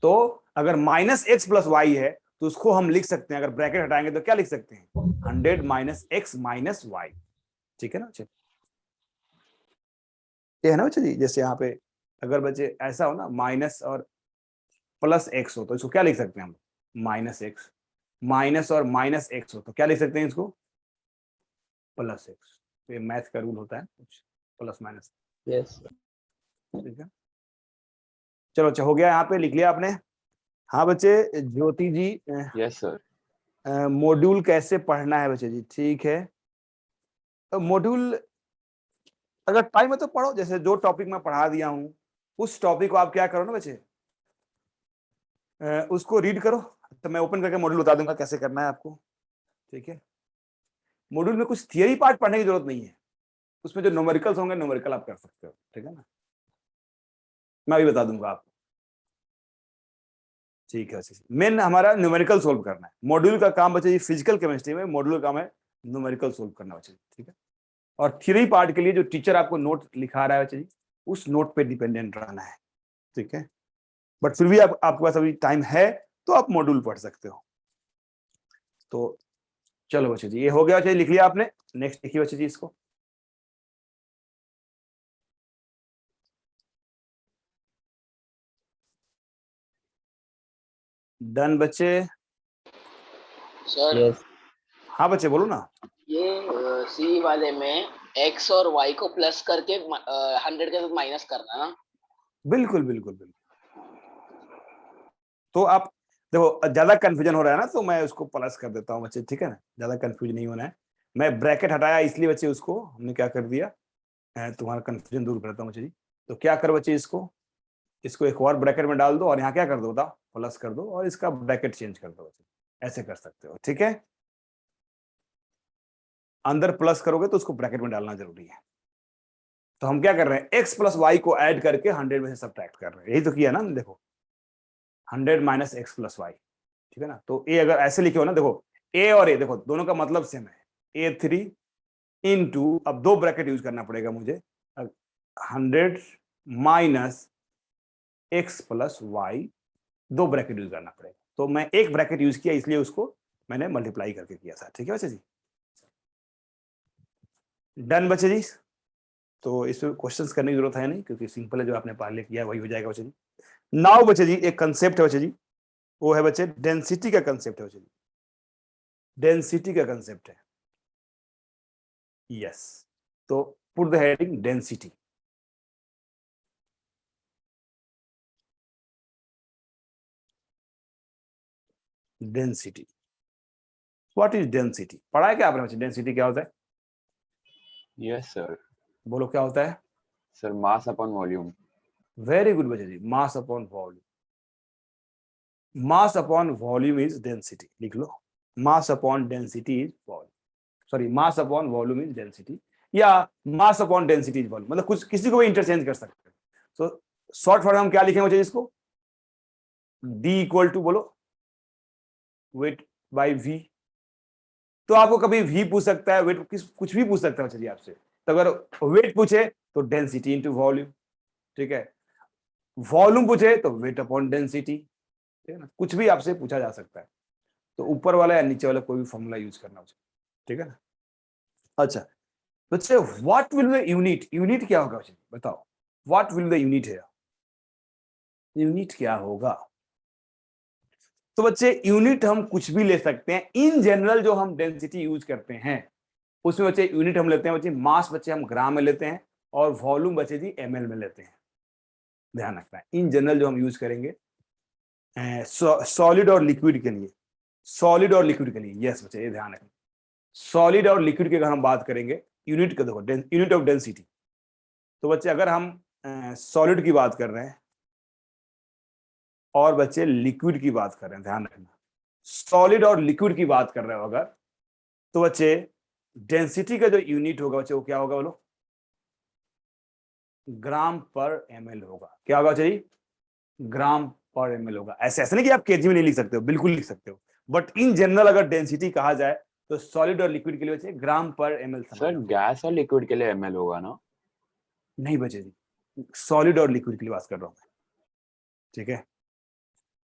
तो अगर माइनस एक्स प्लस वाई है तो उसको हम लिख सकते हैं, अगर ब्रैकेट हटाएंगे तो क्या लिख सकते हैं? 100 माइनस एक्स माइनस वाई, ठीक है ना बच्चे? ये है ना बच्चे जी, जैसे यहाँ पे अगर बच्चे ऐसा हो ना माइनस और प्लस एक्स हो तो इसको क्या लिख सकते हैं हम? Minus x. माइनस और माइनस एक्स हो तो क्या लिख सकते हैं इसको? Plus x. ये मैथ का रूल होता है कुछ, प्लस माइनस, यस ठीक है। चलो अच्छा हो गया, यहाँ पे लिख लिया आपने। हाँ बच्चे, ज्योति जी Yes, sir. मॉड्यूल कैसे पढ़ना है बच्चे जी? ठीक है, तो मॉड्यूल अगर टाइम है तो पढ़ो, जैसे जो टॉपिक मैं पढ़ा दिया हूँ उस टॉपिक को आप क्या करो ना बच्चे, उसको रीड करो। तो मैं ओपन करके मॉड्यूल बता दूंगा कैसे करना है आपको, ठीक है। मॉड्यूल में कुछ थियरी पार्ट पढ़ने की जरूरत नहीं है, उसमें जो न्यूमेरिकल्स होंगे न्यूमेरिकल आप कर सकते हो, ठीक है ना, मैं अभी बता दूंगा आपको, ठीक है। मेन हमारा न्यूमेरिकल सोल्व करना है। मॉड्यूल का काम बच्चे जी फिजिकल केमिस्ट्री में मॉड्यूल का काम है न्यूमेरिकल सोल्व करना बच्चे, ठीक है। और थ्योरी पार्ट के लिए जो टीचर आपको नोट लिखा रहा है बच्चे जी, उस नोट पे डिपेंडेंट रहना है, ठीक है। बट फिर भी आपके पास अभी टाइम है तो आप मॉड्यूल पढ़ सकते हो। तो चलो बच्चे जी, ये हो गया बच्चे, लिख लिया आपने। नेक्स्ट लिखिए बच्चे जी इसको। डन बच्चे? सर यस हाँ बच्चे बोलो ना। ये सी वाले में एक्स और वाई को प्लस करके 100 के साथ माइनस करना ना। बिल्कुल बिल्कुल बिल्कुल। तो आप देखो ज्यादा कंफ्यूजन हो रहा है ना, तो मैं उसको प्लस कर देता हूँ बच्चे, ठीक है ना, ज्यादा कंफ्यूज नहीं होना है। मैं ब्रैकेट हटाया इसलिए बच्चे उसको हमने क्या कर दिया, तुम्हारा कंफ्यूजन दूर करता हूँ बच्चे जी। तो क्या कर बच्चे, इसको एक और ब्रैकेट में डाल दो और यहाँ क्या कर दो बताओ, प्लस कर दो और इसका ब्रैकेट चेंज कर दो बच्चे, ऐसे कर सकते हो, ठीक है। अंदर प्लस करोगे तो उसको ब्रैकेट में डालना जरूरी है। तो हम क्या कर रहे हैं, एक्स प्लस वाई को ऐड करके 100 में से सब्ट्रैक्ट कर रहे हैं, यही तो किया ना देखो, 100 माइनस एक्स प्लस वाई, ठीक है ना। तो ए अगर ऐसे लिखे हो ना, देखो ए और ए देखो दोनों का मतलब सेम है, A3 इंटू, अब दो ब्रैकेट यूज करना पड़ेगा मुझे, 100 माइनस एक्स प्लस वाई, दो ब्रैकेट यूज करना पड़ेगा। तो मैं एक ब्रैकेट यूज किया इसलिए उसको मैंने मल्टीप्लाई करके किया था, ठीक है बच्चे जी। डन बच्चे जी। तो इसमें क्वेश्चंस करने की जरूरत है नहीं, क्योंकि सिंपल है, जो आपने पहले किया वही हो जाएगा बच्चे जी। नाउ बच्चे जी एक कंसेप्ट है बच्चे जी, वो है बच्चे डेंसिटी का कंसेप्ट है बच्चे जी, डेंसिटी का कंसेप्ट है, यस। तो put the heading density. Density, what is density, पढ़ा है क्या आपने बच्चे, डेंसिटी क्या होता है? Yes sir. बोलो क्या होता है? Sir mass upon volume. Very good बच्चे जी, mass upon volume. Mass upon volume is density, लिख लो, mass upon density is volume, sorry mass upon volume is density, या mass upon density is volume, मतलब कुछ किसी को भी इंटरचेंज कर सकते हैं। तो शॉर्ट फॉर्म हम क्या लिखेंगे बच्चे इसको, D इक्वल टू बोलो वेट बाई V। तो आपको कभी V पूछ सकता है, वेट कुछ भी पूछ सकता है बच्चे आपसे। तो अगर वेट पूछे तो डेंसिटी इंटू वॉल्यूम, ठीक है। वॉल्यूम पूछे तो वेट अपॉन डेंसिटी, ठीक है ना, कुछ भी आपसे पूछा जा सकता है। तो ऊपर वाला या नीचे वाला कोई भी फॉर्मूला यूज करना हो, ठीक है ना। अच्छा बच्चे, what will the unit, unit क्या होगा बच्चे बताओ, व्हाट विल द यूनिट है, यूनिट क्या होगा? तो बच्चे यूनिट हम कुछ भी ले सकते हैं, इन जनरल जो हम डेंसिटी यूज करते हैं उसमें बच्चे यूनिट हम लेते हैं बच्चे, मास बच्चे हम ग्राम में लेते हैं, और वॉल्यूम बच्चे जी ml में लेते हैं, ध्यान रखना है। इन जनरल जो हम यूज करेंगे सॉलिड और लिक्विड के लिए, सॉलिड और लिक्विड के लिए, यस बच्चे ये ध्यान रखना, सॉलिड और लिक्विड की अगर हम बात करेंगे यूनिट का, देखो यूनिट ऑफ डेंसिटी। तो बच्चे अगर हम सॉलिड की बात कर रहे हैं और बच्चे लिक्विड की बात कर रहे हैं, ध्यान रखना, सॉलिड और लिक्विड की बात कर रहे हो अगर, तो बच्चे डेंसिटी का जो यूनिट होगा बच्चे वो क्या होगा बोलो, ग्राम पर ml होगा। क्या होगा बच्चे जी, ग्राम पर ml होगा। ऐसे ऐसे नहीं कि आप केजी में नहीं लिख सकते हो, बिल्कुल लिख सकते हो, बट इन जनरल अगर डेंसिटी कहा जाए तो सॉलिड और लिक्विड के लिए बच्चे ग्राम पर ml सर गैस और लिक्विड के लिए ml होगा ना? नहीं बच्चे जी, सॉलिड और लिक्विड के लिए बात कर रहा हूं मैं, ठीक है।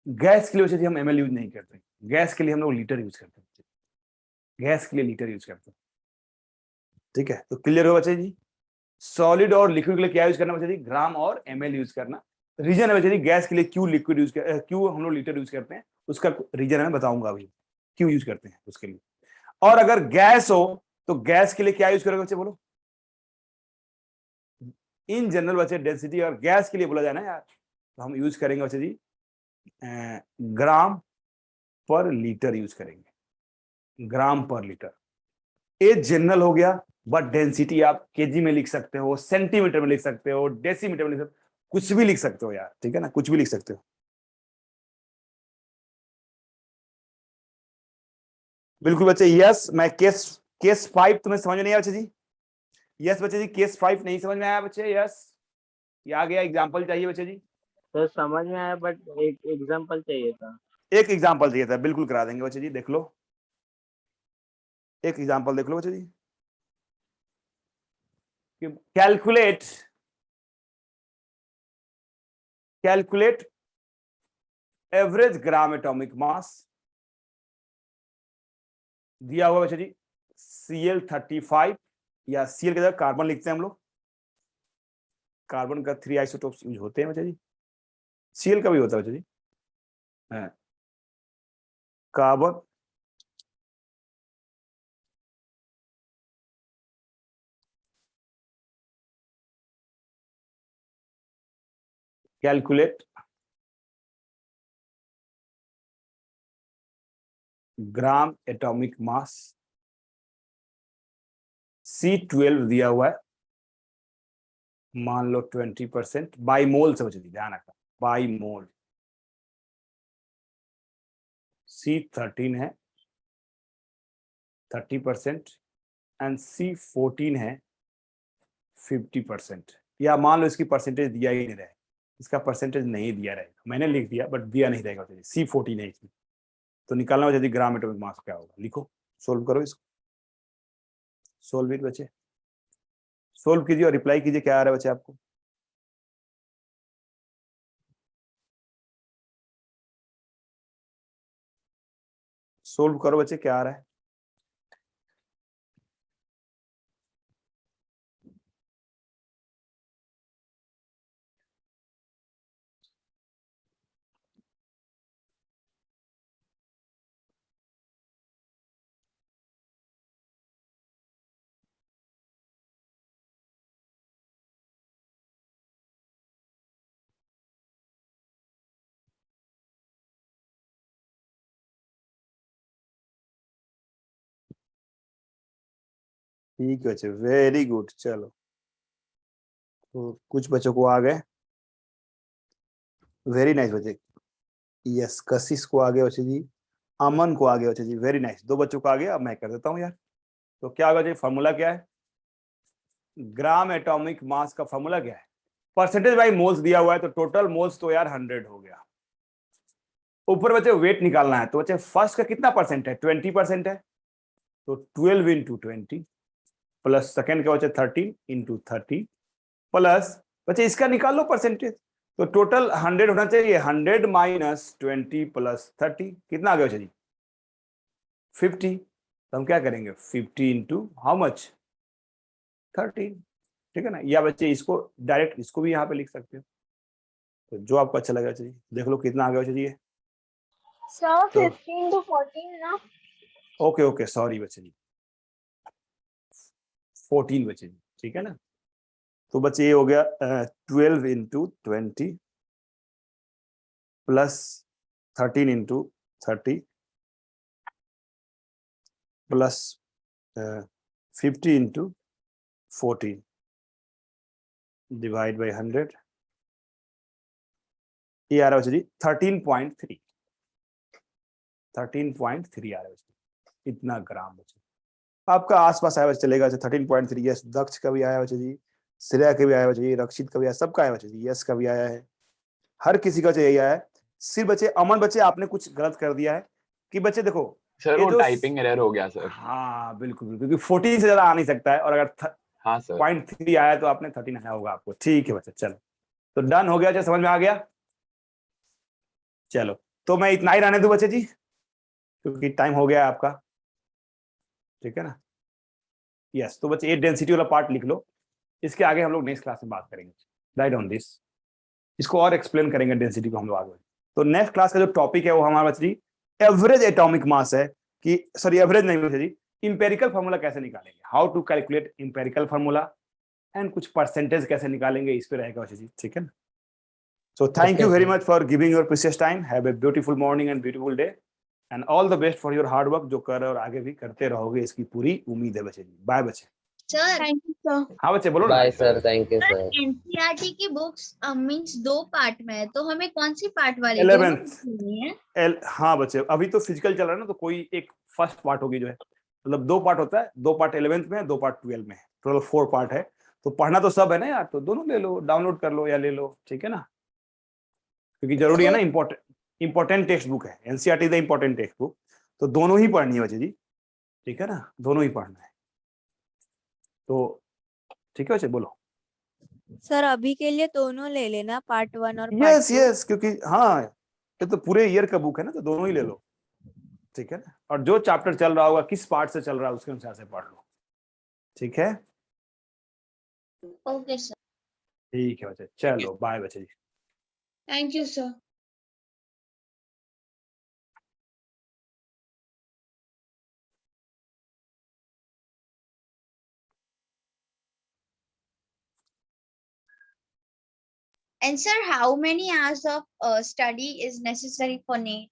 गैस के लिए बच्चे जी हम ml यूज नहीं करते, गैस के लिए हम लोग लीटर यूज करते हैं, गैस के लिए लीटर यूज करते हैं, ठीक है। तो क्लियर हो बच्चे जी, सॉलिड और लिक्विड के लिए क्या यूज करना बच्चे जी, ग्राम और ml यूज करना। रीजन है बच्चे जी, गैस के लिए क्यों लिक्विड यूज क्यों हम लोग लीटर यूज करते हैं, उसका रीजन मैं बताऊंगा अभी, क्यों यूज करते हैं उसके लिए। और अगर गैस हो तो गैस के लिए क्या यूज करोगे बच्चे बोलो, इन जनरल बच्चे डेंसिटी और गैस के लिए बोला जाए ना यार, तो हम यूज करेंगे बच्चे जी ग्राम पर लीटर यूज करेंगे, ग्राम पर लीटर। ये जनरल हो गया, बट डेंसिटी आप केजी में लिख सकते हो, सेंटीमीटर में लिख सकते हो, डेसीमीटर में लिख सकते हो, कुछ भी लिख सकते हो यार, ठीक है ना, कुछ भी लिख सकते हो। बिल्कुल बच्चे, यस। मैं केस 5 तुम्हें समझ में नहीं आया बच्चे जी, यस बच्चे जी, केस 5 नहीं समझ में आया बच्चे, यस, ये आ गया, एग्जाम्पल चाहिए बच्चे जी। सर समझ में आया बट एक एग्जांपल चाहिए था। एक एग्जाम्पल चाहिए था, बिल्कुल करा देंगे बच्चे जी, देख लो, एक एग्जाम्पल देख लो बच्चे जी। Calculate average gram atomic mass, दिया हुआ बच्चे जी Cl35, या Cl के जगह कार्बन लिखते हैं हम लोग, कार्बन का 3 आइसोटोप्स यूज होते हैं बच्चे जी, Cl का भी होता है बच्चे जी, carbon, calculate gram atomic mass, C12 दिया हुआ है, मान लो 20%, बाई मोल से बच्चे ध्यान रखना, बाई मोल। C13 है 30% एंड C14 है 50%। या मान लो इसकी परसेंटेज दिया ही नहीं रहे, इसका परसेंटेज नहीं दिया रहेगा, मैंने लिख दिया बट दिया नहीं रहेगा। C14 है इसमें, तो निकालना हो यदि ग्राम एटॉमिक मास क्या होगा, लिखो, सोल्व करो इसको, सोल्व इट बच्चे, सोल्व कीजिए और रिप्लाई कीजिए क्या आ रहा है बच्चे आपको। सोल्व करो बच्चे, क्या आ रहा है। ठीक है बच्चे, वेरी गुड। चलो तो कुछ बच्चों को आ गए, वेरी नाइस बच्चे। यस, कशिश को आ गया बच्चे जी, अमन को आ गया बच्चे जी, वेरी नाइस। 2 बच्चों को आ गया, अब मैं कर देता हूँ यार। तो क्या होगा जी, फॉर्मूला क्या है, ग्राम एटॉमिक मास का फॉर्मूला क्या है, परसेंटेज बाई मोल्स दिया हुआ है, तो टोटल मोल्स तो यार 100 हो गया। ऊपर बच्चे वेट निकालना है, तो बच्चे फर्स्ट का कितना परसेंट है, 20% है, तो 12 इंटू 20 प्लस सेकेंड का बच्चे 13 इंटू 30 प्लस बच्चे इसका निकाल लो परसेंटेज, तो टोटल 100 होना चाहिए। 100 माइनस 20 प्लस 30 कितना आ गया बच्चे जी, 50। तो हम क्या करेंगे, 50 इंटू हाउ मच, 13, ठीक है ना। या बच्चे इसको डायरेक्ट इसको भी यहाँ पे लिख सकते हो, तो जो आपको अच्छा लगा चाहिए। देख लो कितना आ गया बच्चे जी ये। सर तो 15 to 14 ना। ओके ओके, सॉरी बच्चे जी, 14 बच्चे जी, ठीक है ना। तो बच्चे ये हो गया 12 into 20 plus 13 into 30 plus 50 into 14 divide by 100, ये आ रहा है बच्चे जी 13.3, 13.3 आ रहा है बच्चे, इतना ग्राम बच्चे। आपका आसपास आया बच्चे चलेगा, 13.3। यस, दक्ष का भी आया बच्चे जी, श्रेया के भी आया बच्चे जी, रक्षित का भी आया, सबका आया बच्चे जी, यस का भी आया है, हर किसी का यही आया है। सिर्फ बच्चे अमन बच्चे आपने कुछ गलत कर दिया है कि बच्चे देखो सर ये वो जो टाइपिंग एरर हो गया सर। हाँ बिल्कुल बिल्कुल, क्योंकि 14 से ज्यादा आ नहीं सकता है, और अगर हाँ सर। 0.3 आया तो आपने 13 आया होगा आपको। ठीक है बच्चे, चलो तो डन हो गया, जो समझ में आ गया। चलो तो मैं इतना ही रहने दूं बच्चे जी, क्योंकि टाइम हो गया है आपका, ठीक है ना। यस, तो बच्चे ये डेंसिटी वाला पार्ट लिख लो, इसके आगे हम लोग नेक्स्ट क्लास में बात करेंगे। राइट ऑन दिस, इसको और एक्सप्लेन करेंगे डेंसिटी को हम लोग आगे। तो नेक्स्ट क्लास का जो टॉपिक है वो हमारा बच्चे जी एवरेज एटॉमिक मास है, कि सॉरी एवरेज नहीं बच्चे जी, इंपेरिकल फार्मूला कैसे निकालेंगे, how to calculate empirical formula, and कुछ परसेंटेज कैसे निकालेंगे, इस पे रहेगा बच्चे जी, ठीक है ना। So thank you Okay, very sir. much for giving your precious time. Have a beautiful morning and beautiful day. And all the best for your hard work जो कर रहे हो और आगे भी करते रहोगे, इसकी पूरी उम्मीद है बच्चे जी। बाय बच्चे। Sir thank you sir. हाँ बच्चे बोलो ना। Bye, sir. Thank you, sir. NCERT की बुक्स मींस 2 पार्ट में है, तो हमें कौन सी पार्ट वाली, दोनों 11th लेनी है? हाँ बच्चे, अभी तो फिजिकल चल रहा है ना, तो कोई एक फर्स्ट पार्ट होगी जो है, मतलब 2 पार्ट होता है, 2 पार्ट 11th में है, 2 पार्ट 12 में है, टोटल 4 पार्ट है। तो पढ़ना तो सब है ना यार, तो दोनों ले लो, डाउनलोड कर लो या ले लो, ठीक है ना, क्योंकि जरूरी है ना, इंपॉर्टेंट टेक्स्ट बुक है, NCERT the important text book, तो दोनों ही पढ़नी है बच्चे जी, ठीक है ना, दोनों ही पढ़ना है। तो ठीक है बच्चे, बोलो। सर अभी के लिए दोनों ले लेना, पार्ट 1 और पार्ट यस 2। यस, क्योंकि हाँ ये तो पूरे ईयर का बुक है ना, तो दोनों ही ले लो, ठीक है ना, और जो चैप्टर चल रहा होगा, किस पार्ट से चल रहा है, उसके अनुसार से पढ़ लो, ठीक है। ओके सर, ठीक है बच्चे, चलो बाय बच्चे जी। Thank you sir. And sir, how many hours of study is necessary for NEET?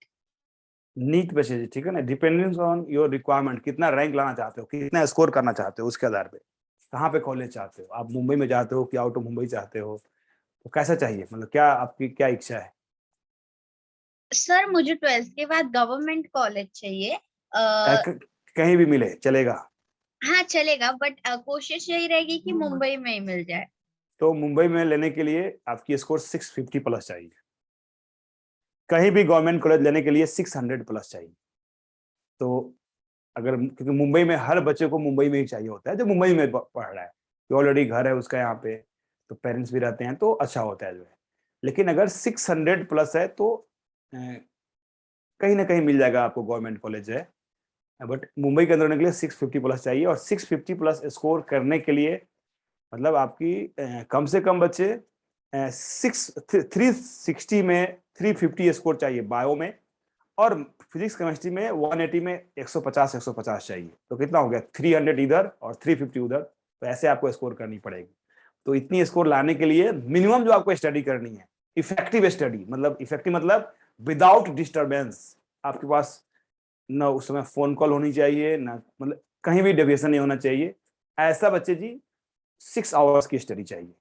NEET बचे जी, ठीक है ना, डिपेंडेंस ऑन योर रिक्वायरमेंट, कितना रैंक लाना चाहते हो, कितना स्कोर करना चाहते हो, उसके आधार पे कहाँ पे कॉलेज चाहते हो, आप मुंबई में चाहते हो कि आउट ऑफ मुंबई चाहते हो, तो कैसा चाहिए, मतलब क्या आपकी क्या इच्छा है? सर मुझे 12th के बाद गवर्नमेंट कॉलेज चाहिए। कहीं भी मिले चलेगा? हाँ चलेगा, बट कोशिश यही रहेगी कि मुंबई में ही मिल जाए। तो मुंबई में लेने के लिए आपकी स्कोर 650 प्लस चाहिए, कहीं भी गवर्नमेंट कॉलेज लेने के लिए 600 प्लस चाहिए। तो अगर, क्योंकि मुंबई में हर बच्चे को मुंबई में ही चाहिए होता है जो मुंबई में पढ़ रहा है, जो ऑलरेडी घर है उसका यहाँ पे, तो पेरेंट्स भी रहते हैं तो अच्छा होता है जो है। लेकिन अगर 600 प्लस है तो कहीं ना कहीं मिल जाएगा आपको गवर्नमेंट कॉलेज है, बट मुंबई के अंदर होने के लिए 650 प्लस चाहिए। और 650 प्लस स्कोर करने के लिए मतलब आपकी कम से कम बच्चे 360 में 350 स्कोर चाहिए बायो में, और फिजिक्स केमिस्ट्री में 180 में 150 चाहिए। तो कितना हो गया, 300 इधर और 350 उधर, तो ऐसे आपको स्कोर करनी पड़ेगी। तो इतनी स्कोर लाने के लिए मिनिमम जो आपको स्टडी करनी है, इफेक्टिव स्टडी, मतलब इफेक्टिव मतलब विदाउट डिस्टर्बेंस, आपके पास ना उस समय फोन कॉल होनी चाहिए, ना मतलब कहीं भी डेविएशन नहीं होना चाहिए, ऐसा बच्चे जी 6 आवर्स की स्टडी चाहिए।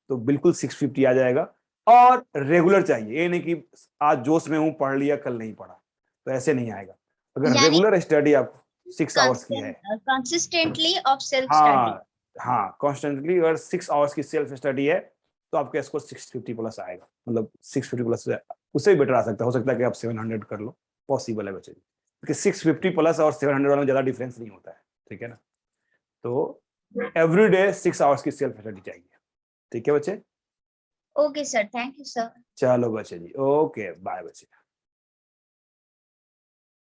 तो बिल्कुल 650 आ जाएगा। और रेगुलर चाहिए, ये नहीं कि आज जोश में हूं पढ़ लिया कल नहीं पढ़ा, तो ऐसे नहीं आएगा। अगर रेगुलर स्टडी आप 6 आवर्स की है, कंसिस्टेंटली ऑफ सेल्फ स्टडी, हाँ कॉन्स्टेंटली अगर 6 आवर्स की सेल्फ स्टडी है तो आपका स्कोर 650 प्लस आएगा, मतलब 650 प्लस उससे भी बेटर आ सकता है, हो सकता है कि आप 700 कर लो, पॉसिबल है बच्चे, क्योंकि 650 प्लस और 700 वाले में ज्यादा डिफरेंस नहीं होता है, ठीक है ना। तो एवरी डे 6 आवर्स की सेल्फ स्टडी चाहिए, ठीक है बच्चे। Okay sir, thank you sir. चलो बच्चे जी, ओके बाय बच्चे।